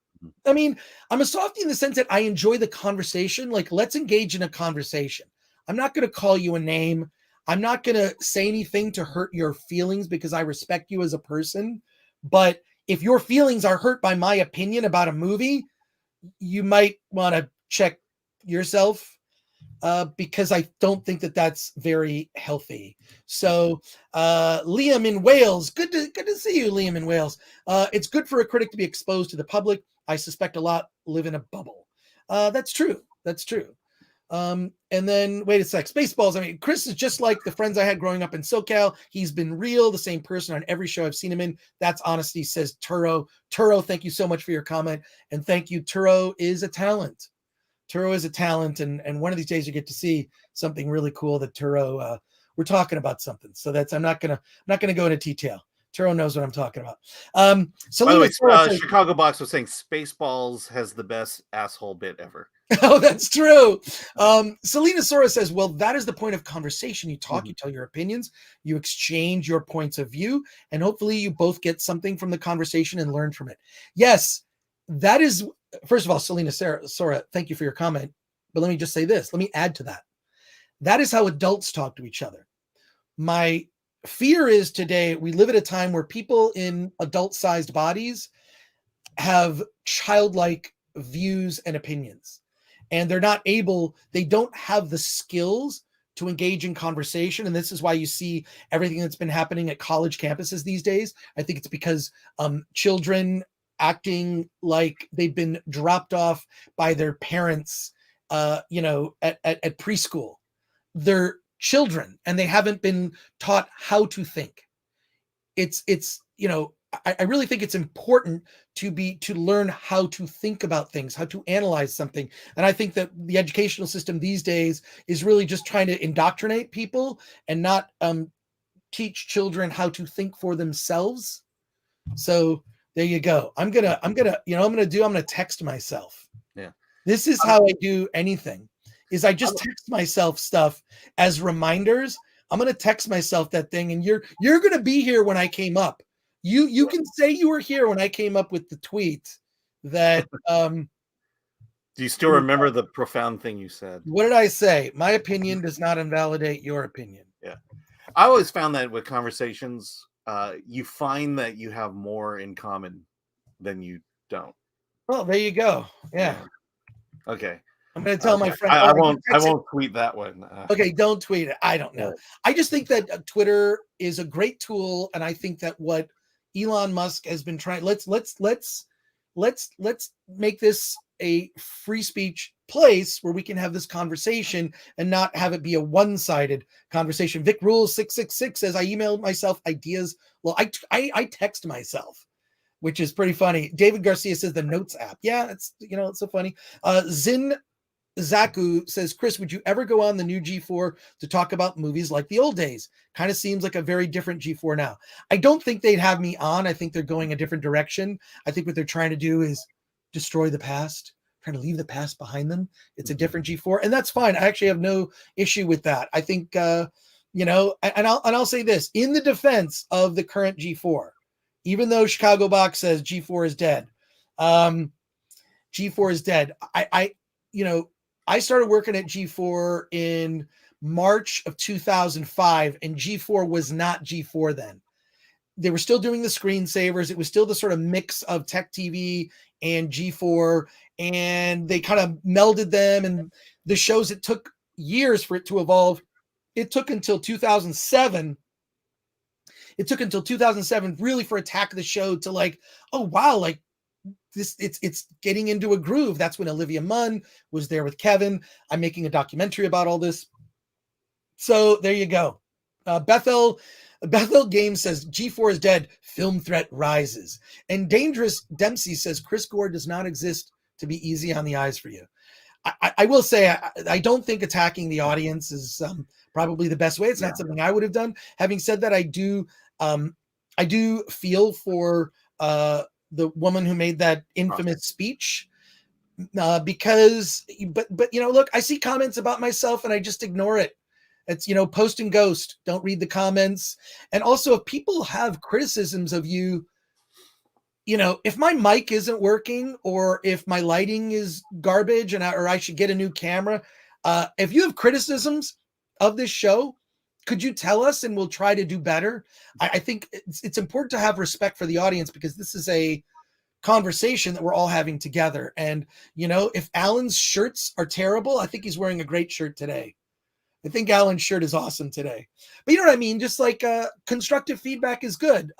I mean, I'm a softie in the sense that I enjoy the conversation. Like, let's engage in a conversation. I'm not going to call you a name. I'm not going to say anything to hurt your feelings because I respect you as a person. But if your feelings are hurt by my opinion about a movie, you might want to check yourself, because I don't think that that's very healthy. So, Liam in Wales, good to see you, Liam in Wales. It's good for a critic to be exposed to the public. I suspect a lot live in a bubble. That's true. That's true. And then wait a sec. Spaceballs. I mean, Chris is just like the friends I had growing up in SoCal. He's been real, the same person on every show I've seen him in. That's honesty, says Turo. Turo, thank you so much for your comment. And thank you. Turo is a talent. Turo is a talent. And one of these days you get to see something really cool that Turo, we're talking about something. So that's, I'm not gonna go into detail. Turo knows what I'm talking about. So by the way, Chicago Box was saying Spaceballs has the best asshole bit ever. Oh, that's true. Selena Sora says, well, that is the point of conversation. You talk, you tell your opinions, you exchange your points of view, and hopefully you both get something from the conversation and learn from it. Yes, that is, first of all, Selena Sora, thank you for your comment. But let me just say this. Let me add to that. That is how adults talk to each other. My fear is today we live at a time where people in adult-sized bodies have childlike views and opinions. And they're not able, they don't have the skills to engage in conversation. And this is why you see everything that's been happening at college campuses these days. I think it's because children acting like they've been dropped off by their parents, at preschool. They're children and they haven't been taught how to think. I really think it's important to learn how to think about things, how to analyze something. And I think that the educational system these days is really just trying to indoctrinate people and not teach children how to think for themselves. So there you go. I'm gonna text myself. Yeah. This is how I do anything, is I just text myself stuff as reminders. I'm going to text myself that thing, and you're going to be here when I came up. You can say you were here when I came up with the tweet that. Do you still remember the profound thing you said? What did I say? My opinion does not invalidate your opinion. Yeah. I always found that with conversations, you find that you have more in common than you don't. Well, there you go. Yeah. Okay. I'm going to tell my friend. I won't tweet that one. Okay, don't tweet it. I don't know. I just think that Twitter is a great tool, and I think that what Elon Musk has been trying. Let's make this a free speech place where we can have this conversation and not have it be a one-sided conversation. Vic Rules 666 says I emailed myself ideas. Well, I text myself, which is pretty funny. David Garcia says the Notes app. Yeah, it's so funny. Zin Zaku says, Chris, would you ever go on the new G4 to talk about movies like the old days? Kind of seems like a very different G4 now. I don't think they'd have me on. I think they're going a different direction. I think what they're trying to do is destroy the past, trying to leave the past behind them. It's a different G4, and that's fine. I actually have no issue with that. I think, and I'll say this in the defense of the current G4, even though Chicago Box says G4 is dead. G4 is dead. I started working at G4 in March of 2005, and G4 was not G4 then. They were still doing the screensavers. It was still the sort of mix of Tech TV and G4, and they kind of melded them. And the shows, it took years for it to evolve. It took until 2007. It took until 2007 really for Attack of the Show to like, oh, wow, like, it's getting into a groove. That's when Olivia Munn was there with Kevin. I'm making a documentary about all this. So there you go. Bethel Games says G4 is dead. Film threat rises. And Dangerous Dempsey says Chris Gore does not exist to be easy on the eyes for you. I will say I don't think attacking the audience is probably the best way. It's not something I would have done. Having said that, I do feel for the woman who made that infamous speech, because, look, I see comments about myself and I just ignore it. It's, post and ghost, don't read the comments. And also if people have criticisms of you, if my mic isn't working or if my lighting is garbage or I should get a new camera, if you have criticisms of this show, could you tell us and we'll try to do better? I think it's important to have respect for the audience, because this is a conversation that we're all having together. And, you know, if Alan's shirts are terrible, I think he's wearing a great shirt today. I think Alan's shirt is awesome today. But you know what I mean? Just like constructive feedback is good.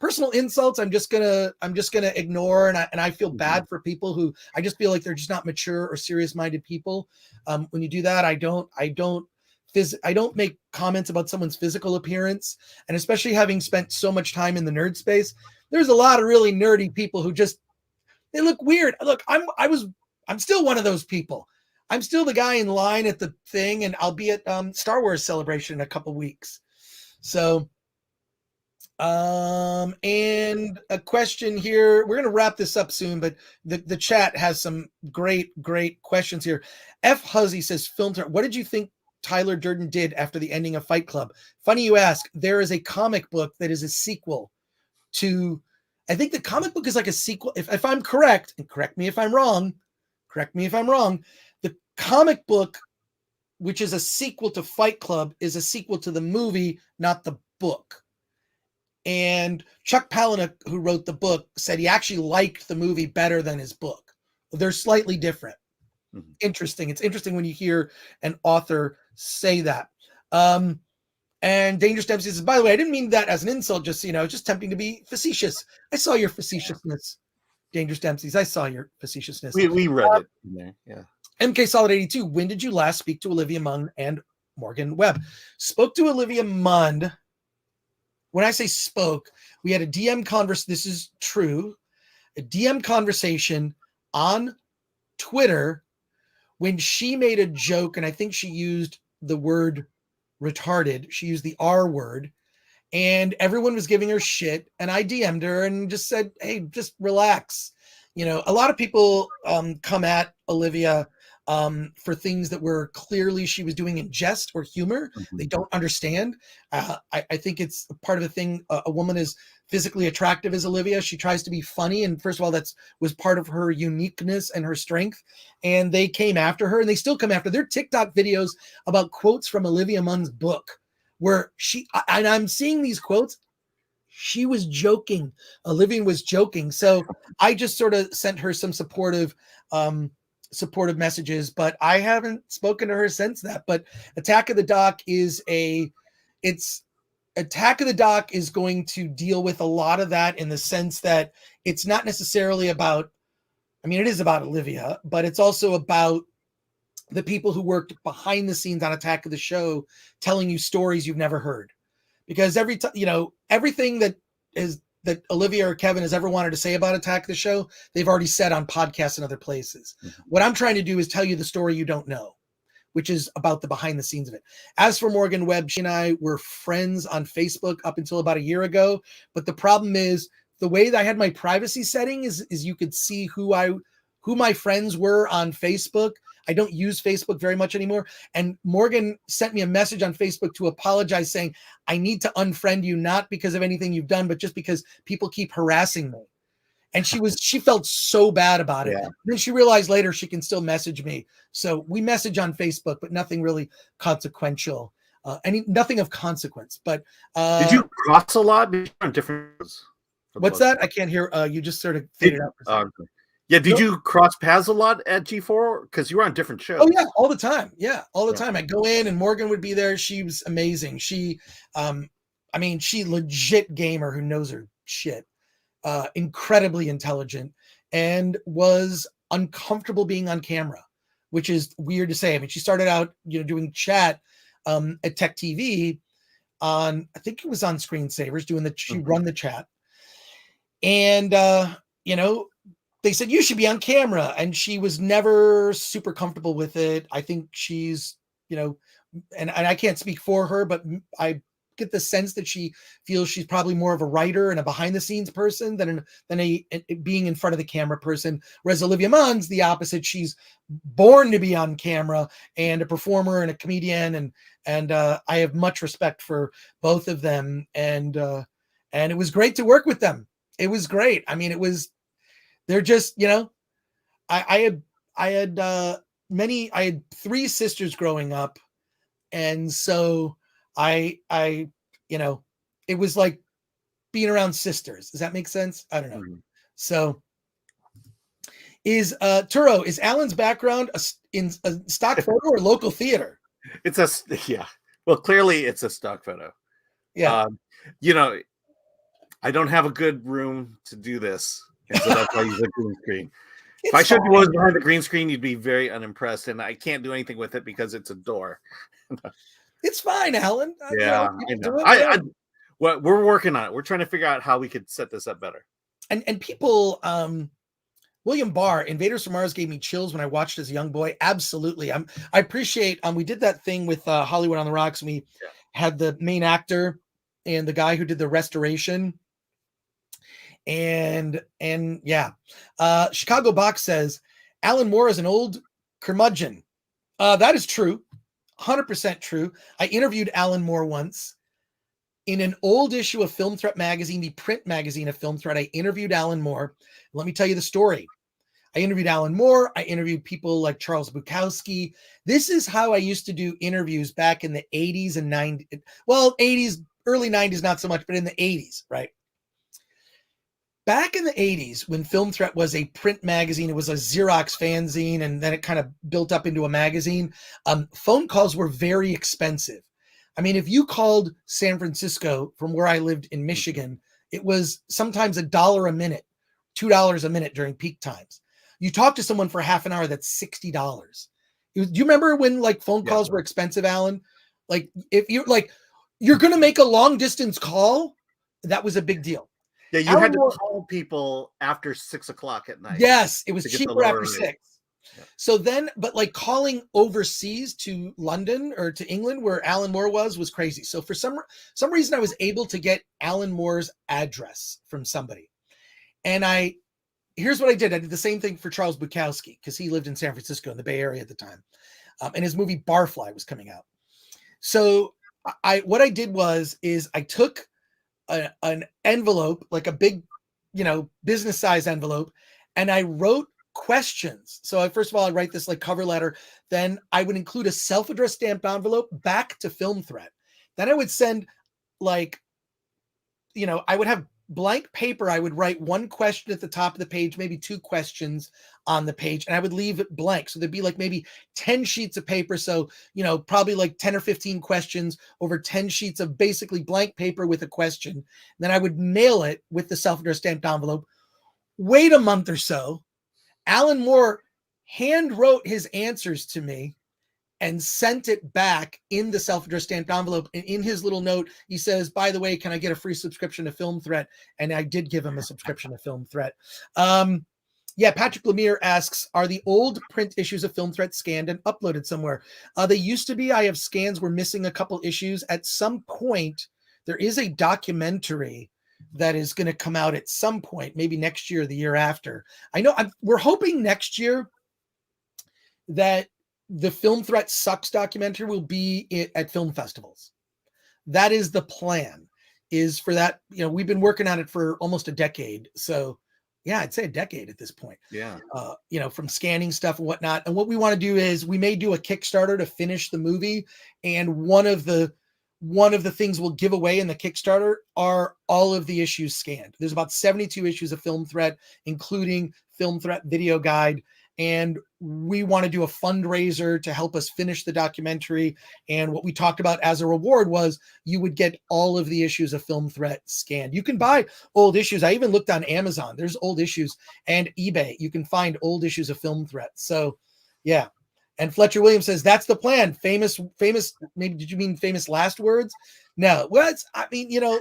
Personal insults, I'm just gonna ignore, and I feel bad for people who I just feel like they're just not mature or serious-minded people. When you do that, I don't make comments about someone's physical appearance, and especially having spent so much time in the nerd space, there's a lot of really nerdy people who just they look weird. Look, I'm still one of those people. I'm still the guy in line at the thing, and I'll be at Star Wars Celebration in a couple weeks. So, and a question here. We're gonna wrap this up soon, but the chat has some great questions here. F Huzzy says, what did you think Tyler Durden did after the ending of Fight Club? Funny you ask. There is a comic book that is a sequel to, I think the comic book is like a sequel. If I'm correct, and correct me if I'm wrong, the comic book, which is a sequel to Fight Club, is a sequel to the movie, not the book. And Chuck Palahniuk, who wrote the book, said he actually liked the movie better than his book. They're slightly different. Mm-hmm. Interesting. It's interesting when you hear an author say that. And Dangerous Dempsey says, by the way, I didn't mean that as an insult, just, you know, just tempting to be facetious. I saw your facetiousness, Dangerous Dempsey. I saw your facetiousness. We read it in there, yeah. MK Solid 82, when did you last speak to Olivia Munn and Morgan Webb? Spoke to Olivia Munn. When I say spoke, we had a DM conversation. This is true. A DM conversation on Twitter when she made a joke, and I think she used the word retarded. She used the R word, and everyone was giving her shit, and I DM'd her and just said, hey, just relax. You know, a lot of people come at Olivia for things that were clearly she was doing in jest or humor. Mm-hmm. They don't understand. I think it's part of the thing. A woman is physically attractive as Olivia. She tries to be funny. And first of all, was part of her uniqueness and her strength. And they came after her, and they still come after. Their TikTok videos about quotes from Olivia Munn's book where and I'm seeing these quotes. She was joking. Olivia was joking. So I just sort of sent her some supportive messages, but I haven't spoken to her since that. But Attack of the Dock is going to deal with a lot of that, in the sense that it's not necessarily about, I mean, it is about Olivia, but it's also about the people who worked behind the scenes on Attack of the Show, telling you stories you've never heard. Because every time, you know, everything that Olivia or Kevin has ever wanted to say about Attack of the Show, they've already said on podcasts and other places. Mm-hmm. What I'm trying to do is tell you the story you don't know, which is about the behind the scenes of it. As for Morgan Webb, she and I were friends on Facebook up until about a year ago. But the problem is the way that I had my privacy setting is you could see who my friends were on Facebook. I don't use Facebook very much anymore. And Morgan sent me a message on Facebook to apologize, saying, I need to unfriend you, not because of anything you've done, but just because people keep harassing me. And she felt so bad about it. Yeah. Then she realized later she can still message me. So we message on Facebook, but nothing really consequential. Nothing of consequence. But did you cross a lot on different? What's that? I can't hear. You just sort of faded out. Yeah, did you cross paths a lot at G4? Because you were on different shows. Oh, yeah, all the time. Yeah, all the time. I'd go in and Morgan would be there. She was amazing. She legit gamer who knows her shit. Incredibly intelligent, and was uncomfortable being on camera, which is weird to say. I mean, she started out, you know, doing chat at Tech TV on, I think it was on Screensavers, she run the chat. And, you know, they said, you should be on camera. And she was never super comfortable with it. I think she's, you know, and I can't speak for her, but I get the sense that she feels she's probably more of a writer and a behind the scenes person than a being in front of the camera person. Whereas Olivia Munn's the opposite. She's born to be on camera and a performer and a comedian. And I have much respect for both of them. And it was great to work with them. It was great. I mean, they're just, you know, I had three sisters growing up. And so I, you know, it was like being around sisters. Does that make sense? I don't know. Mm-hmm. So Is Turo, is Alan's background in a stock photo or local theater? Yeah. Well, clearly it's a stock photo. Yeah. You know, I don't have a good room to do this, and so that's why I use a green screen. If I showed you what was behind the green screen, you'd be very unimpressed, and I can't do anything with it because it's a door. It's fine, Alan. Yeah, I know. Well, we're working on it. We're trying to figure out how we could set this up better. And people, William Barr, Invaders from Mars gave me chills when I watched as a young boy. Absolutely. I appreciate, we did that thing with Hollywood on the Rocks. And we had the main actor and the guy who did the restoration. And yeah, Chicago Box says, Alan Moore is an old curmudgeon. That is true. 100% true. I interviewed Alan Moore once in an old issue of Film Threat magazine, the print magazine of Film Threat. I interviewed Alan Moore. Let me tell you the story. I interviewed Alan Moore. I interviewed people like Charles Bukowski. This is how I used to do interviews back in the 80s and 90s. Well, 80s, early 90s, not so much, but in the 80s, right? Back in the 80s, when Film Threat was a print magazine, it was a Xerox fanzine, and then it kind of built up into a magazine. Phone calls were very expensive. I mean, if you called San Francisco from where I lived in Michigan, it was sometimes $1 a minute, $2 a minute during peak times. You talk to someone for half an hour, that's $60. Do you remember when like phone calls were expensive, Alan? Like if you're like, you're going to make a long distance call, that was a big deal. Yeah, you had to call people after 6 o'clock at night. Yes, it was cheaper after rate. 6. Yeah. So then, but like calling overseas to London or to England where Alan Moore was crazy. So for some reason, I was able to get Alan Moore's address from somebody. And here's what I did. I did the same thing for Charles Bukowski because he lived in San Francisco in the Bay Area at the time. And his movie Barfly was coming out. So what I did was I took an envelope, like a big, business size envelope, and I wrote questions. So first of all, I write this like cover letter. Then I would include a self-addressed stamped envelope back to Film Threat. Then I would send I would have blank paper. I would write one question at the top of the page, maybe 2 questions on the page, and I would leave it blank. So there'd be like maybe 10 sheets of paper. So, probably like 10 or 15 questions over 10 sheets of basically blank paper with a question. Then I would mail it with the self-addressed stamped envelope. Wait a month or so. Alan Moore hand wrote his answers to me and sent it back in the self-addressed stamped envelope. And in his little note, he says, by the way, can I get a free subscription to Film Threat? And I did give him a subscription to Film Threat. Patrick Lemire asks, are the old print issues of Film Threat scanned and uploaded somewhere? They used to be. I have scans. We're missing a couple issues. At some point, there is a documentary that is going to come out at some point, maybe next year or the year after. I know we're hoping next year that the Film Threat Sucks documentary will be at film festivals. That is the plan, is for that. We've been working on it for almost a decade. So yeah, I'd say a decade at this point. Yeah. From scanning stuff and whatnot. And what we want to do is we may do a Kickstarter to finish the movie. And one of the things we'll give away in the Kickstarter are all of the issues scanned. There's about 72 issues of Film Threat, including Film Threat Video Guide. And we want to do a fundraiser to help us finish the documentary. And what we talked about as a reward was you would get all of the issues of Film Threat scanned. You can buy old issues. I even looked on Amazon. There's old issues, and eBay. You can find old issues of Film Threat. So yeah. And Fletcher Williams says, that's the plan. Famous, maybe did you mean famous last words? No. Well,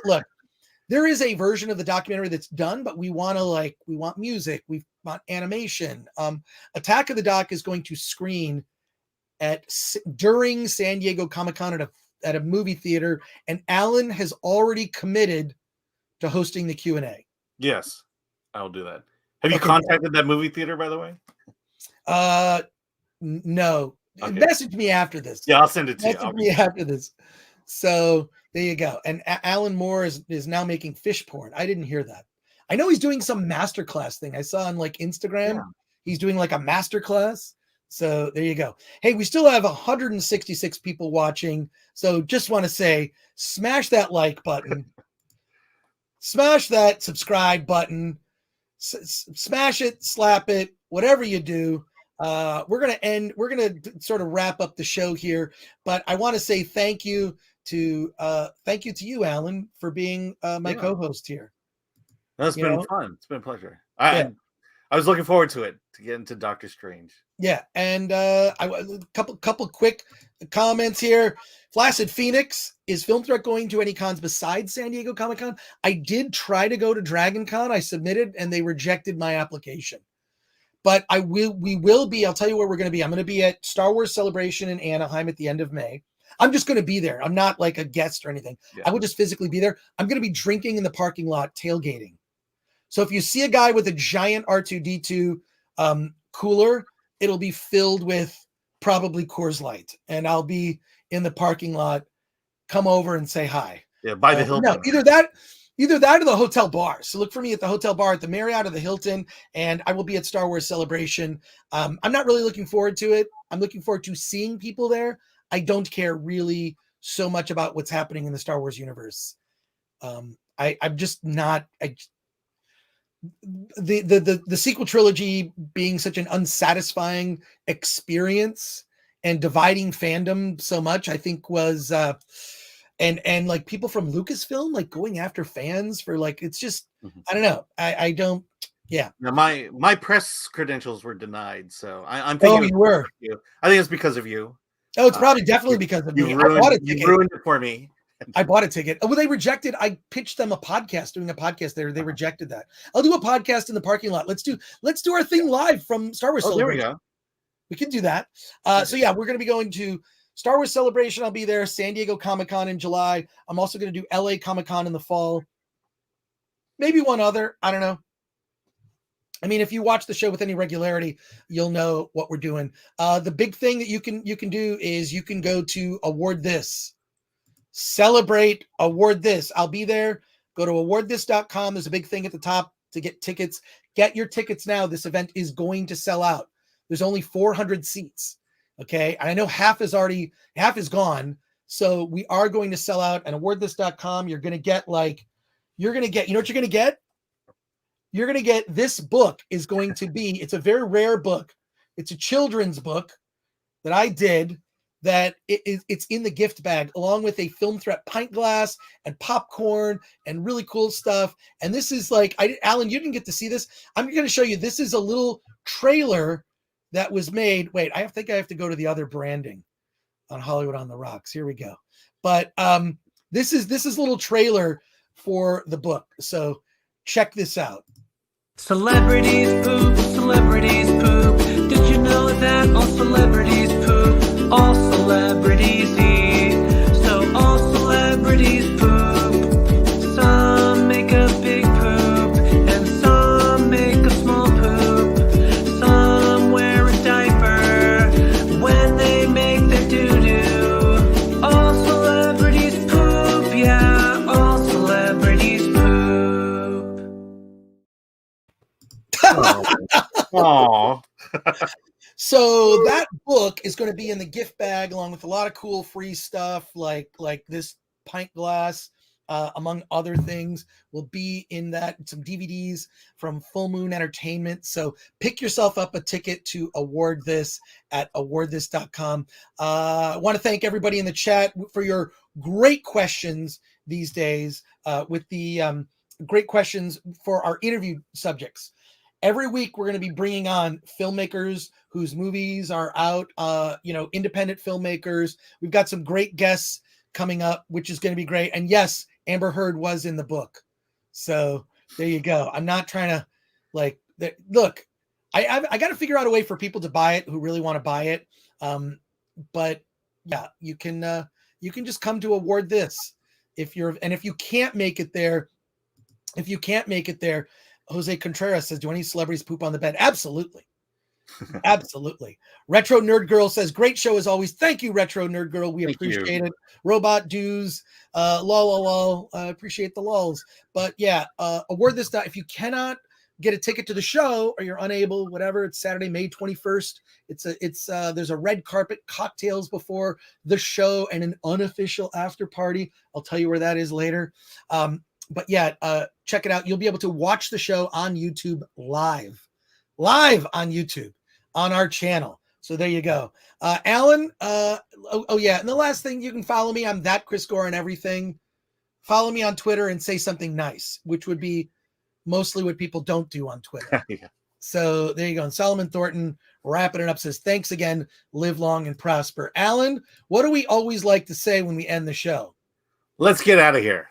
look, there is a version of the documentary that's done, but we want music. We want animation. Attack of the Doc is going to screen during San Diego Comic-Con at a movie theater. And Alan has already committed to hosting the Q&A. Yes, I'll do that. Have you contacted that movie theater, by the way? No. Okay. Message me after this. Yeah, I'll send it to you. Message me after this. So there you go. And Alan Moore is now making fish porn. I didn't hear that. I know he's doing some masterclass thing. I saw on like Instagram. Yeah. He's doing like a masterclass. So there you go. Hey, we still have 166 people watching. So just want to say, smash that like button. Smash that subscribe button. Smash it, slap it, whatever you do, we're gonna sort of wrap up the show here. But I want to say thank you to you, Alan, for being my co-host here. That's been fun. It's been a pleasure. I was looking forward to it, to get into Doctor Strange. Yeah, and a couple quick comments here. Flaccid Phoenix, is Film Threat going to any cons besides San Diego Comic-Con? I did try to go to Dragon Con. I submitted and they rejected my application. But we will be, I'll tell you where we're going to be. I'm going to be at Star Wars Celebration in Anaheim at the end of May. I'm just going to be there. I'm not like a guest or anything. Yeah. I will just physically be there. I'm going to be drinking in the parking lot, tailgating. So if you see a guy with a giant R2-D2 cooler, it'll be filled with probably Coors Light, and I'll be in the parking lot. Come over and say hi. Yeah, by the Hilton. No, either that or the hotel bar. So look for me at the hotel bar at the Marriott or the Hilton, and I will be at Star Wars Celebration. I'm not really looking forward to it. I'm looking forward to seeing people there. I don't care really so much about what's happening in the Star Wars universe. I'm just not. The sequel trilogy being such an unsatisfying experience and dividing fandom so much, I think was and like people from Lucasfilm like going after fans for like, it's just I don't know. I don't. Yeah. Now my press credentials were denied, so I'm thinking. Oh, you were. I think it's because of you. Oh, it's probably definitely because of me. You ruined it for me. I bought a ticket. Oh, well, they rejected. I pitched them a podcast, doing a podcast there. They rejected that. I'll do a podcast in the parking lot. Let's do our thing live from Star Wars Celebration. There we go. We can do that. So yeah, we're going to be going to Star Wars Celebration. I'll be there. San Diego Comic-Con in July. I'm also going to do LA Comic-Con in the fall. Maybe one other. I don't know. I mean, if you watch the show with any regularity, you'll know what we're doing. The big thing that you can do is you can go to Award This. Celebrate Award This. I'll be there. Go to awardthis.com. There's a big thing at the top to get tickets. Get your tickets now. This event is going to sell out. There's only 400 seats. Okay. And I know half is gone. So we are going to sell out. And awardthis.com, you're going to get, you know what you're going to get? You're going to get, this book is going to be, it's a very rare book. It's a children's book that I did. That it's in the gift bag along with a Film Threat pint glass and popcorn and really cool stuff. And this is like, Alan, you didn't get to see this. I'm going to show you. This is a little trailer that was made. Wait, I think I have to go to the other branding on Hollywood on the Rocks. Here we go. But this is a little trailer for the book. So check this out. Celebrities poop, celebrities poop. Did you know that all celebrities poop? All celebrities eat, so all celebrities poop. Some make a big poop, and some make a small poop. Some wear a diaper when they make their doo-doo. All celebrities poop, yeah, all celebrities poop. Aww. So that book is going to be in the gift bag along with a lot of cool free stuff like this pint glass, among other things, will be in that. Some DVDs from Full Moon Entertainment. So pick yourself up a ticket to Award This at awardthis.com. I want to thank everybody in the chat for your great questions these days, with the great questions for our interview subjects. Every week, we're going to be bringing on filmmakers whose movies are out, independent filmmakers. We've got some great guests coming up, which is going to be great. And yes, Amber Heard was in the book. So there you go. I'm not trying to look, I got to figure out a way for people to buy it who really want to buy it. But yeah, you can just come to Award This if you can't make it there, Jose Contreras says, do any celebrities poop on the bed? Absolutely. Absolutely. Retro Nerd Girl says, great show as always. Thank you, Retro Nerd Girl. We appreciate it. Robot Dues, lol. I appreciate the lols. But yeah, Award This. If you cannot get a ticket to the show or you're unable, whatever, it's Saturday, May 21st. There's a red carpet, cocktails before the show, and an unofficial after party. I'll tell you where that is later. But yeah, check it out. You'll be able to watch the show on YouTube live. live on YouTube on our channel. So there you go. Alan, yeah. And the last thing, you can follow me. I'm that Chris Gore and everything. Follow me on Twitter and say something nice, which would be mostly what people don't do on Twitter. Yeah. So there you go. And Solomon Thornton wrapping it up says, thanks again. Live long and prosper. Alan, what do we always like to say when we end the show? Let's get out of here.